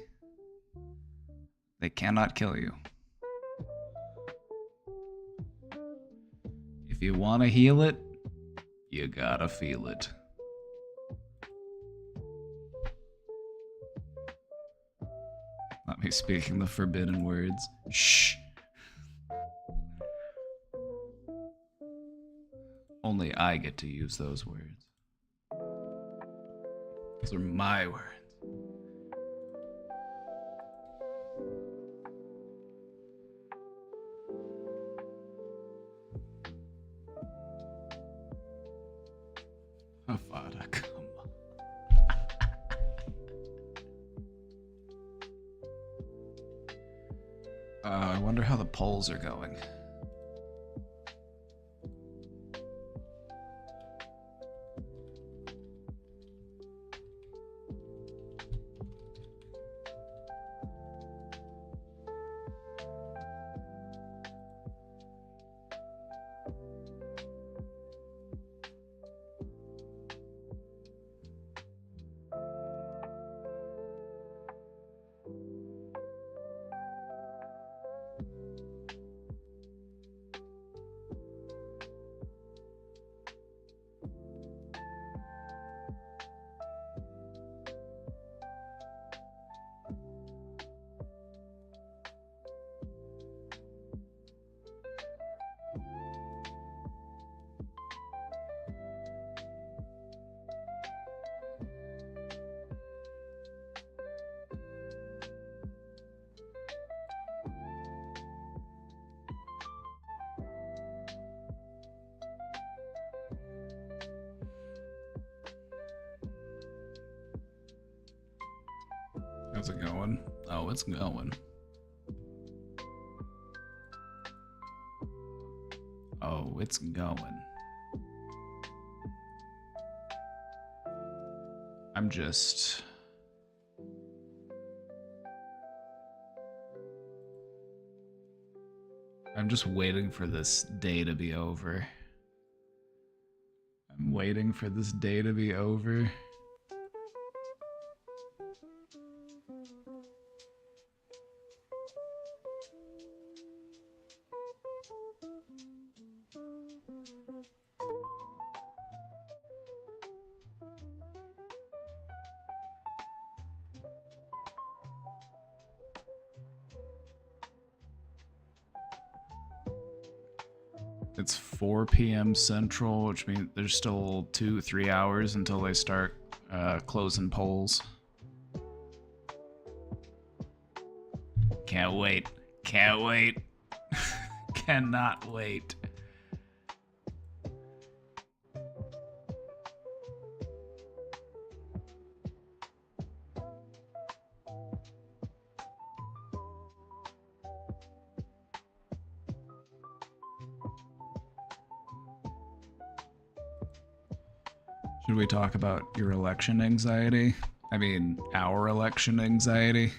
they cannot kill you. If you want to heal it, you gotta feel it. Not me speaking the forbidden words. Shh. Only I get to use those words. Those are my words. Avada, come on. I wonder how the polls are going. How's it going? Oh, it's going. Oh, it's going. I'm just waiting for this day to be over. I'm waiting for this day to be over. It's 4 p.m. Central, which means there's still 2-3 hours until they start closing polls. Can't wait. Can't wait. Cannot wait. Should we talk about your election anxiety? I mean, our election anxiety?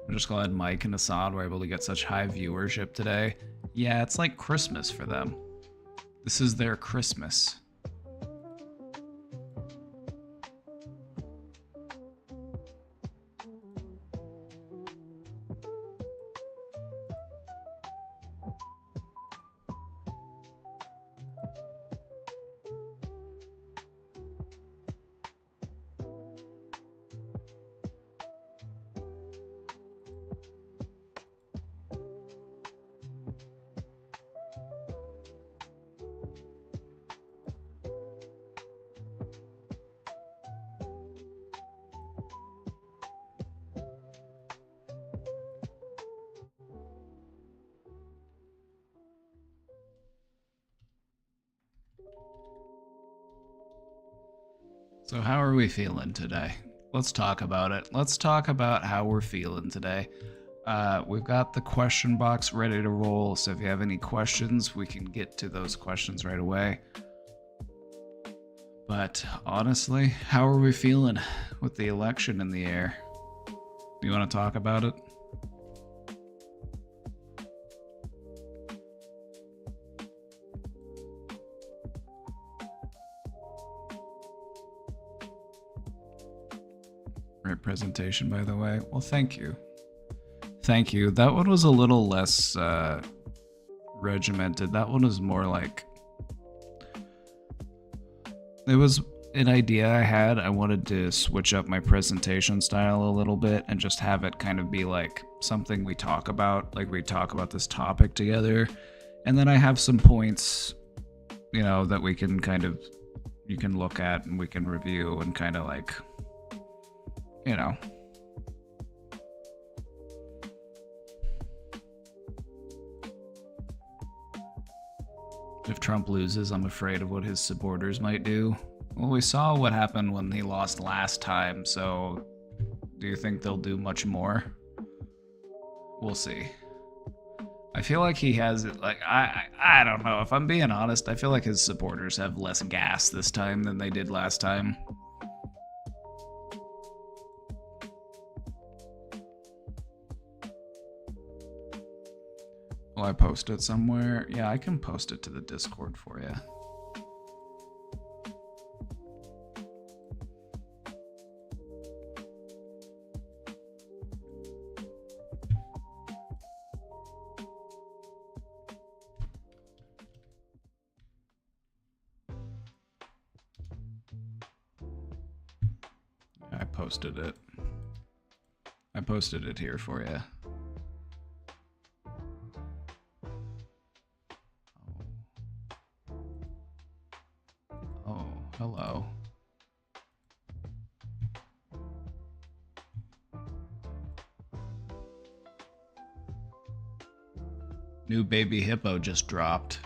I'm just glad Mike and Assad were able to get such high viewership today. Yeah, it's like Christmas for them. This is their Christmas. So how are we feeling today? Let's talk about it. Let's talk about how we're feeling today. We've got the question box ready to roll, so if you have any questions, we can get to those questions right away. But honestly, how are we feeling with the election in the air? Do you want to talk about it? Great presentation, by the way. Well, thank you. Thank you. That one was a little less regimented. That one was more like... It was an idea I had. I wanted to switch up my presentation style a little bit and just have it kind of be like something we talk about. Like we talk about this topic together. And then I have some points, you know, that we can kind of... You can look at and we can review and kind of like... You know. If Trump loses, I'm afraid of what his supporters might do. Well, we saw what happened when he lost last time, so do you think they'll do much more? We'll see. I feel like he has it, like, I don't know. If I'm being honest, I feel like his supporters have less gas this time than they did last time. Will I post it somewhere? Yeah, I can post it to the Discord for you. I posted it. I posted it here for you. Hello. New Baby Hippo just dropped.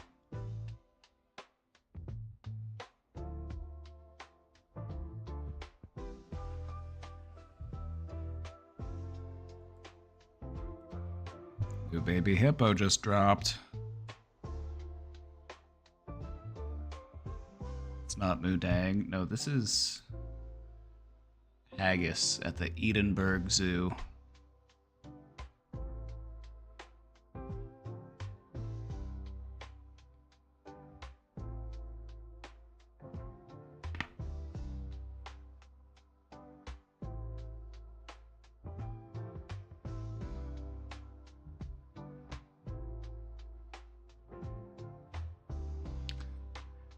New baby hippo just dropped. It's not Mudang. No, this is haggis at the Edinburgh Zoo.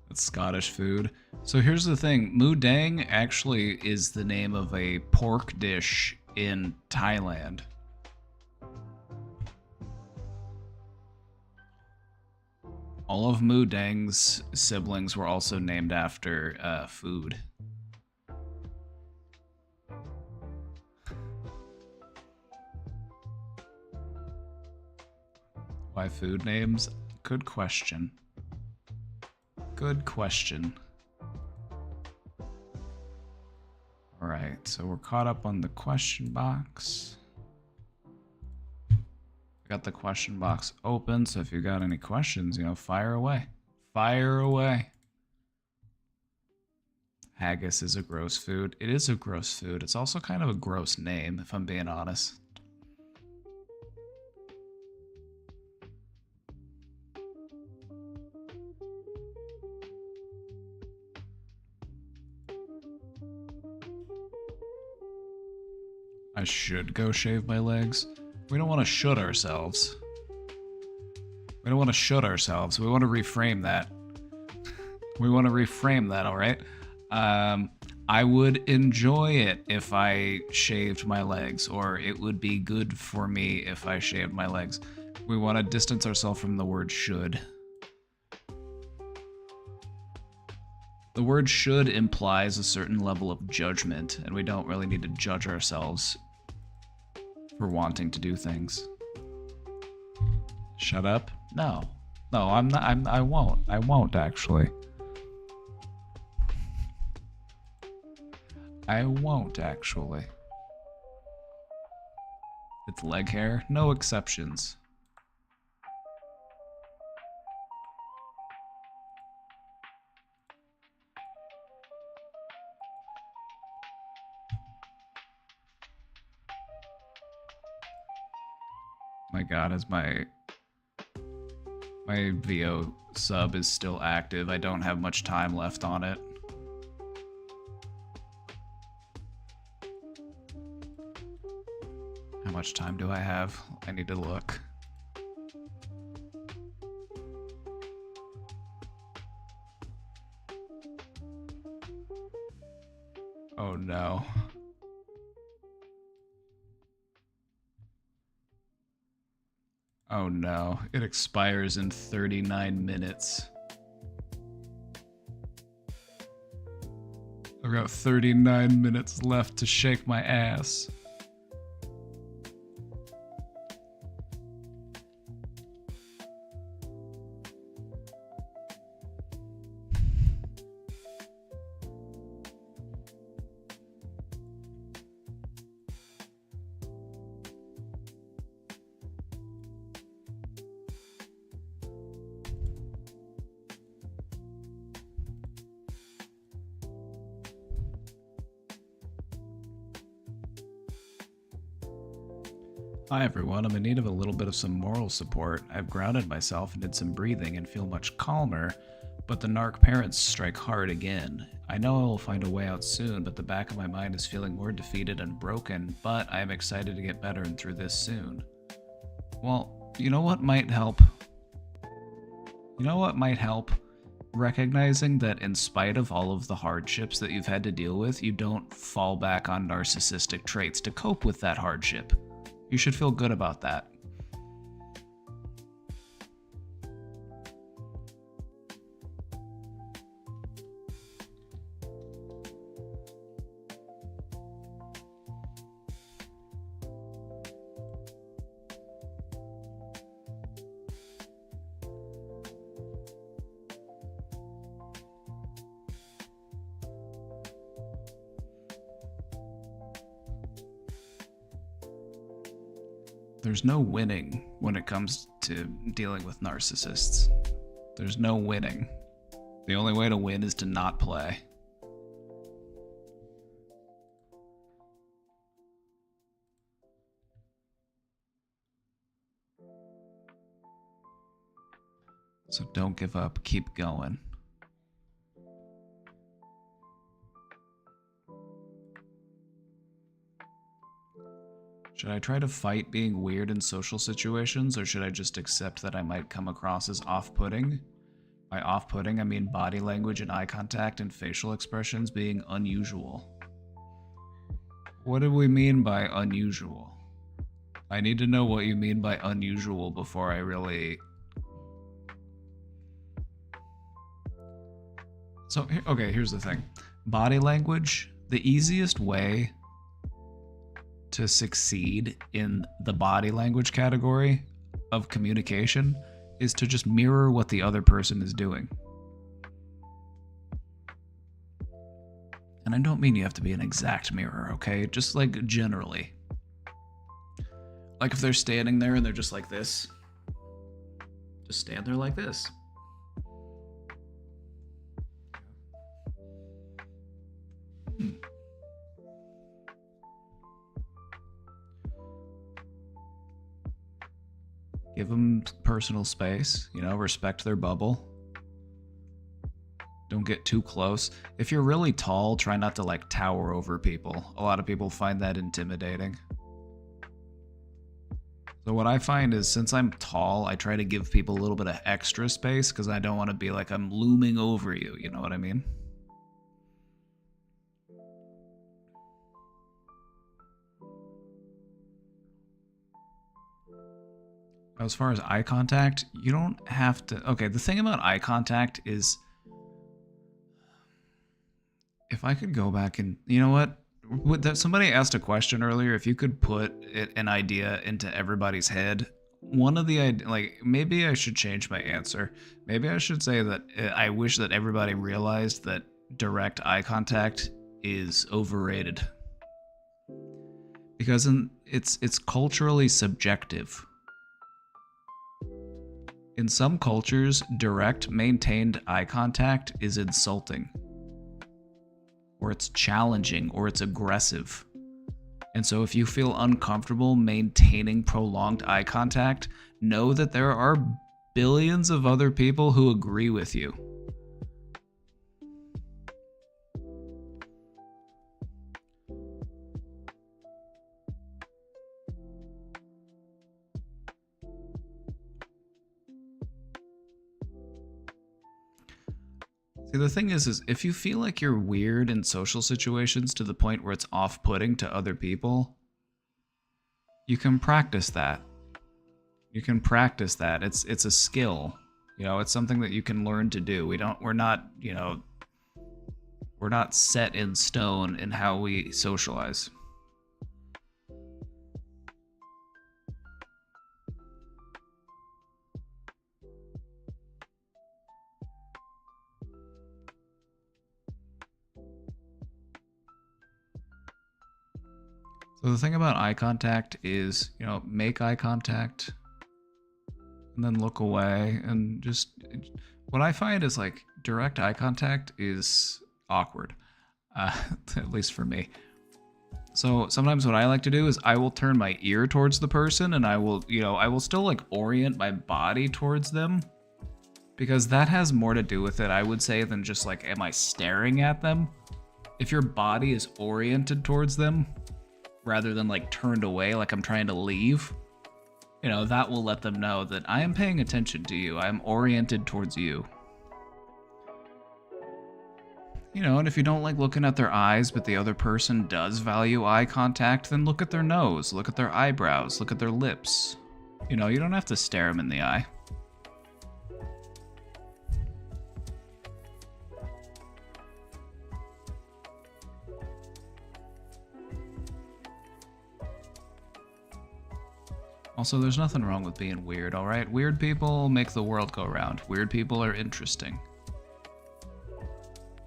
That's Scottish food. So here's the thing. Mudang actually is the name of a pork dish in Thailand. All of Mudang's siblings were also named after food. Why food names? Good question. Good question. Alright, so we're caught up on the question box. We got the question box open, so if you got any questions, you know, fire away. Fire away. Haggis is a gross food. It is a gross food. It's also kind of a gross name, if I'm being honest. I should go shave my legs. We don't want to should ourselves. We don't want to should ourselves. We want to reframe that. We want to reframe that, alright? I would enjoy it if I shaved my legs, or it would be good for me if I shaved my legs. We want to distance ourselves from the word should. The word should implies a certain level of judgment, and we don't really need to judge ourselves for wanting to do things. Shut up? No. No, I'm not. I won't. I won't actually. I won't actually. It's leg hair, no exceptions. My god, is my VO sub is still active. I don't have much time left on it. How much time do I have? I need to look. Oh no. Oh no, it expires in 39 minutes. I've got 39 minutes left to shake my ass. Hi everyone, I'm in need of a little bit of some moral support. I've grounded myself and did some breathing and feel much calmer, but the narc parents strike hard again. I know I will find a way out soon, but the back of my mind is feeling more defeated and broken, but I am excited to get better and through this soon. Well, you know what might help? You know what might help? Recognizing that in spite of all of the hardships that you've had to deal with, you don't fall back on narcissistic traits to cope with that hardship. You should feel good about that. There's no winning when it comes to dealing with narcissists. There's no winning. The only way to win is to not play. So don't give up, keep going. Should I try to fight being weird in social situations, or should I just accept that I might come across as off-putting? By off-putting, I mean body language and eye contact and facial expressions being unusual. What do we mean by unusual? I need to know what you mean by unusual before I really... So, okay, here's the thing. Body language, the easiest way to succeed in the body language category of communication is to just mirror what the other person is doing. And I don't mean you have to be an exact mirror, okay? Just like generally. Like if they're standing there and they're just like this, just stand there like this. Give them personal space, you know, respect their bubble. Don't get too close. If you're really tall, try not to like tower over people. A lot of people find that intimidating. So what I find is since I'm tall, I try to give people a little bit of extra space because I don't want to be like I'm looming over you, you know what I mean? As far as eye contact, you don't have to... Okay, the thing about eye contact is... If I could go back and... You know what? Somebody asked a question earlier. If you could put an idea into everybody's head, one of the... Like, maybe I should change my answer. Maybe I should say that I wish that everybody realized that direct eye contact is overrated. Because it's culturally subjective. In some cultures, direct, maintained eye contact is insulting, or it's challenging, or it's aggressive. And so if you feel uncomfortable maintaining prolonged eye contact, know that there are billions of other people who agree with you. See, the thing is if you feel like you're weird in social situations to the point where it's off-putting to other people, you can practice that. You can practice that. It's a skill. You know, it's something that you can learn to do. We're not set in stone in how we socialize. So the thing about eye contact is, you know, make eye contact and then look away and just... What I find is like direct eye contact is awkward, at least for me. So sometimes what I like to do is I will turn my ear towards the person and I will still like orient my body towards them because that has more to do with it, I would say, than just like, am I staring at them? If your body is oriented towards them, rather than like turned away like I'm trying to leave, you know, that will let them know that I am paying attention to you. I am oriented towards you. You know, and if you don't like looking at their eyes, but the other person does value eye contact, then look at their nose, look at their eyebrows, look at their lips. You know, you don't have to stare them in the eye. Also, there's nothing wrong with being weird, alright? Weird people make the world go round. Weird people are interesting.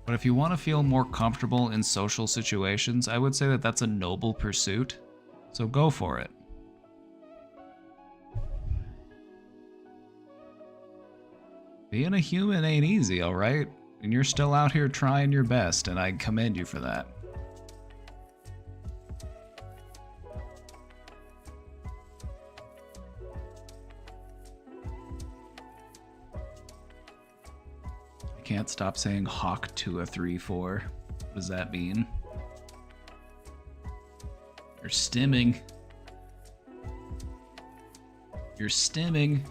But if you want to feel more comfortable in social situations, I would say that that's a noble pursuit. So go for it. Being a human ain't easy, alright? And you're still out here trying your best, and I commend you for that. I can't stop saying Hawk 2-3-4. What does that mean? You're stimming. You're stimming.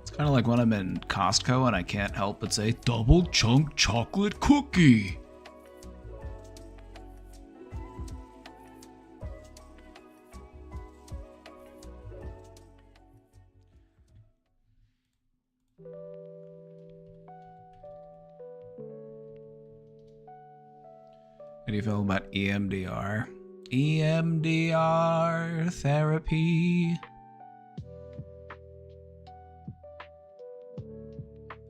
It's kind of like when I'm in Costco and I can't help but say double chunk chocolate cookie. How do you feel about EMDR? EMDR therapy.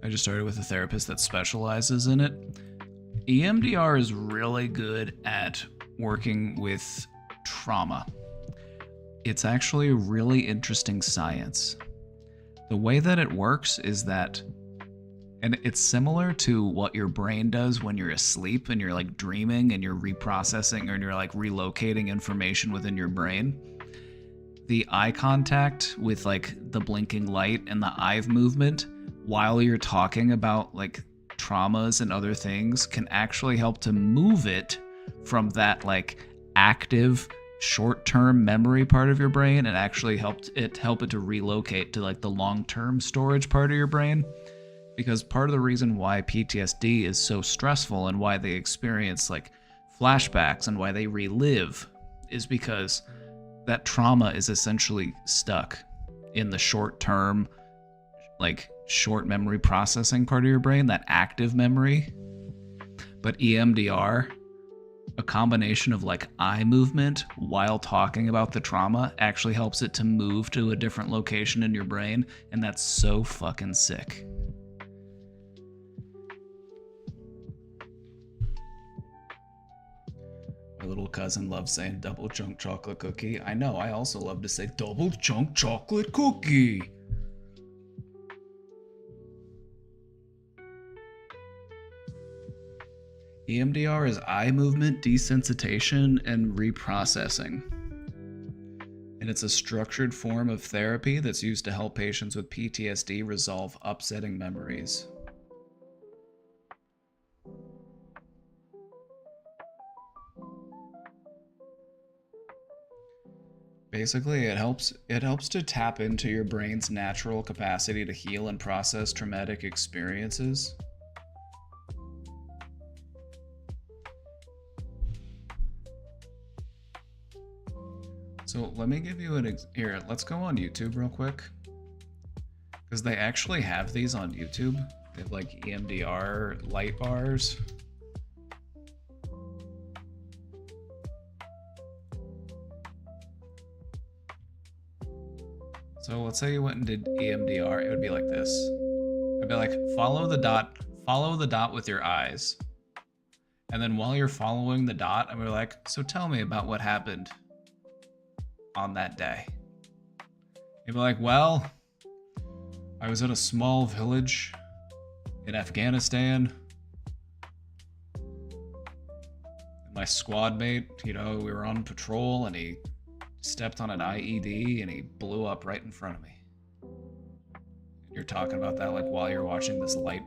I just started with a therapist that specializes in it. EMDR is really good at working with trauma. It's actually really interesting science. The way that it works is that, and it's similar to what your brain does when you're asleep and you're like dreaming and you're reprocessing or you're like relocating information within your brain. The eye contact with like the blinking light and the eye movement while you're talking about like traumas and other things can actually help to move it from that like active short-term memory part of your brain and actually help it to relocate to like the long-term storage part of your brain. Because part of the reason why PTSD is so stressful and why they experience like flashbacks and why they relive is because that trauma is essentially stuck in the short-term, like short memory processing part of your brain, that active memory. But EMDR, a combination of like eye movement while talking about the trauma, actually helps it to move to a different location in your brain, and that's so fucking sick. My little cousin loves saying double chunk chocolate cookie. I know, I also love to say double chunk chocolate cookie. EMDR is eye movement desensitization and reprocessing. And it's a structured form of therapy that's used to help patients with PTSD resolve upsetting memories. Basically, it helps to tap into your brain's natural capacity to heal and process traumatic experiences. So let me give you here, let's go on YouTube real quick. Because they actually have these on YouTube. They have like EMDR light bars. So let's say you went and did EMDR, it would be like this. It'd be like, follow the dot with your eyes. And then while you're following the dot, I'm like, so tell me about what happened on that day. You'd be like, well, I was in a small village in Afghanistan. My squad mate, we were on patrol and he stepped on an IED and he blew up right in front of me. You're talking about that like while you're watching this light.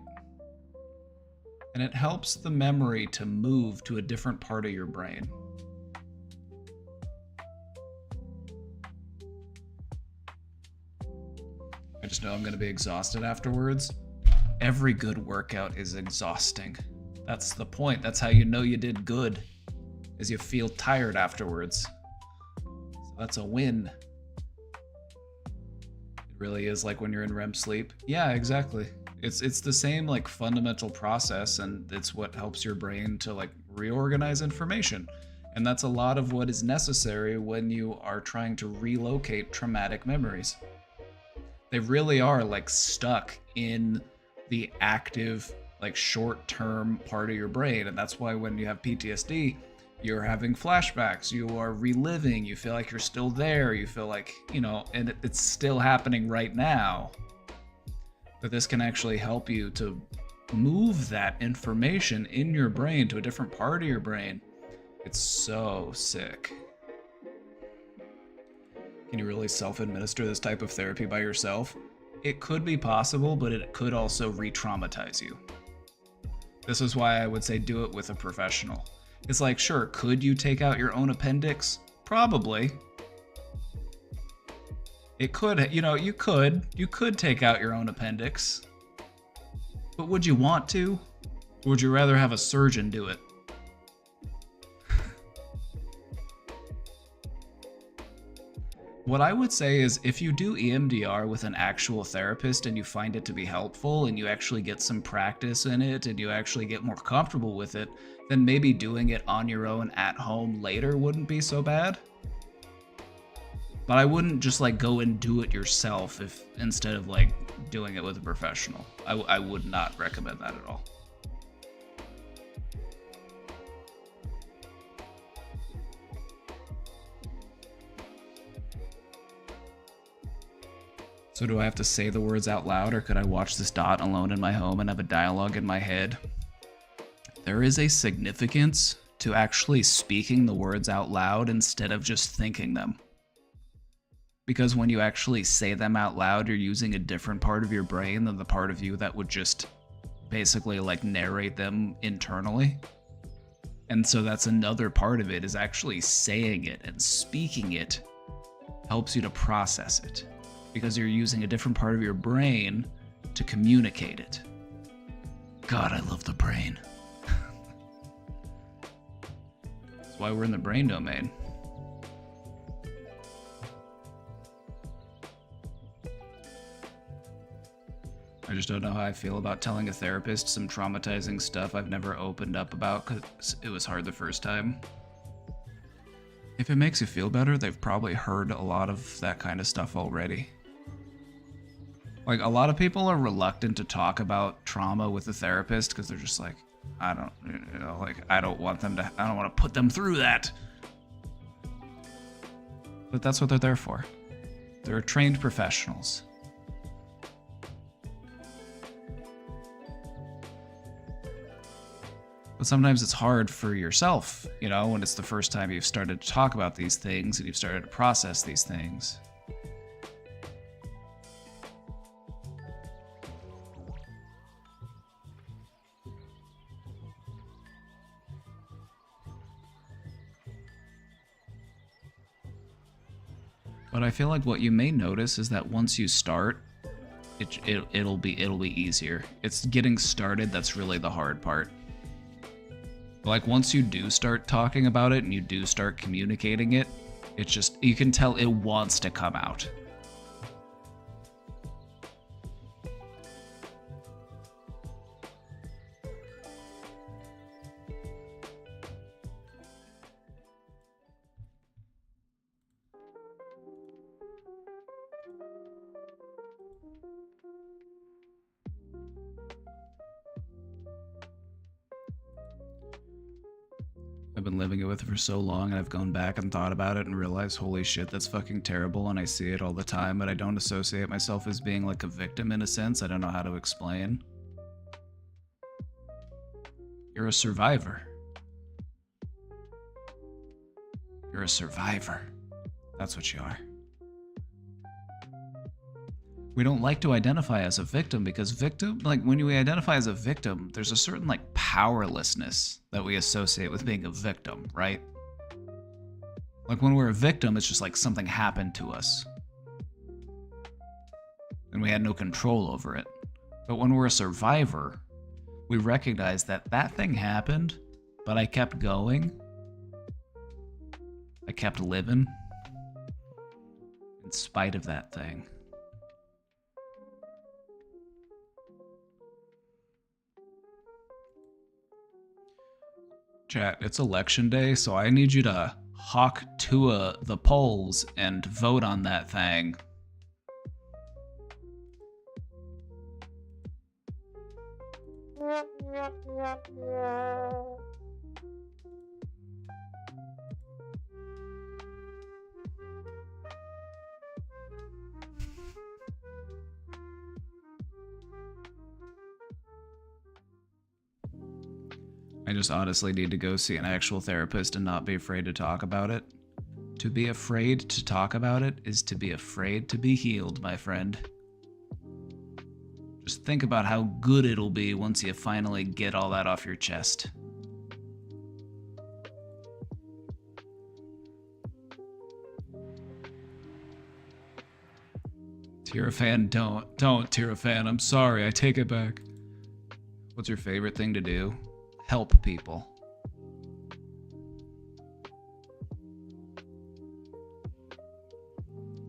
And it helps the memory to move to a different part of your brain. I just know I'm going to be exhausted afterwards. Every good workout is exhausting. That's the point. That's how you know you did good, is you feel tired afterwards. So that's a win. It really is like when you're in REM sleep. Yeah, exactly. It's the same like fundamental process, and it's what helps your brain to like reorganize information. And that's a lot of what is necessary when you are trying to relocate traumatic memories. They really are like stuck in the active, like short-term part of your brain. And that's why when you have PTSD, you're having flashbacks, you are reliving, you feel like you're still there, you feel like, and it's still happening right now. But this can actually help you to move that information in your brain to a different part of your brain. It's so sick. Can you really self-administer this type of therapy by yourself? It could be possible, but it could also re-traumatize you. This is why I would say do it with a professional. It's like, sure, could you take out your own appendix? Probably. It could, you could take out your own appendix. But would you want to? Or would you rather have a surgeon do it? What I would say is if you do EMDR with an actual therapist and you find it to be helpful and you actually get some practice in it and you actually get more comfortable with it, then maybe doing it on your own at home later wouldn't be so bad. But I wouldn't just like go and do it yourself if instead of like doing it with a professional. I would not recommend that at all. So do I have to say the words out loud, or could I watch this dot alone in my home and have a dialogue in my head? There is a significance to actually speaking the words out loud instead of just thinking them. Because when you actually say them out loud, you're using a different part of your brain than the part of you that would just basically like narrate them internally. And so that's another part of it, is actually saying it and speaking it helps you to process it. Because you're using a different part of your brain to communicate it. God, I love the brain. That's why we're in the brain domain. I just don't know how I feel about telling a therapist some traumatizing stuff I've never opened up about because it was hard the first time. If it makes you feel better, they've probably heard a lot of that kind of stuff already. Like, a lot of people are reluctant to talk about trauma with a therapist because they're just like, I don't want to put them through that. But that's what they're there for. They're trained professionals. But sometimes it's hard for yourself, when it's the first time you've started to talk about these things and you've started to process these things. But I feel like what you may notice is that once you start, it'll be easier. It's getting started that's really the hard part. Like once you do start talking about it and you do start communicating it, it's just, you can tell it wants to come out. I've been living it with it for so long, and I've gone back and thought about it and realized, holy shit, that's fucking terrible, and I see it all the time, but I don't associate myself as being like a victim in a sense. I don't know how to explain. You're a survivor. You're a survivor. That's what you are. We don't like to identify as a victim because when we identify as a victim, there's a certain powerlessness that we associate with being a victim, right? Like when we're a victim, it's just like something happened to us and we had no control over it. But when we're a survivor, we recognize that that thing happened, but I kept going. I kept living in spite of that thing. Chat, it's election day, so I need you to hawk to the polls and vote on that thing. just honestly need to go see an actual therapist and not be afraid to talk about it. To be afraid to talk about it is to be afraid to be healed, my friend. Just think about how good it'll be once you finally get all that off your chest. Tirafan, don't, Tirafan. I'm sorry, I take it back. What's your favorite thing to do? Help people.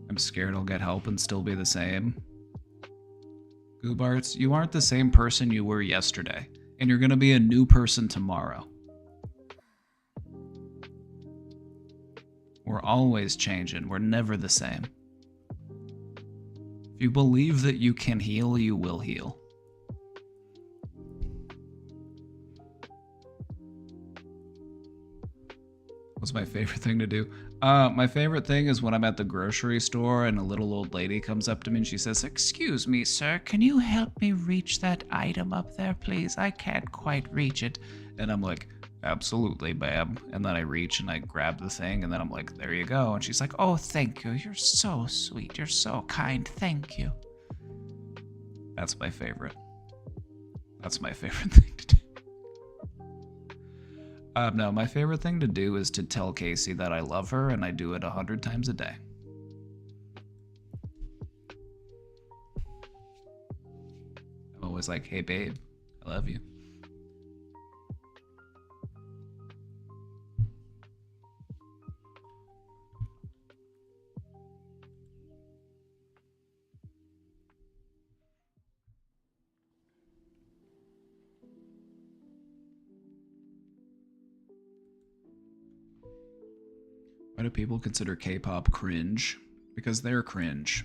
I'm scared I'll get help and still be the same. Goobarts, you aren't the same person you were yesterday, and you're gonna be a new person tomorrow. We're always changing, we're never the same. If you believe that you can heal, you will heal. What's my favorite thing to do? My favorite thing is when I'm at the grocery store and a little old lady comes up to me and she says, "Excuse me, sir, can you help me reach that item up there, please? I can't quite reach it." And I'm like, "Absolutely, ma'am." And then I reach and I grab the thing and then I'm like, "There you go." And she's like, "Oh, thank you. You're so sweet. You're so kind. Thank you." That's my favorite. That's my favorite thing to do. No, my favorite thing to do is to tell Casey that I love her, and I do it 100 times a day. I'm always like, "Hey babe, I love you." Why do people consider K-pop cringe? Because they're cringe.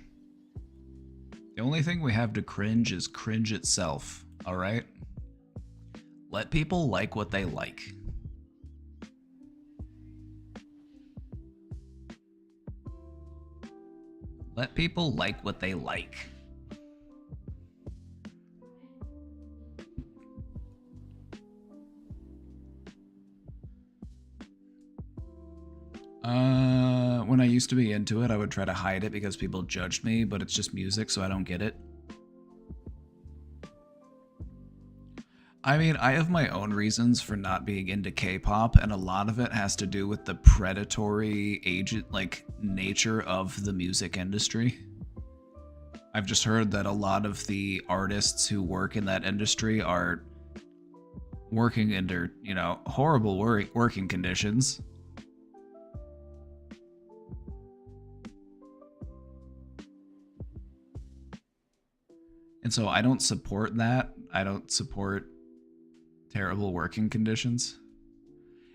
The only thing we have to cringe is cringe itself, alright? Let people like what they like. Let people like what they like. When I used to be into it, I would try to hide it because people judged me, but it's just music, so I don't get it. I mean, I have my own reasons for not being into K-pop, and a lot of it has to do with the predatory nature of the music industry. I've just heard that a lot of the artists who work in that industry are working under, horrible working conditions. And so I don't support that. I don't support terrible working conditions.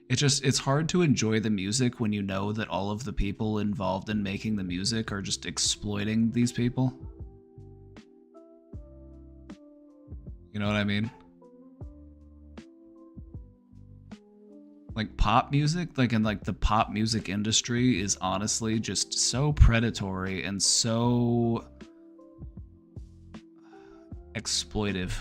It's hard to enjoy the music when you know that all of the people involved in making the music are just exploiting these people. You know what I mean? Like pop music, the pop music industry is honestly just so predatory and so exploitive.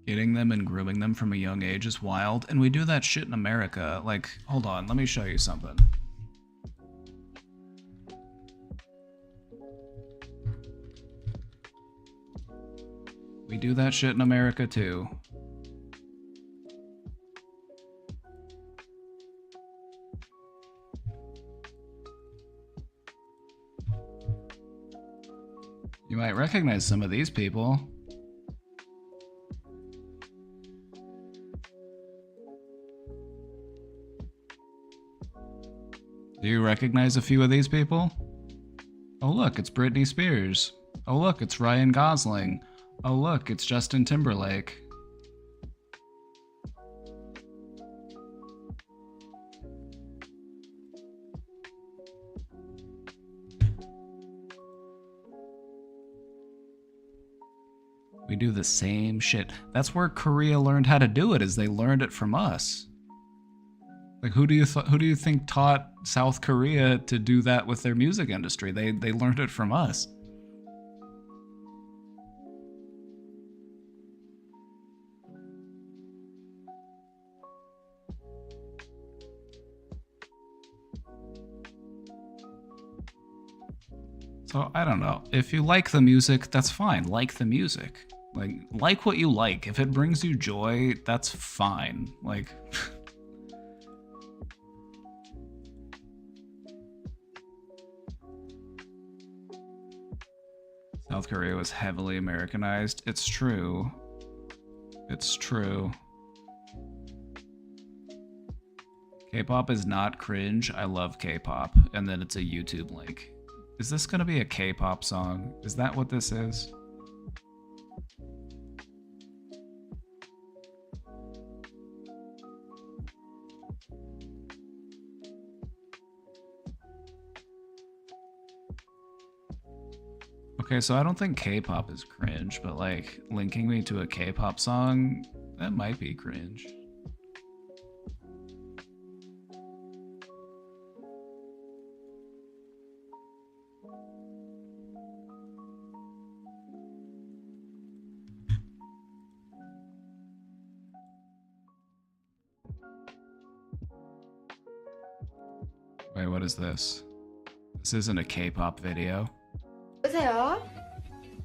Getting them and grooming them from a young age is wild, and we do that shit in America. Like, hold on, let me show you something. We do that shit in America too. You might recognize some of these people. Do you recognize a few of these people? Oh look, it's Britney Spears. Oh look, it's Ryan Gosling. Oh look, it's Justin Timberlake. We do the same shit. That's where Korea learned how to do it, is they learned it from us. Like, who do you think taught South Korea to do that with their music industry? They learned it from us. So I don't know. If you like the music, that's fine. Like the music. Like what you like. If it brings you joy, that's fine. Like South Korea was heavily Americanized. It's true. It's true. K-pop is not cringe. I love K-pop. And then it's a YouTube link. Is this gonna be a K-pop song? Is that what this is? Okay, so I don't think K-pop is cringe, but like linking me to a K-pop song, that might be cringe. Wait, what is this? This isn't a K-pop video. 여보세요?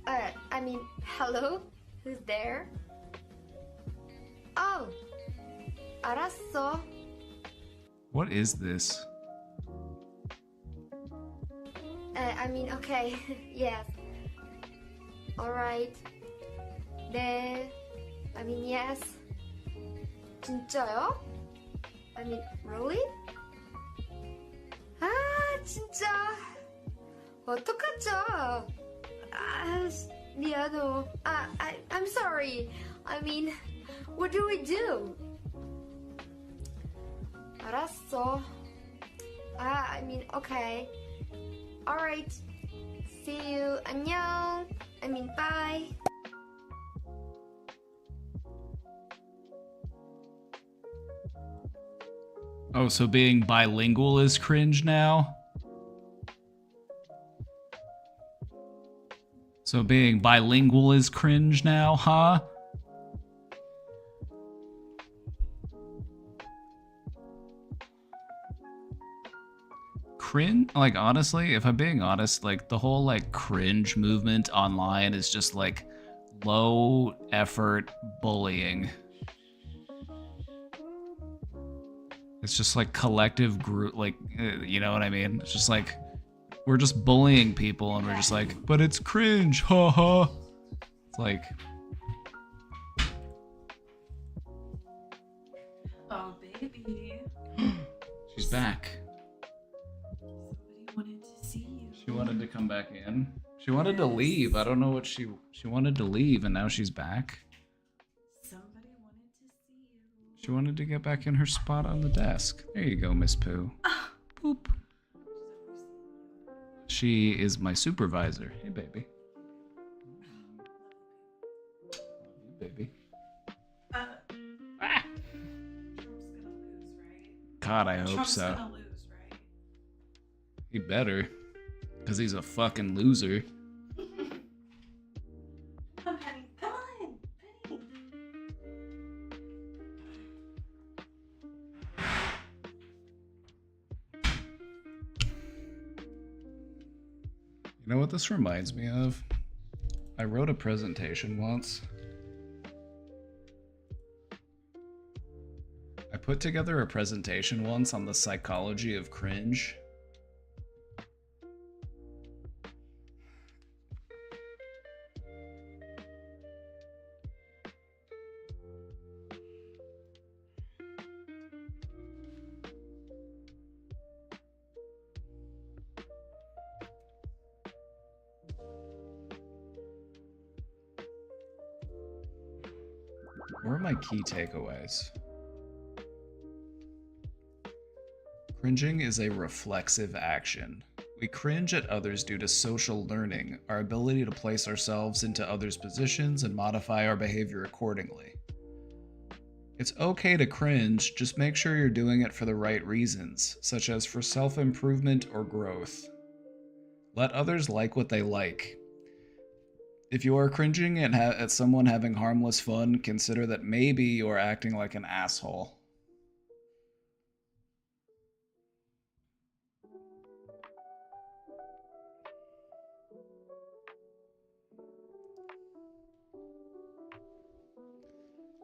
I mean, hello? Who's there? Oh, 알았어. What is this? I mean, okay, yes. Alright. 네. I mean, yes. 진짜요? I mean, really? 아, 진짜. 어떡하죠? 아, 미안해요. I'm sorry. I mean, what do we do? 알았어. I mean, okay. Alright. See you. 안녕. I mean, bye. Oh, so being bilingual is cringe now? So being bilingual is cringe now, huh? Cringe? Like, honestly, if I'm being honest, like, the whole, like, cringe movement online is just, like, low effort bullying. It's just, like, collective group, like, you know what I mean? It's just, like, we're just bullying people and we're just like, but it's cringe, haha. It's like... Oh, baby. She's back. Somebody wanted to see you. She wanted to come back in. She wanted to leave. I don't know what she wanted to leave and now she's back. Somebody wanted to see you. She wanted to get back in her spot on the desk. There you go, Miss Pooh. Boop. She is my supervisor. Hey, baby. Love you, baby. Trump's gonna lose, right? God, I hope Trump's so. gonna lose, right? He better. Because he's a fucking loser. Come, Penny. Come on, Penny. You know what this reminds me of? I wrote a presentation once. I put together a presentation once on the psychology of cringe. What are my key takeaways? Cringing is a reflexive action. We cringe at others due to social learning, our ability to place ourselves into others' positions and modify our behavior accordingly. It's okay to cringe, just make sure you're doing it for the right reasons, such as for self-improvement or growth. Let others like what they like. If you are cringing at someone having harmless fun, consider that maybe you are acting like an asshole.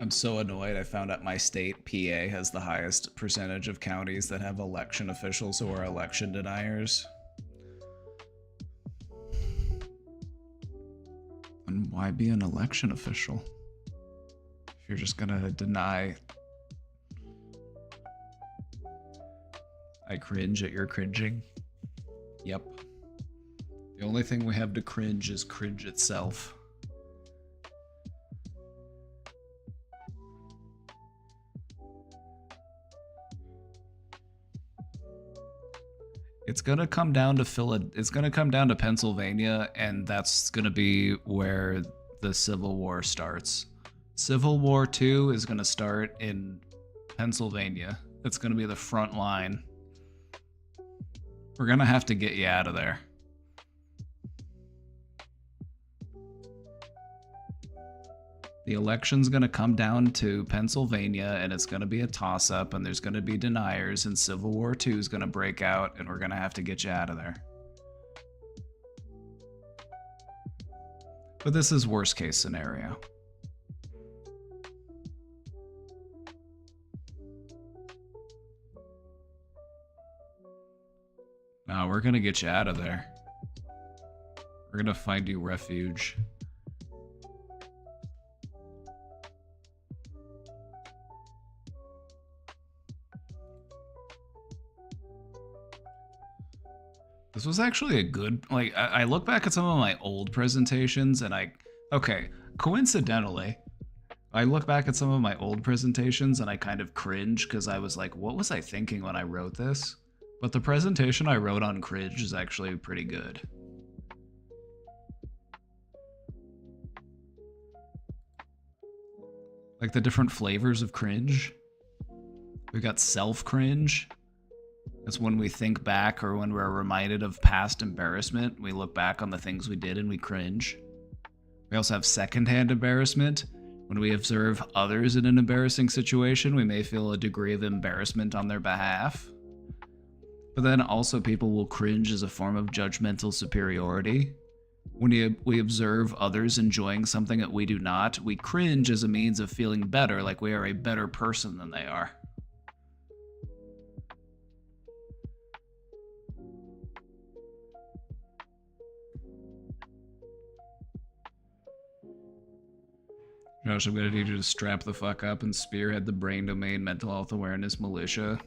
I'm so annoyed. I found out my state, PA, has the highest percentage of counties that have election officials who are election deniers. And why be an election official if you're just gonna deny? I cringe at your cringing. Yep. The only thing we have to cringe is cringe itself. It's gonna come down to It's gonna come down to Pennsylvania, and that's gonna be where the Civil War starts. Civil War II is gonna start in Pennsylvania. It's gonna be the front line. We're gonna have to get you out of there. The election's gonna come down to Pennsylvania, and it's gonna be a toss-up, and there's gonna be deniers, and Civil War II is gonna break out, and we're gonna have to get you out of there. But this is worst case scenario. No, we're gonna get you out of there. We're gonna find you refuge. This was actually a good, like, I look back at some of my old presentations and okay, coincidentally, I look back at some of my old presentations and I kind of cringe because I was like, what was I thinking when I wrote this? But the presentation I wrote on cringe is actually pretty good. Like the different flavors of cringe. We got self-cringe. That's when we think back or when we're reminded of past embarrassment. We look back on the things we did and we cringe. We also have secondhand embarrassment. When we observe others in an embarrassing situation, we may feel a degree of embarrassment on their behalf. But then also people will cringe as a form of judgmental superiority. When we observe others enjoying something that we do not, we cringe as a means of feeling better, like we are a better person than they are. Josh, I'm gonna need you to strap the fuck up and spearhead the Brain Domain Mental Health Awareness Militia.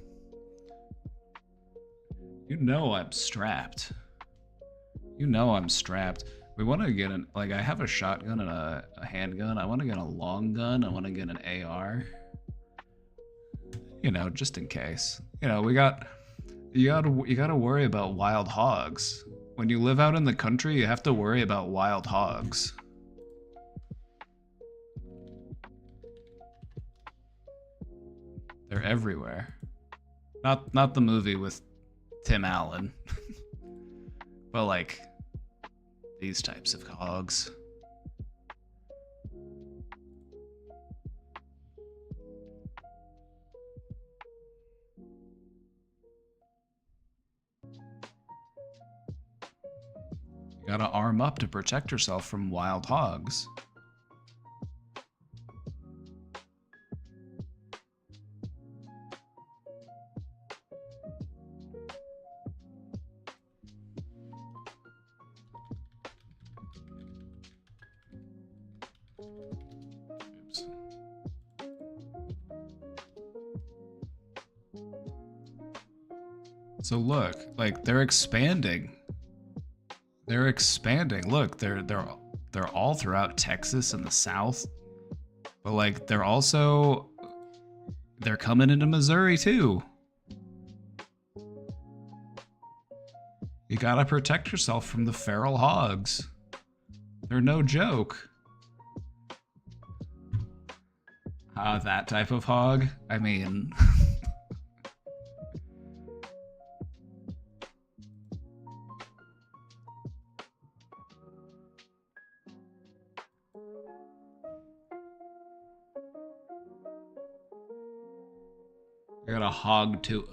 You know I'm strapped. You know I'm strapped. We want to get an, like, I have a shotgun and a handgun. I want to get a long gun. I want to get an AR. You know, just in case. You know, you gotta worry about wild hogs. When you live out in the country, you have to worry about wild hogs. They're everywhere. Not the movie with Tim Allen. But like these types of hogs. You gotta arm up to protect yourself from wild hogs. So look, like they're expanding. They're expanding. Look, they're all throughout Texas and the South. But like they're coming into Missouri too. You gotta protect yourself from the feral hogs. They're no joke. That type of hog? I mean... I got a hog to...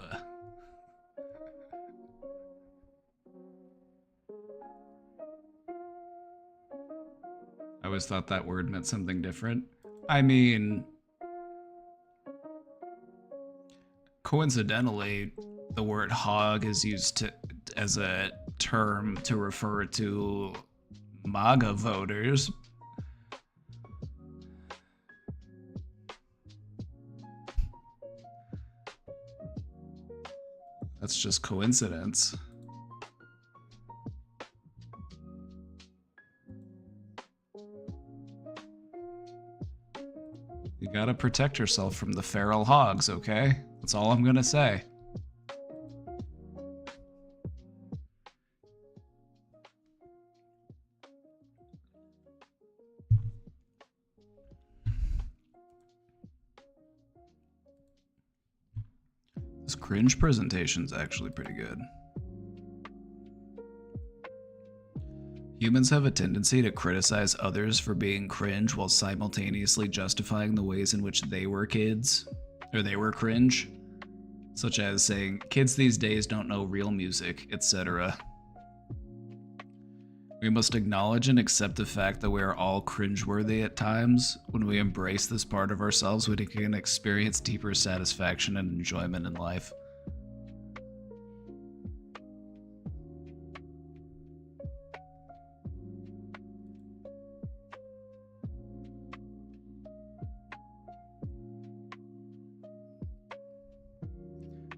I always thought that word meant something different. I mean... Coincidentally, the word hog is used as a term to refer to MAGA voters. That's just coincidence. You gotta protect yourself from the feral hogs, okay? That's all I'm gonna say. This cringe presentation's actually pretty good. Humans have a tendency to criticize others for being cringe while simultaneously justifying the ways in which they were kids, or they were cringe, such as saying, kids these days don't know real music, etc. We must acknowledge and accept the fact that we are all cringeworthy at times. When we embrace this part of ourselves, we can experience deeper satisfaction and enjoyment in life.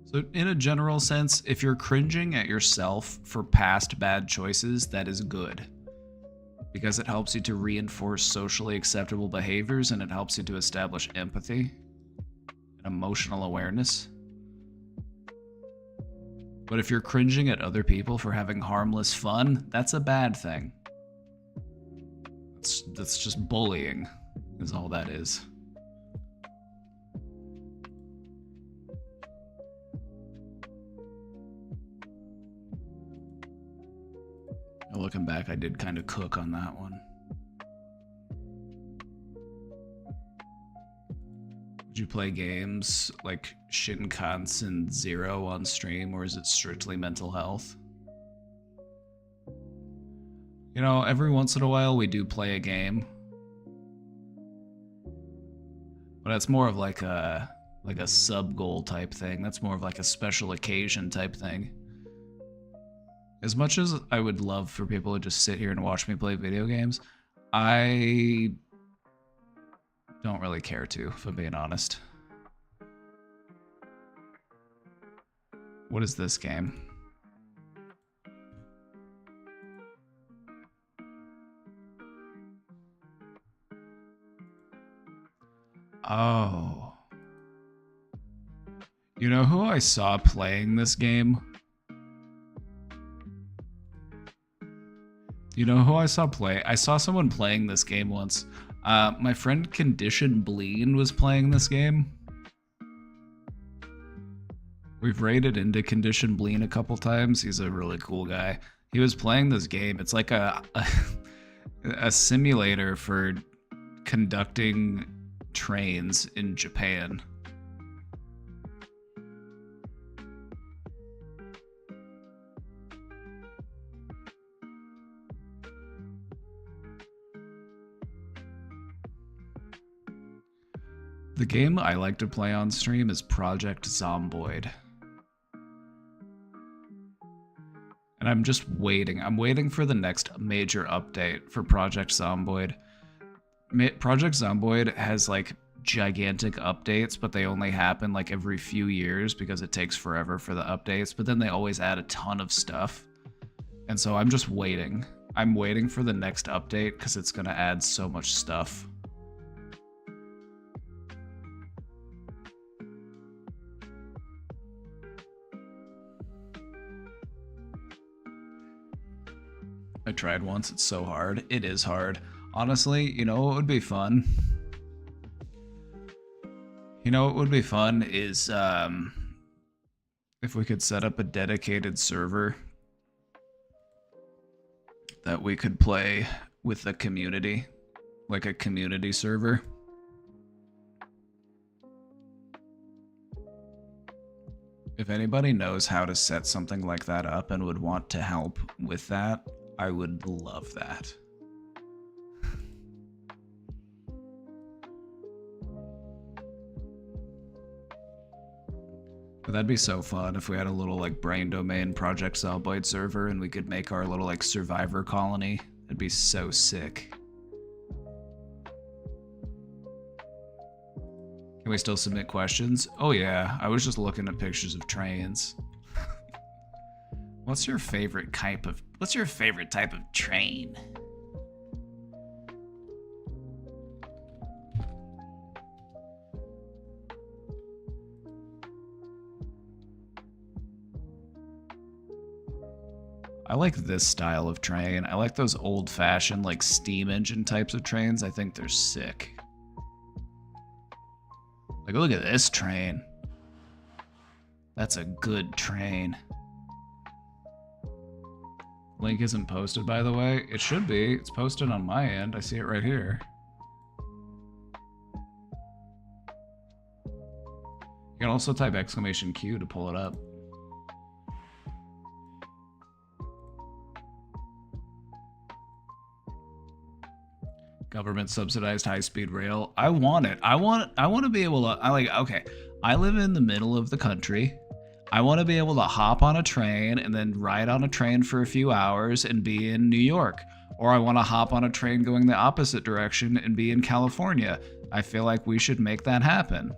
So in a general sense, if you're cringing at yourself for past bad choices, that is good. Because it helps you to reinforce socially acceptable behaviors and it helps you to establish empathy and emotional awareness. But if you're cringing at other people for having harmless fun, that's a bad thing. That's just bullying, is all that is. Looking back, I did kind of cook on that one. Would you play games like Shinkansen Zero on stream, or is it strictly mental health? You know, every once in a while we do play a game. But that's more of like a sub-goal type thing. That's more of like a special occasion type thing. As much as I would love for people to just sit here and watch me play video games, I don't really care to, if I'm being honest. What is this game? Oh. You know who I saw playing this game? You know who I saw play? I saw someone playing this game once. My friend Condition Bleen was playing this game. We've raided into Condition Bleen a couple times. He's a really cool guy. He was playing this game. It's like a simulator for conducting trains in Japan. The game I like to play on stream is Project Zomboid. And I'm just waiting. I'm waiting for the next major update for Project Zomboid. Project Zomboid has like gigantic updates, but they only happen like every few years because it takes forever for the updates, but then they always add a ton of stuff. And so I'm just waiting. I'm waiting for the next update because it's going to add so much stuff. I tried once, it's so hard. It is hard. Honestly, you know what would be fun? You know what would be fun is if we could set up a dedicated server that we could play with the community, like a community server. If anybody knows how to set something like that up and would want to help with that, I would love that. But that'd be so fun if we had a little like Brain Domain Project Cellbite server and we could make our little like survivor colony. It'd be so sick. Can we still submit questions? Oh yeah, I was just looking at pictures of trains. What's your favorite type of train? I like this style of train. I like those old-fashioned like steam engine types of trains. I think they're sick. Like, look at this train. That's a good train. Link isn't posted, by the way. It should be. It's posted on my end. I see it right here. You can also type !Q to pull it up. Government subsidized high-speed rail. I want it. I want to be able to, okay, I live in the middle of the country. I want to be able to hop on a train and then ride on a train for a few hours and be in New York. Or I want to hop on a train going the opposite direction and be in California. I feel like we should make that happen.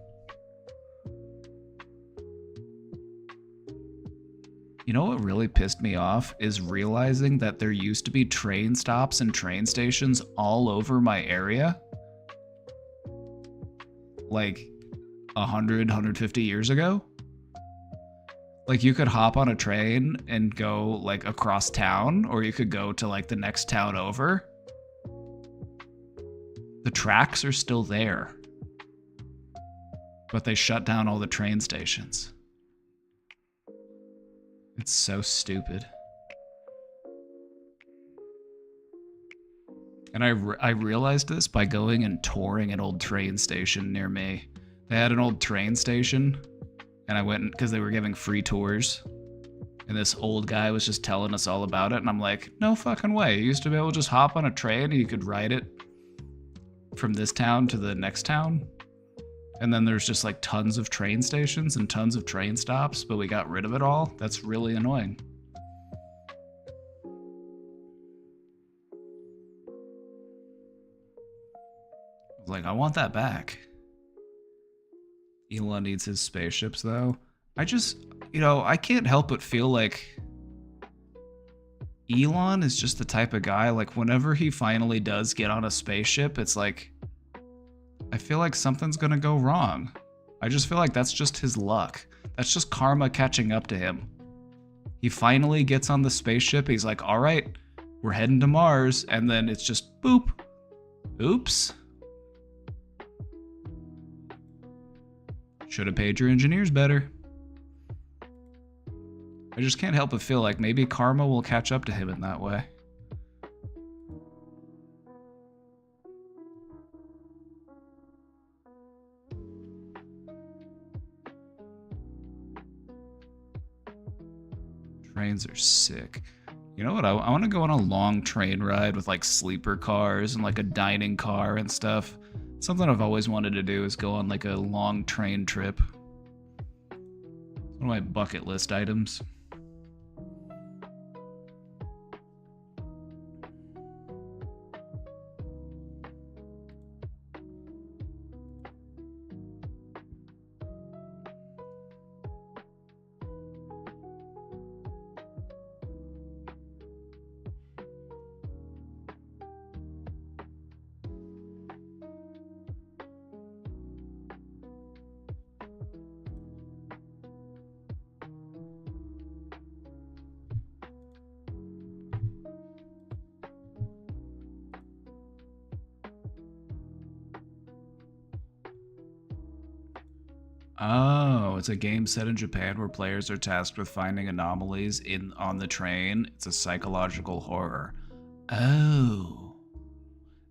You know what really pissed me off is realizing that there used to be train stops and train stations all over my area. Like 100, 150 years ago. Like you could hop on a train and go like across town, or you could go to like the next town over. The tracks are still there. But they shut down all the train stations. It's so stupid. And I realized this by going and touring an old train station near me. They had an old train station, and I went because they were giving free tours. And this old guy was just telling us all about it, and I'm like, no fucking way. You used to be able to just hop on a train and you could ride it from this town to the next town. And then there's just like tons of train stations and tons of train stops, but we got rid of it all. That's really annoying. I was like, I want that back. Elon needs his spaceships though. I just, I can't help but feel like Elon is just the type of guy, like whenever he finally does get on a spaceship, it's like, I feel like something's gonna go wrong. I just feel like that's just his luck. That's just karma catching up to him. He finally gets on the spaceship. He's like, all right, we're heading to Mars. And then it's just boop. Oops. Should have paid your engineers better. I just can't help but feel like maybe karma will catch up to him in that way. Trains are sick. You know what? I want to go on a long train ride with like sleeper cars and like a dining car and stuff. Something I've always wanted to do is go on like a long train trip. One of my bucket list items. Oh, it's a game set in Japan where players are tasked with finding anomalies on the train. It's a psychological horror. Oh.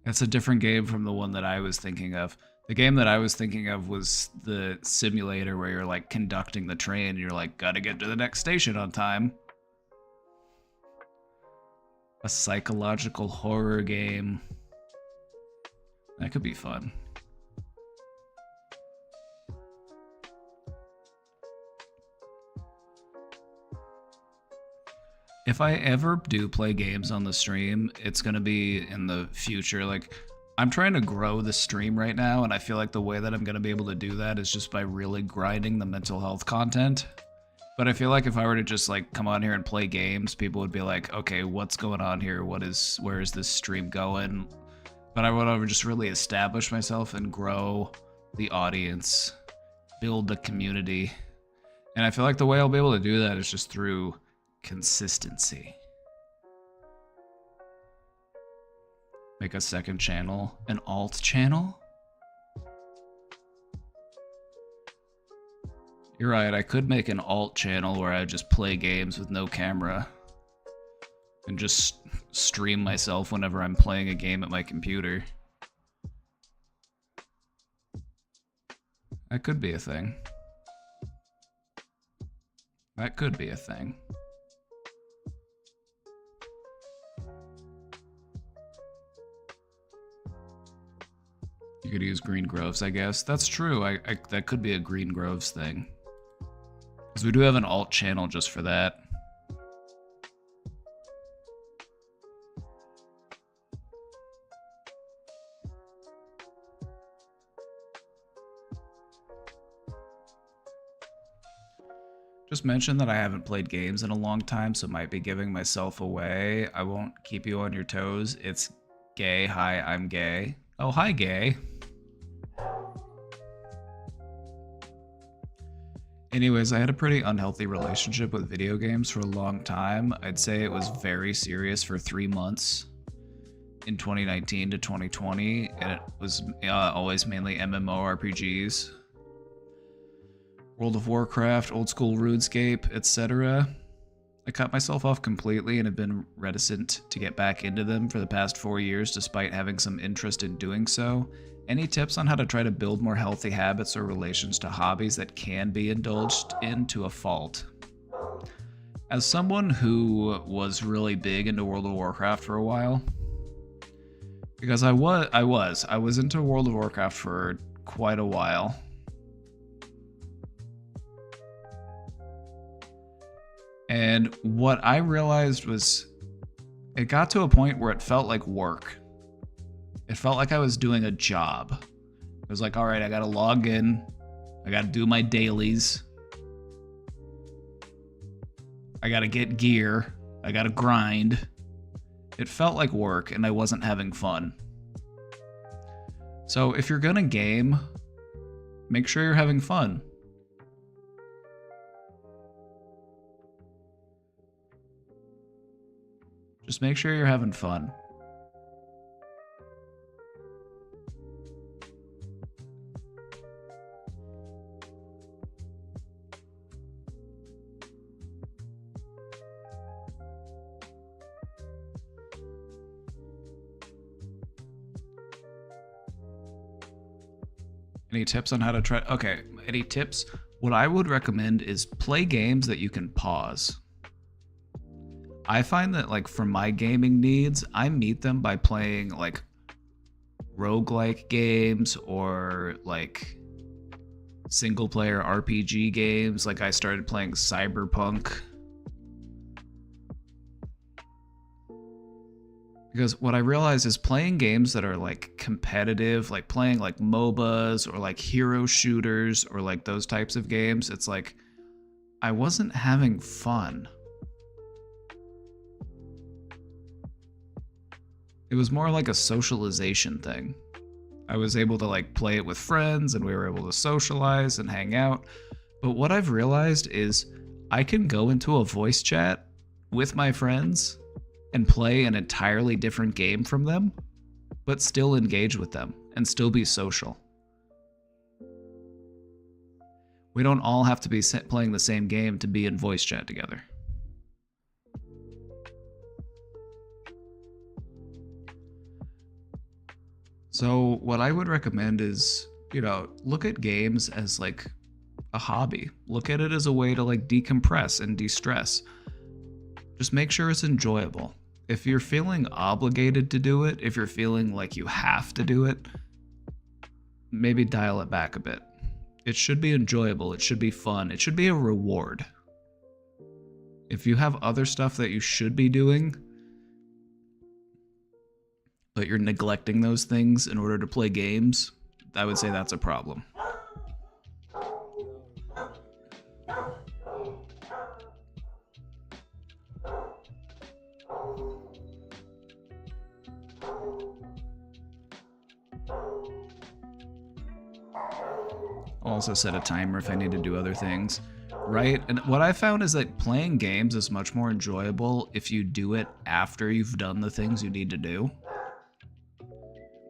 That's a different game from the one that I was thinking of. The game that I was thinking of was the simulator where you're like conducting the train and you're like, gotta get to the next station on time. A psychological horror game. That could be fun. If I ever do play games on the stream, it's gonna be in the future. Like, I'm trying to grow the stream right now, and I feel like the way that I'm gonna be able to do that is just by really grinding the mental health content. But I feel like if I were to just like come on here and play games, people would be like, okay, what's going on here? Where is this stream going? But I want to just really establish myself and grow the audience, build the community. And I feel like the way I'll be able to do that is just through consistency. Make a second channel, an alt channel? You're right, I could make an alt channel where I just play games with no camera and just stream myself whenever I'm playing a game at my computer. That could be a thing. That could be a thing. You could use Green Groves, I guess. That's true. That could be a Green Groves thing. Because we do have an alt channel just for that. Just mention that I haven't played games in a long time, so might be giving myself away. I won't keep you on your toes. It's Gay. Hi, I'm Gay. Oh, hi, Gay. Anyways, I had a pretty unhealthy relationship with video games for a long time. I'd say it was very serious for 3 months in 2019 to 2020, and it was always mainly MMORPGs. World of Warcraft, old school RuneScape, etc. I cut myself off completely and have been reticent to get back into them for the past 4 years despite having some interest in doing so. Any tips on how to try to build more healthy habits or relations to hobbies that can be indulged in to a fault? As someone who was really big into World of Warcraft for a while, because I was into World of Warcraft for quite a while. And what I realized was it got to a point where it felt like work. It felt like I was doing a job. It was like, all right, I gotta log in. I gotta do my dailies. I gotta get gear. I gotta grind. It felt like work and I wasn't having fun. So if you're gonna game, make sure you're having fun. Just make sure you're having fun. Any tips on how to try? Okay, any tips? What I would recommend is play games that you can pause. I find that, like, for my gaming needs, I meet them by playing, like, roguelike games or, like, single-player RPG games. Like, I started playing Cyberpunk. Because what I realize is playing games that are, like, competitive, like playing, like, MOBAs or, like, hero shooters or, like, those types of games, it's like, I wasn't having fun. It was more like a socialization thing. I was able to like play it with friends and we were able to socialize and hang out. But what I've realized is I can go into a voice chat with my friends and play an entirely different game from them, but still engage with them and still be social. We don't all have to be playing the same game to be in voice chat together. So what I would recommend is, you know, look at games as like a hobby. Look at it as a way to like decompress and de-stress. Just make sure it's enjoyable. If you're feeling obligated to do it, if you're feeling like you have to do it, maybe dial it back a bit. It should be enjoyable. It should be fun. It should be a reward. If you have other stuff that you should be doing, but you're neglecting those things in order to play games, I would say that's a problem. I'll also set a timer if I need to do other things, right? And what I found is that playing games is much more enjoyable if you do it after you've done the things you need to do.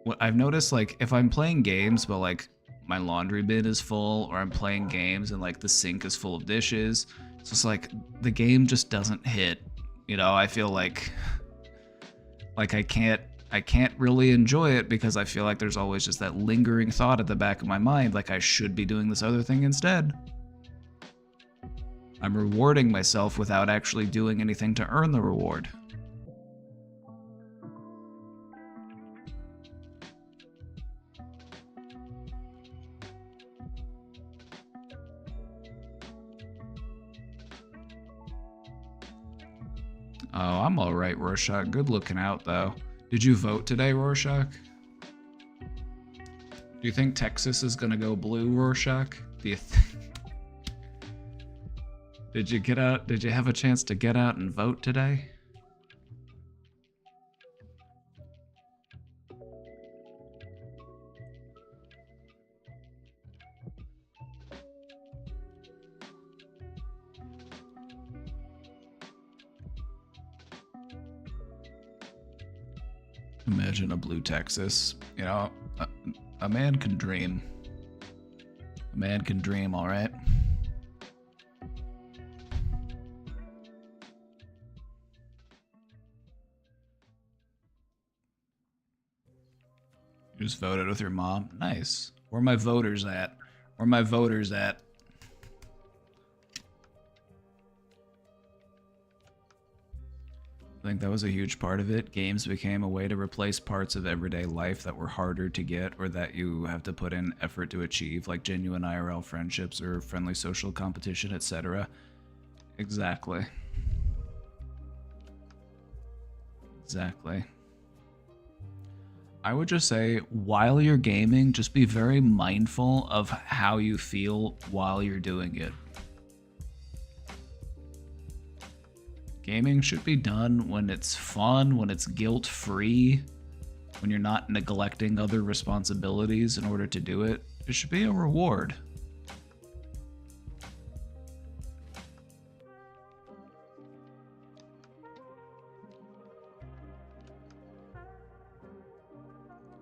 What I've noticed, like, if I'm playing games but like my laundry bin is full, or I'm playing games and like the sink is full of dishes, it's just like the game just doesn't hit. You know, I feel like I can't really enjoy it because I feel like there's always just that lingering thought at the back of my mind, like I should be doing this other thing instead. I'm rewarding myself without actually doing anything to earn the reward. Oh, I'm alright, Rorschach. Good looking out, though. Did you vote today, Rorschach? Do you think Texas is gonna go blue, Rorschach? Do you Did you get out? Did you have a chance to get out and vote today? Imagine a blue Texas. You know, a man can dream. A man can dream, all right? You just voted with your mom? Nice. Where are my voters at? Where are my voters at? I think that was a huge part of it. Games became a way to replace parts of everyday life that were harder to get or that you have to put in effort to achieve, like genuine IRL friendships or friendly social competition, etc. Exactly. Exactly. I would just say, while you're gaming, just be very mindful of how you feel while you're doing it. Gaming should be done when it's fun, when it's guilt-free, when you're not neglecting other responsibilities in order to do it. It should be a reward.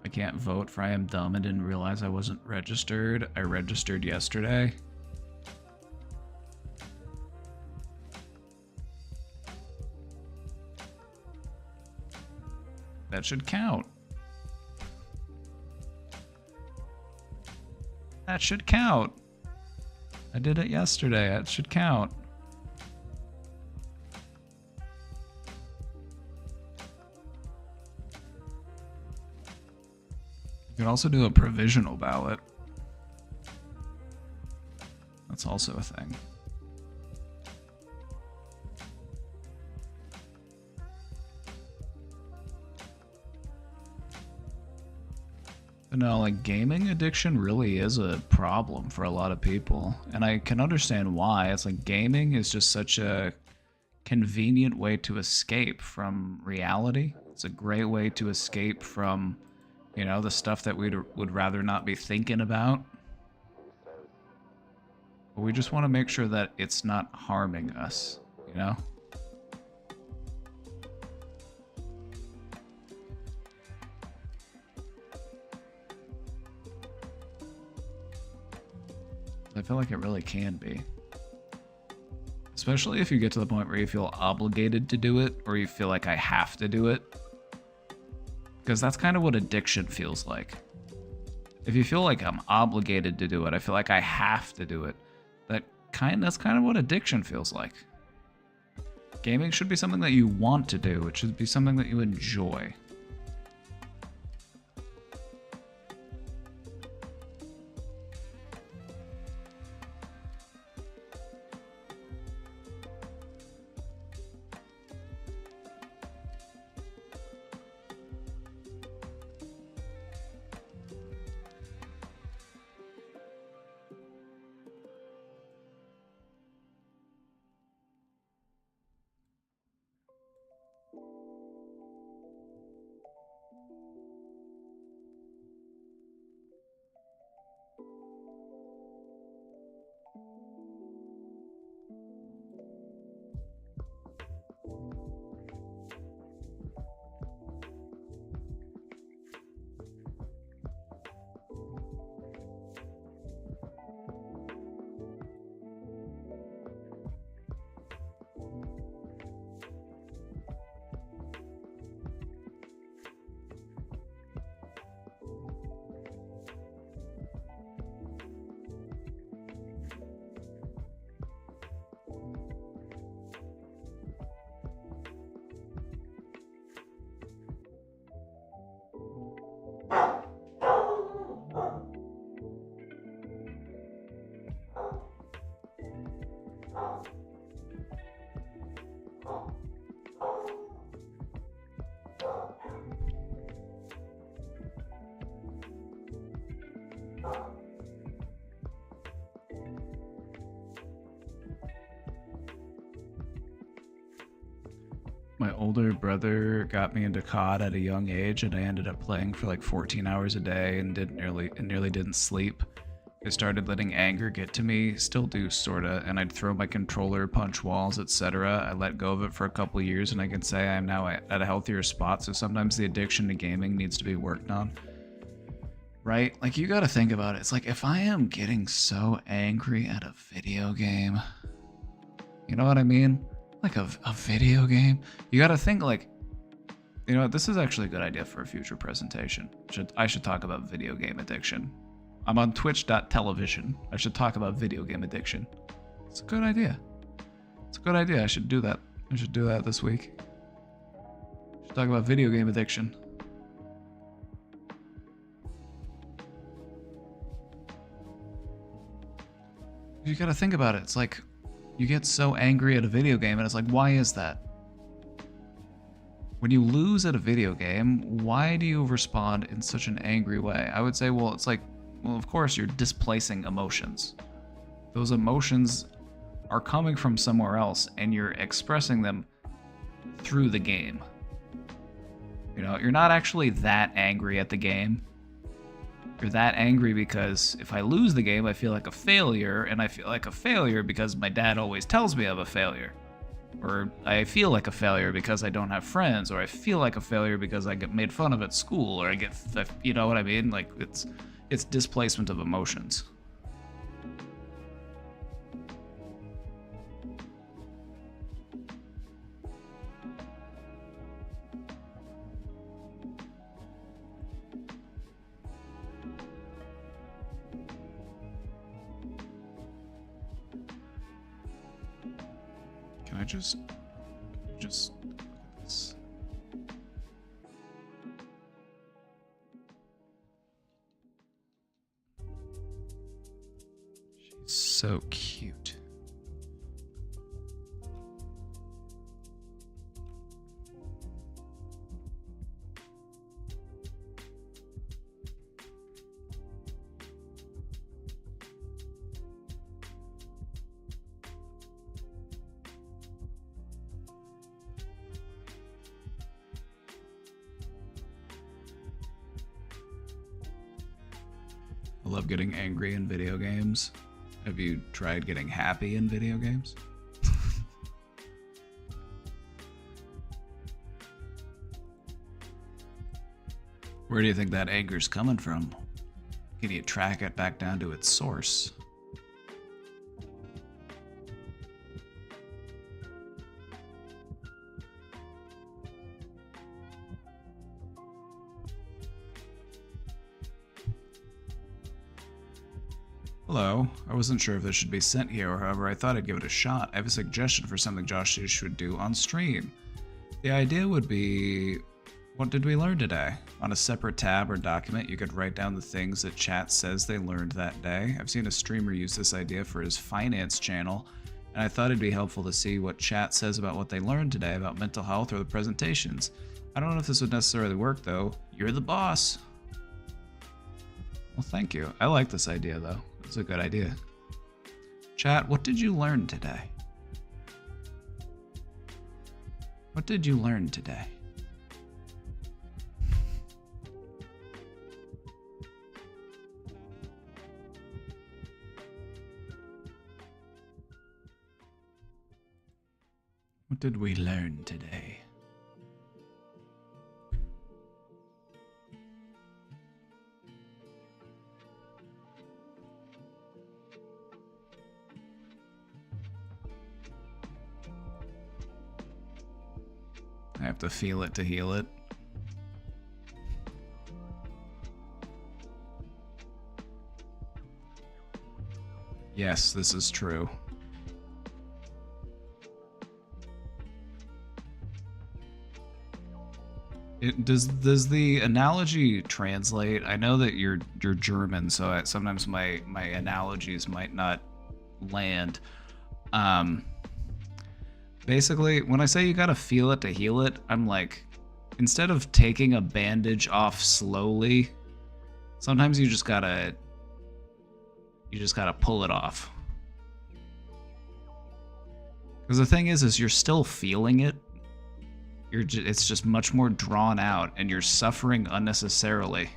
I can't vote for I am dumb and didn't realize I wasn't registered. I registered yesterday. That should count. That should count. I did it yesterday. That should count. You can also do a provisional ballot. That's also a thing. But no, like, gaming addiction really is a problem for a lot of people. And I can understand why. It's like gaming is just such a convenient way to escape from reality. It's a great way to escape from, you know, the stuff that we would rather not be thinking about. But we just want to make sure that it's not harming us, you know? I feel like it really can be. Especially if you get to the point where you feel obligated to do it, or you feel like I have to do it. Because that's kind of what addiction feels like. If you feel like I'm obligated to do it, I feel like I have to do it. That's kind of what addiction feels like. Gaming should be something that you want to do. It should be something that you enjoy. My older brother got me into COD at a young age, and I ended up playing for like 14 hours a day and nearly didn't sleep. I started letting anger get to me, still do sorta, and I'd throw my controller, punch walls, etc. I let go of it for a couple years, and I can say I am now at a healthier spot, so sometimes the addiction to gaming needs to be worked on. Right? Like, you gotta think about it. It's like, if I am getting so angry at a video game, you know what I mean? Like a video game, you gotta think like, you know, this is actually a good idea for a future presentation. I should talk about video game addiction. I'm on twitch.television. I should talk about video game addiction. It's a good idea. It's a good idea. I should do that. I should do that this week. I should talk about video game addiction. You gotta think about it. It's like, you get so angry at a video game, and it's like, why is that? When you lose at a video game, why do you respond in such an angry way? I would say, well, it's like, well, of course, you're displacing emotions. Those emotions are coming from somewhere else, and you're expressing them through the game. You know, you're not actually that angry at the game. You're that angry because if I lose the game, I feel like a failure, and I feel like a failure because my dad always tells me I'm a failure. Or I feel like a failure because I don't have friends, or I feel like a failure because I get made fun of at school, or I get, you know what I mean? Like, it's displacement of emotions. Can I just look at this? She's so cute. I love getting angry in video games. Have you tried getting happy in video games? Where do you think that anger's coming from? Can you track it back down to its source? Hello. I wasn't sure if this should be sent here, however, I thought I'd give it a shot. I have a suggestion for something Josh should do on stream. The idea would be, what did we learn today? On a separate tab or document, you could write down the things that chat says they learned that day. I've seen a streamer use this idea for his finance channel, and I thought it'd be helpful to see what chat says about what they learned today about mental health or the presentations. I don't know if this would necessarily work, though. You're the boss. Well, thank you. I like this idea, though. It's a good idea. Chat, what did you learn today? What did you learn today? What did we learn today? I have to feel it to heal it. Yes, this is true. Does the analogy translate? I know that you're German, so sometimes my analogies might not land. Basically, when I say you gotta feel it to heal it, I'm like, instead of taking a bandage off slowly, sometimes you just gotta pull it off. Because the thing is you're still feeling it. It's just much more drawn out, and you're suffering unnecessarily.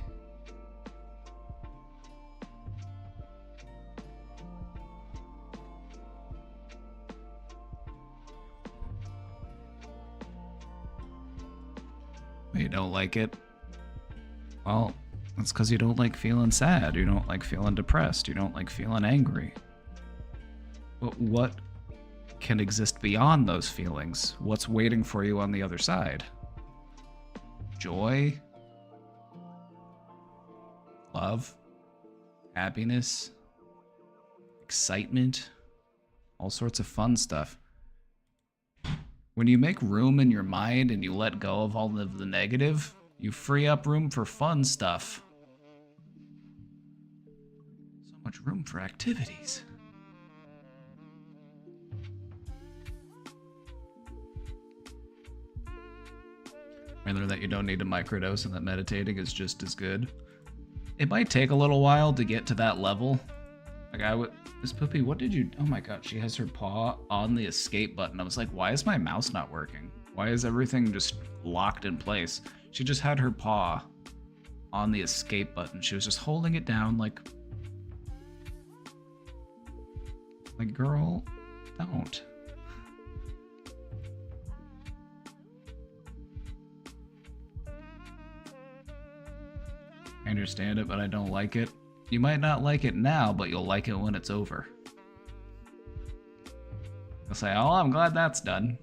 You don't like it? Well, that's because you don't like feeling sad. You don't like feeling depressed. You don't like feeling angry. But what can exist beyond those feelings? What's waiting for you on the other side? Joy? Love? Happiness? Excitement? All sorts of fun stuff. When you make room in your mind and you let go of all of the negative, you free up room for fun stuff. So much room for activities. Rather that you don't need to microdose and that meditating is just as good. It might take a little while to get to that level. Like Miss Poopy, what did you, oh my god, she has her paw on the escape button. I was like, why is my mouse not working? Why is everything just locked in place? She just had her paw on the escape button. She was just holding it down like girl, don't. I understand it, but I don't like it. You might not like it now, but you'll like it when it's over. I'll say, oh, I'm glad that's done.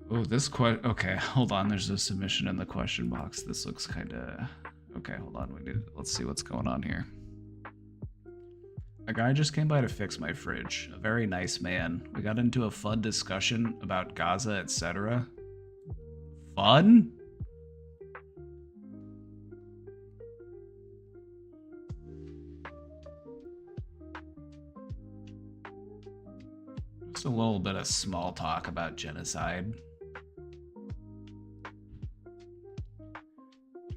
Oh, this okay, hold on. There's a submission in the question box. This looks kind of okay. Hold on. Let's see what's going on here. A guy just came by to fix my fridge. A very nice man. We got into a fun discussion about Gaza, etc. Fun? Just a little bit of small talk about genocide.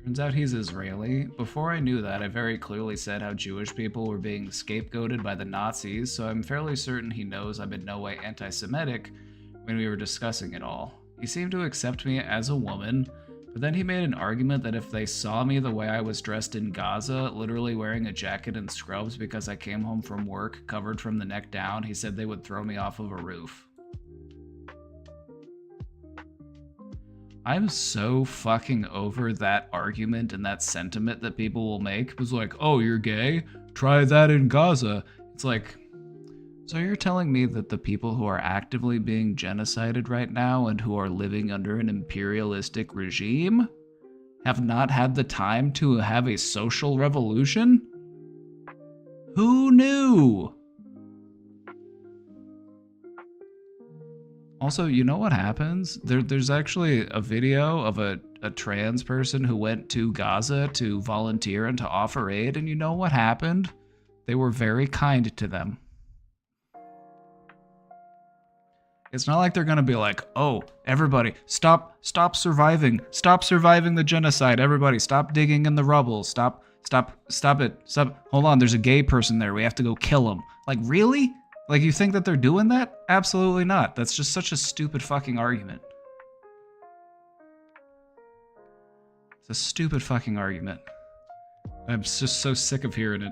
Turns out he's Israeli. Before I knew that, I very clearly said how Jewish people were being scapegoated by the Nazis, so I'm fairly certain he knows I'm in no way anti-Semitic when we were discussing it all. He seemed to accept me as a woman, but then he made an argument that if they saw me the way I was dressed in Gaza, literally wearing a jacket and scrubs because I came home from work covered from the neck down, he said they would throw me off of a roof. I'm so fucking over that argument and that sentiment that people will make. It was like, oh, you're gay? Try that in Gaza. It's like, so you're telling me that the people who are actively being genocided right now and who are living under an imperialistic regime have not had the time to have a social revolution? Who knew? Also, you know what happens? There's actually a video of a trans person who went to Gaza to volunteer and to offer aid, and you know what happened? They were very kind to them. It's not like they're gonna be like, oh, everybody, stop surviving the genocide, everybody, stop digging in the rubble, stop it, hold on, there's a gay person there, we have to go kill him. Like, really? Like, you think that they're doing that? Absolutely not. That's just such a stupid fucking argument. It's a stupid fucking argument. I'm just so sick of hearing it.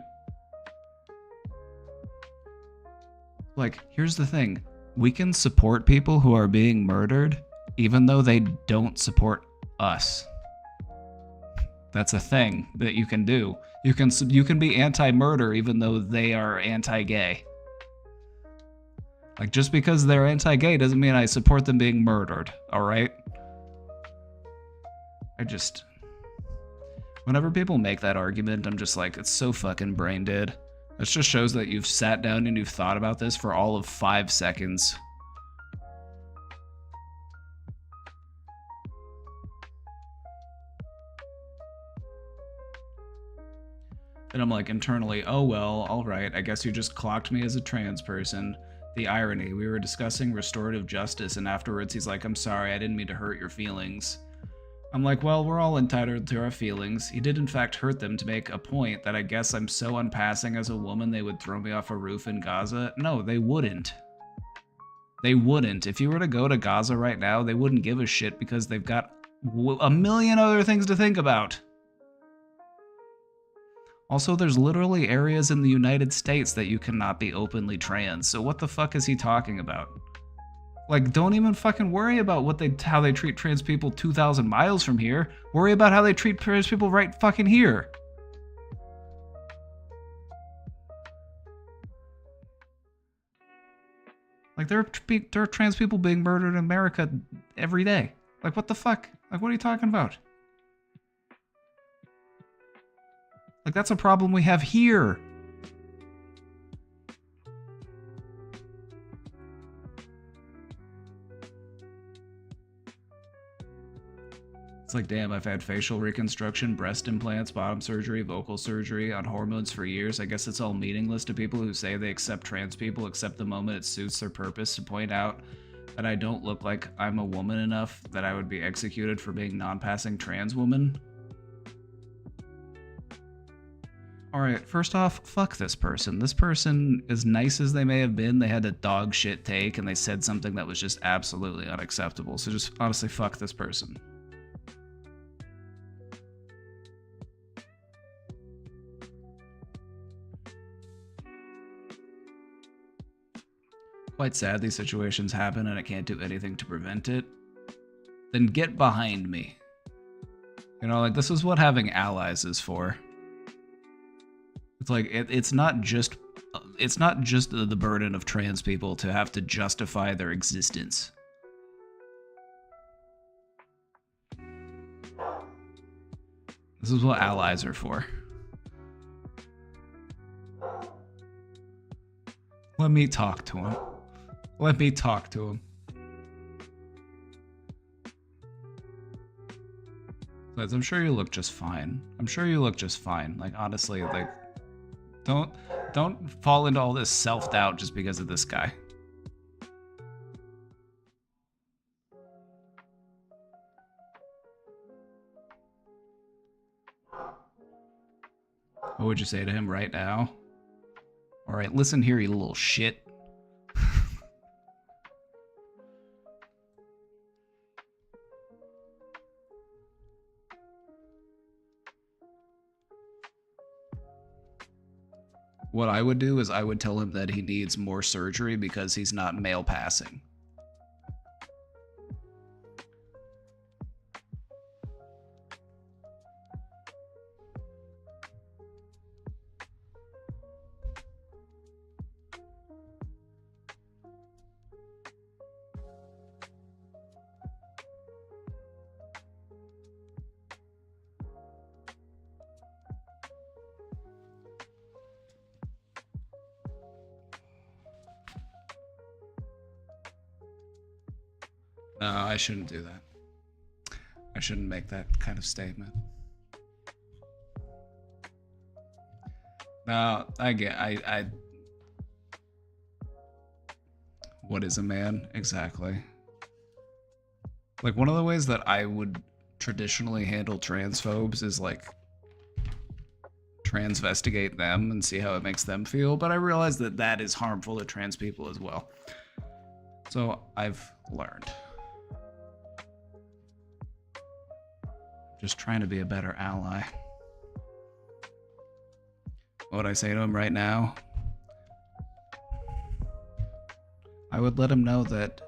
Like, here's the thing. We can support people who are being murdered, even though they don't support us. That's a thing that you can do. You can be anti-murder even though they are anti-gay. Like, just because they're anti-gay doesn't mean I support them being murdered, alright? Whenever people make that argument, I'm just like, it's so fucking brain dead. It just shows that you've sat down and you've thought about this for all of 5 seconds. And I'm like, internally, oh well, alright, I guess you just clocked me as a trans person. The irony, we were discussing restorative justice and afterwards he's like, I'm sorry, I didn't mean to hurt your feelings. I'm like, well, we're all entitled to our feelings. He did in fact hurt them to make a point that I guess I'm so unpassing as a woman they would throw me off a roof in Gaza. No, they wouldn't. They wouldn't. If you were to go to Gaza right now, they wouldn't give a shit because they've got a million other things to think about. Also, there's literally areas in the United States that you cannot be openly trans, so what the fuck is he talking about? Like, don't even fucking worry about how they treat trans people 2,000 miles from here. Worry about how they treat trans people right fucking here. Like, there are trans people being murdered in America every day. Like, what the fuck? Like, what are you talking about? Like, that's a problem we have here. It's like, damn, I've had facial reconstruction, breast implants, bottom surgery, vocal surgery, on hormones for years. I guess it's all meaningless to people who say they accept trans people except the moment it suits their purpose to point out that I don't look like I'm a woman enough that I would be executed for being non-passing trans woman. Alright, first off, fuck this person. This person, as nice as they may have been, they had a dog shit take and they said something that was just absolutely unacceptable. So just honestly fuck this person. Quite sad these situations happen and I can't do anything to prevent it. Then get behind me. You know, like, this is what having allies is for. It's like, it's not just the burden of trans people to have to justify their existence. This is what allies are for. Let me talk to him. Let me talk to him. Guys, I'm sure you look just fine. I'm sure you look just fine. Like, honestly, like, don't fall into all this self-doubt just because of this guy. What would you say to him right now? Alright, listen here, you little shit. What I would do is I would tell him that he needs more surgery because he's not male passing. No, I shouldn't do that. I shouldn't make that kind of statement. No, I what is a man exactly? Like, one of the ways that I would traditionally handle transphobes is like transvestigate them and see how it makes them feel, but I realize that that is harmful to trans people as well. So I've learned. Just trying to be a better ally. What would I say to him right now? I would let him know that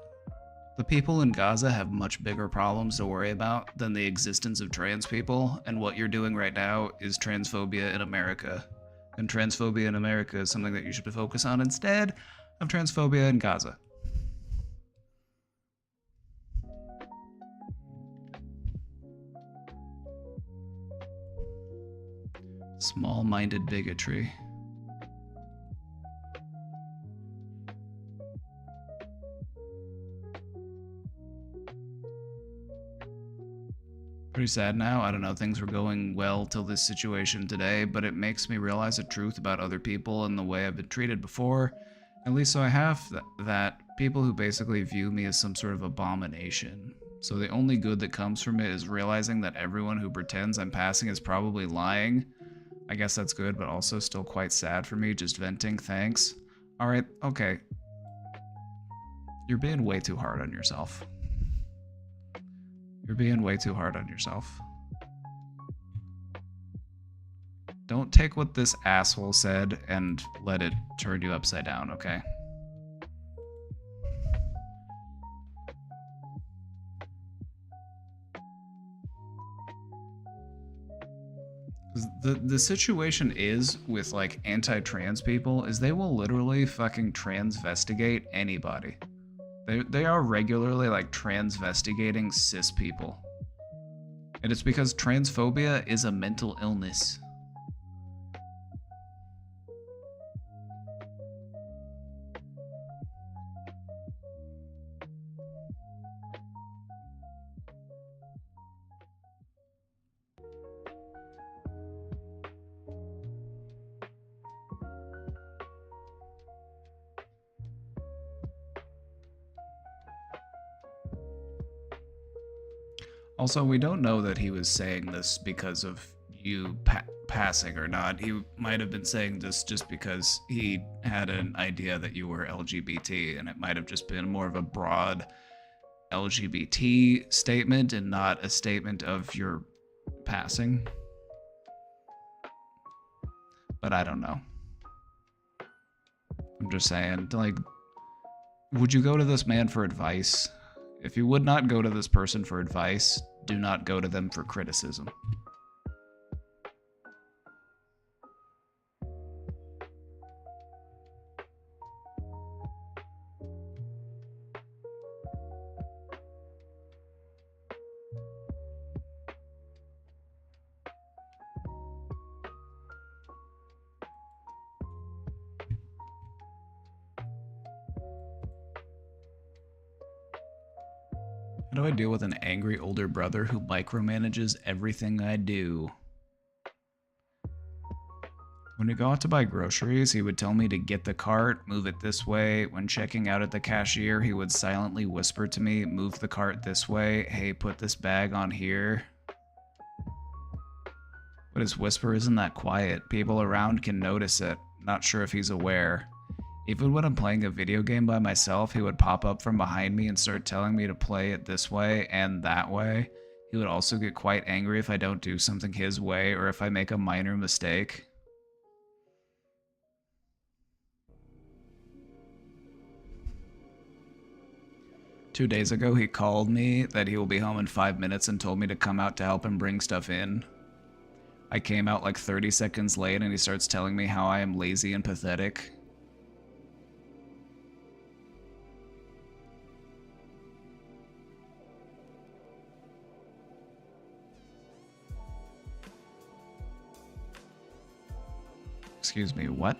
the people in Gaza have much bigger problems to worry about than the existence of trans people, and what you're doing right now is transphobia in America. And transphobia in America is something that you should focus on instead of transphobia in Gaza. Small-minded bigotry. Pretty sad now. I don't know, things were going well till this situation today, but it makes me realize the truth about other people and the way I've been treated before. At least so I have that people who basically view me as some sort of abomination. So the only good that comes from it is realizing that everyone who pretends I'm passing is probably lying. I guess that's good, but also still quite sad for me, just venting. Thanks. Alright, okay. You're being way too hard on yourself. You're being way too hard on yourself. Don't take what this asshole said and let it turn you upside down, okay? The situation is with like anti-trans people is they will literally fucking transvestigate anybody. They are regularly like transvestigating cis people. And it's because transphobia is a mental illness. Also, we don't know that he was saying this because of you passing or not. He might have been saying this just because he had an idea that you were LGBT, and it might have just been more of a broad LGBT statement and not a statement of your passing. But I don't know. I'm just saying, like, would you go to this man for advice? If you would not go to this person for advice, do not go to them for criticism. How do I deal with an angry older brother who micromanages everything I do? When we go out to buy groceries, he would tell me to get the cart, move it this way. When checking out at the cashier, he would silently whisper to me, move the cart this way. Hey, put this bag on here. But his whisper isn't that quiet. People around can notice it. Not sure if he's aware. Even when I'm playing a video game by myself, he would pop up from behind me and start telling me to play it this way and that way. He would also get quite angry if I don't do something his way or if I make a minor mistake. Two days ago, he called me that he will be home in 5 minutes and told me to come out to help him bring stuff in. I came out like 30 seconds late and he starts telling me how I am lazy and pathetic. Excuse me, what?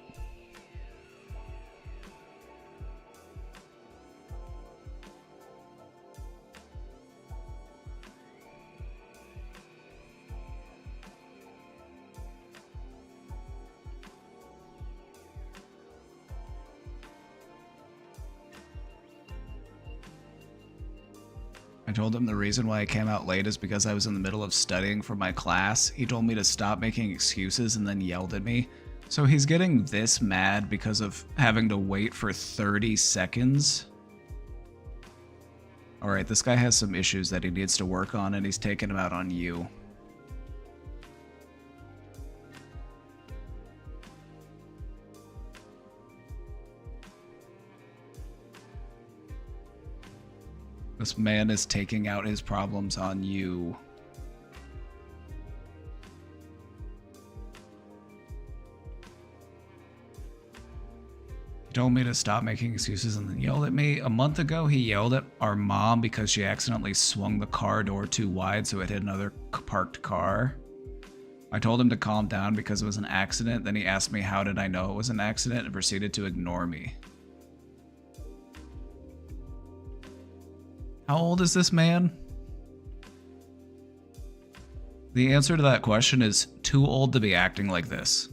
I told him the reason why I came out late is because I was in the middle of studying for my class. He told me to stop making excuses and then yelled at me. So he's getting this mad because of having to wait for 30 seconds? Alright, this guy has some issues that he needs to work on, and he's taking them out on you. This man is taking out his problems on you. He told me to stop making excuses and then yelled at me. A month ago, he yelled at our mom because she accidentally swung the car door too wide so it hit another parked car. I told him to calm down because it was an accident. Then he asked me how did I know it was an accident and proceeded to ignore me. How old is this man? The answer to that question is too old to be acting like this.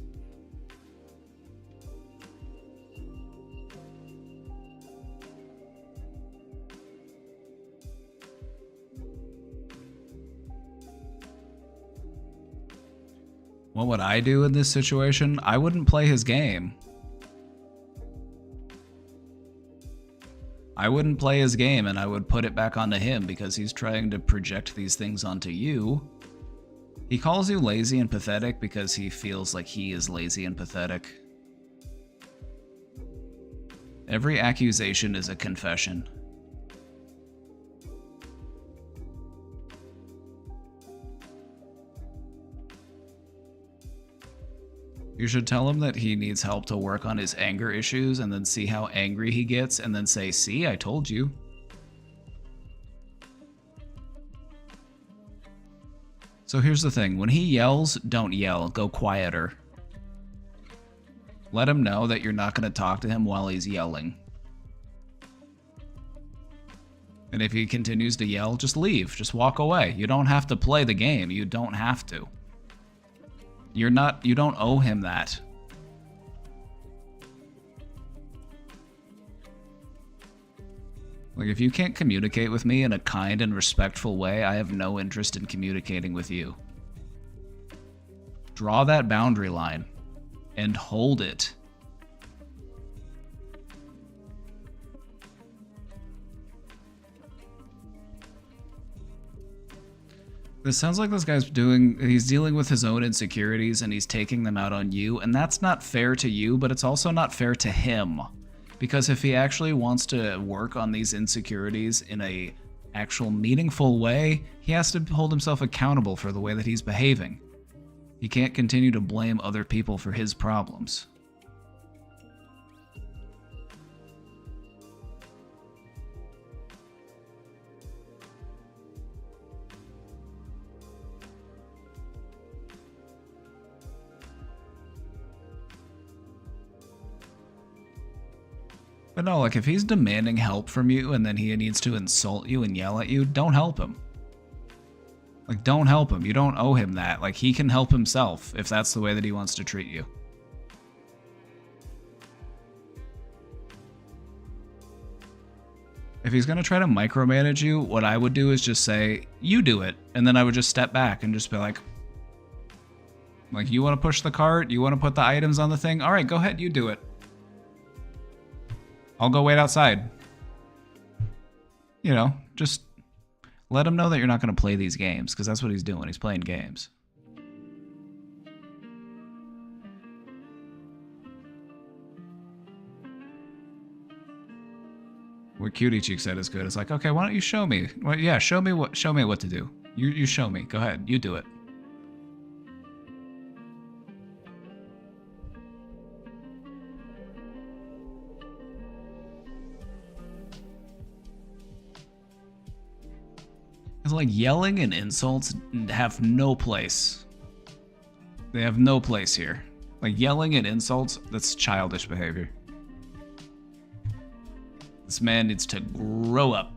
What would I do in this situation? I wouldn't play his game. I wouldn't play his game, and I would put it back onto him because he's trying to project these things onto you. He calls you lazy and pathetic because he feels like he is lazy and pathetic. Every accusation is a confession. You should tell him that he needs help to work on his anger issues and then see how angry he gets and then say, see, I told you. So here's the thing. When he yells, don't yell. Go quieter. Let him know that you're not going to talk to him while he's yelling. And if he continues to yell, just leave. Just walk away. You don't have to play the game. You don't have to. You don't owe him that. Like, if you can't communicate with me in a kind and respectful way, I have no interest in communicating with you. Draw that boundary line and hold it. This sounds like this guy's he's dealing with his own insecurities and he's taking them out on you, and that's not fair to you, but it's also not fair to him. Because if he actually wants to work on these insecurities in a actual meaningful way, he has to hold himself accountable for the way that he's behaving. He can't continue to blame other people for his problems. But no, like, if he's demanding help from you and then he needs to insult you and yell at you, don't help him. Like, don't help him. You don't owe him that. Like, he can help himself if that's the way that he wants to treat you. If he's going to try to micromanage you, what I would do is just say, you do it. And then I would just step back and just be like, you want to push the cart? You want to put the items on the thing? All right, go ahead. You do it. I'll go wait outside. You know, just let him know that you're not going to play these games, because that's what he's doing. He's playing games. What Cutie Cheek said is good. It's like, okay, why don't you show me? Well, yeah, show me what to do. You show me. Go ahead. You do it. It's like yelling and insults have no place. They have no place here. Like, yelling and insults, that's childish behavior. This man needs to grow up.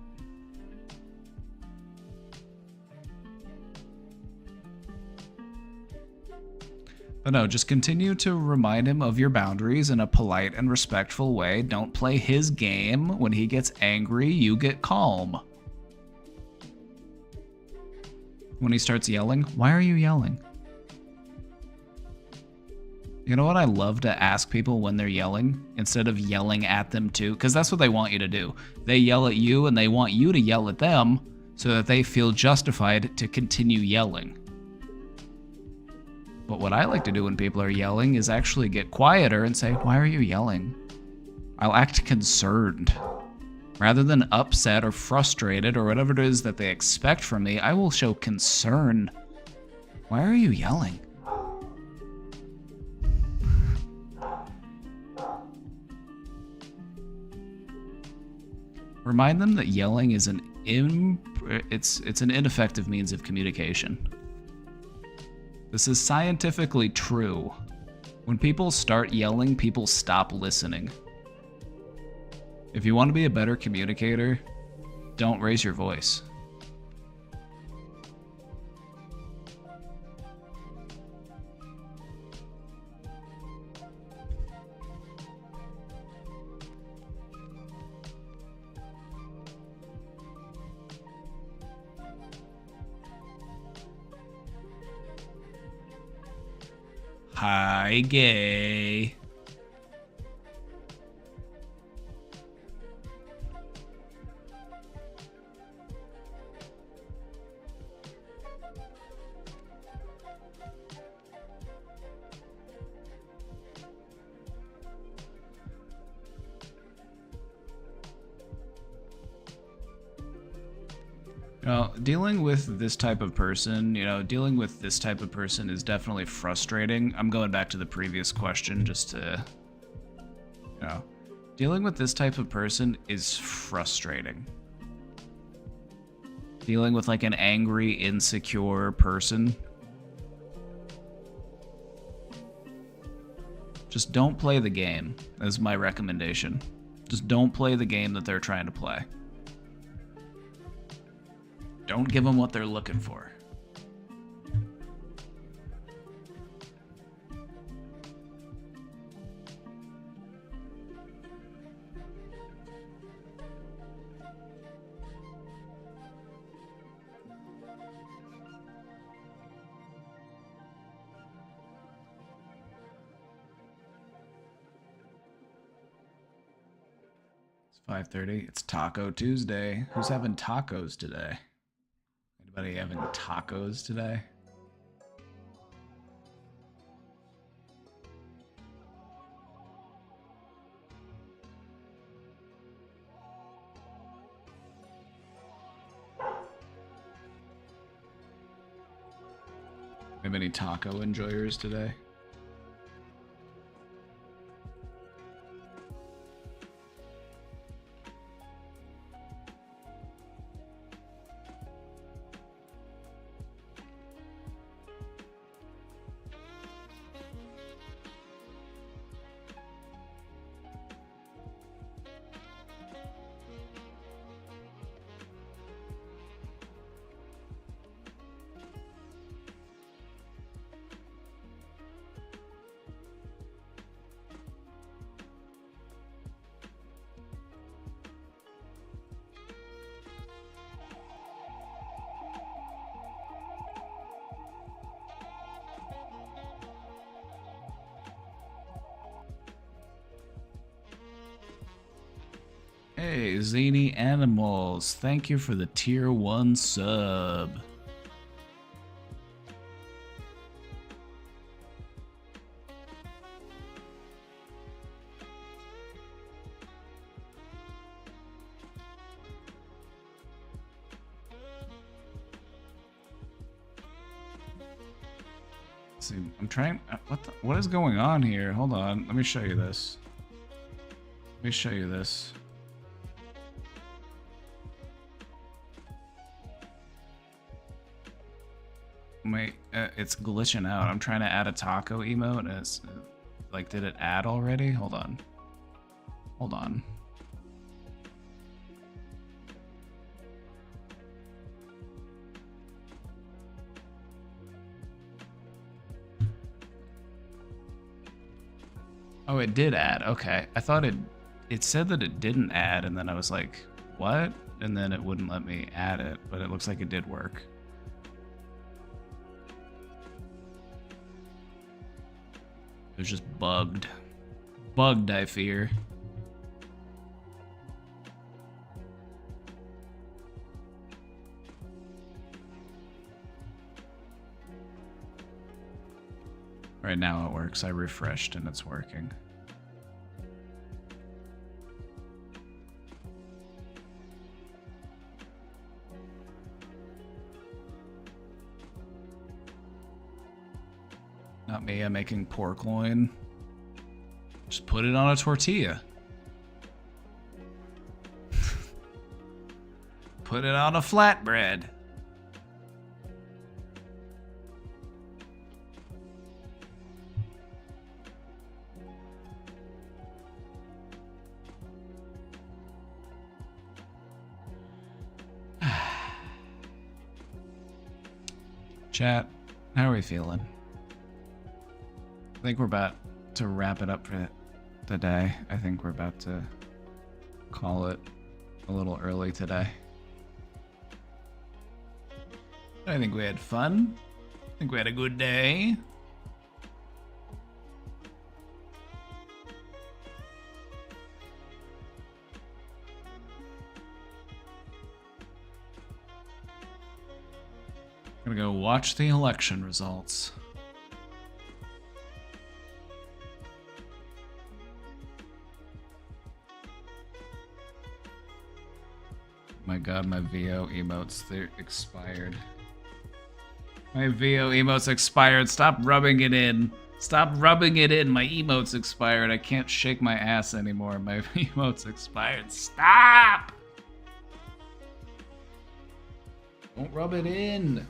But no, just continue to remind him of your boundaries in a polite and respectful way. Don't play his game. When he gets angry, you get calm. When he starts yelling, why are you yelling? You know what I love to ask people when they're yelling, instead of yelling at them too? Because that's what they want you to do. They yell at you and they want you to yell at them so that they feel justified to continue yelling. But what I like to do when people are yelling is actually get quieter and say, why are you yelling? I'll act concerned. Rather than upset or frustrated or whatever it is that they expect from me, I will show concern. Why are you yelling? Remind them that yelling is an ineffective means of communication. This is scientifically true. When people start yelling, people stop listening. If you want to be a better communicator, don't raise your voice. Hi, gay. Dealing with this type of person, dealing with this type of person is definitely frustrating. I'm going back to the previous question just to, dealing with this type of person is frustrating. Dealing with like an angry, insecure person. Just don't play the game, is my recommendation. Just don't play the game that they're trying to play. Don't give them what they're looking for. It's 5:30. It's Taco Tuesday. Who's having tacos today? Anybody having tacos today? Have any taco enjoyers today? Hey, Zany Animals, thank you for the tier 1 sub. See, I'm trying. What is going on here? Hold on. Let me show you this. Let me show you this. Wait, it's glitching out. I'm trying to add a taco emote and it's like, did it add already? Hold on. Hold on. Oh, it did add. Okay. I thought it said that it didn't add and then I was like, what? And then it wouldn't let me add it, but it looks like it did work. was just bugged. Bugged, I fear. Right now it works. I refreshed and it's working. Not me, I'm making pork loin. Just put it on a tortilla. Put it on a flatbread. Chat, how are we feeling? I think we're about to wrap it up for today. I think we're about to call it a little early today. I think we had fun. I think we had a good day. Gonna go watch the election results. My god, my VO emotes, they're expired. My VO emotes expired. Stop rubbing it in. Stop rubbing it in. My emotes expired. I can't shake my ass anymore. My emotes expired. Stop! Don't rub it in.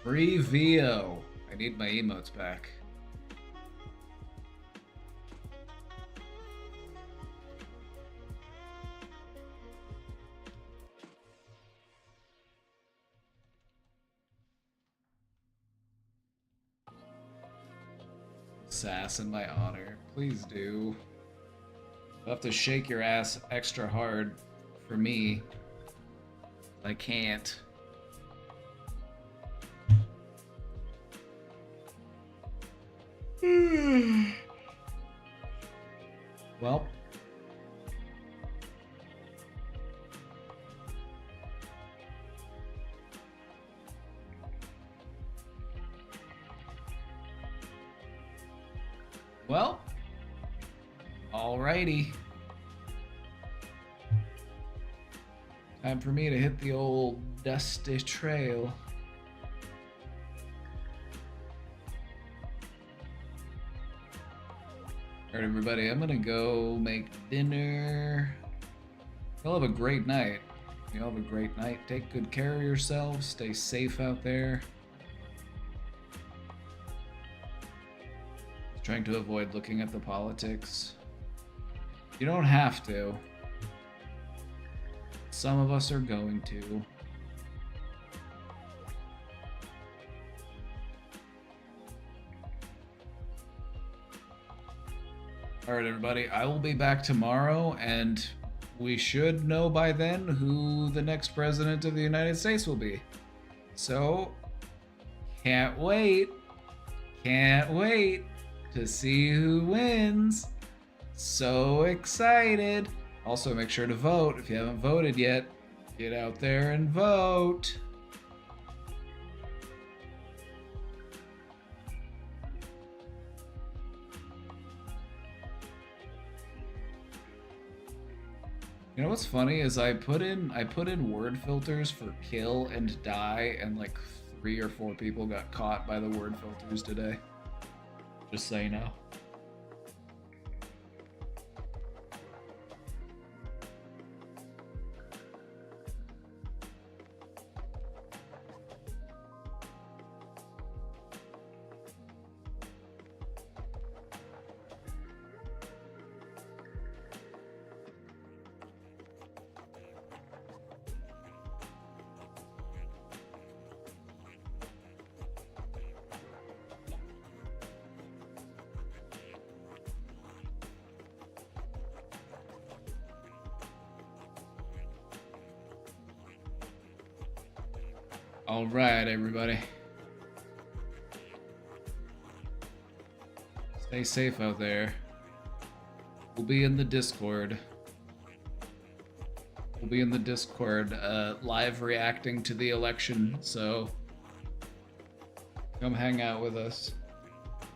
Free VO. I need my emotes back. Sass in my honor. Please do. You'll have to shake your ass extra hard for me. I can't. Well. Well. Alrighty. Time for me to hit the old dusty trail. Alright, everybody, I'm gonna go make dinner. Y'all have a great night. Y'all have a great night. Take good care of yourselves. Stay safe out there. Trying to avoid looking at the politics. You don't have to. Some of us are going to. Alright, everybody, I will be back tomorrow, and we should know by then who the next president of the United States will be. So, can't wait. Can't wait to see who wins. So excited. Also, make sure to vote. If you haven't voted yet, get out there and vote. You know what's funny is I put in word filters for kill and die, and like 3 or 4 people got caught by the word filters today. Just so you know. All right, everybody. Stay safe out there. We'll be in the Discord. We'll be in the Discord live reacting to the election, so come hang out with us.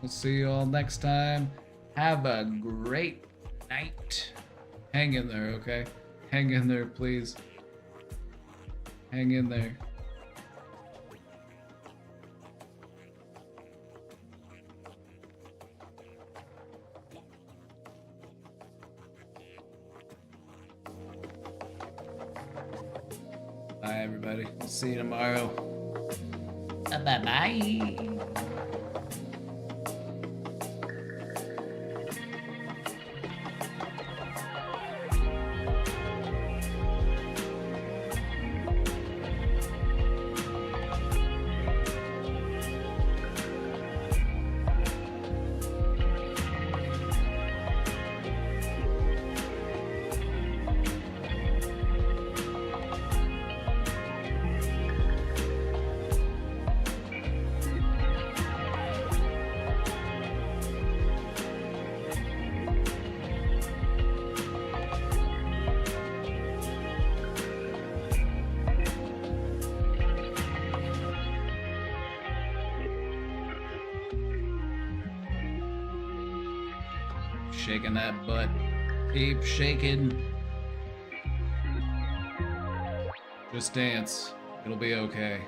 We'll see you all next time. Have a great night. Hang in there, okay? Hang in there, please. Hang in there. Bye, everybody. We'll see you tomorrow. Bye-bye. Shaking that butt. Keep shaking. Just dance. It'll be okay.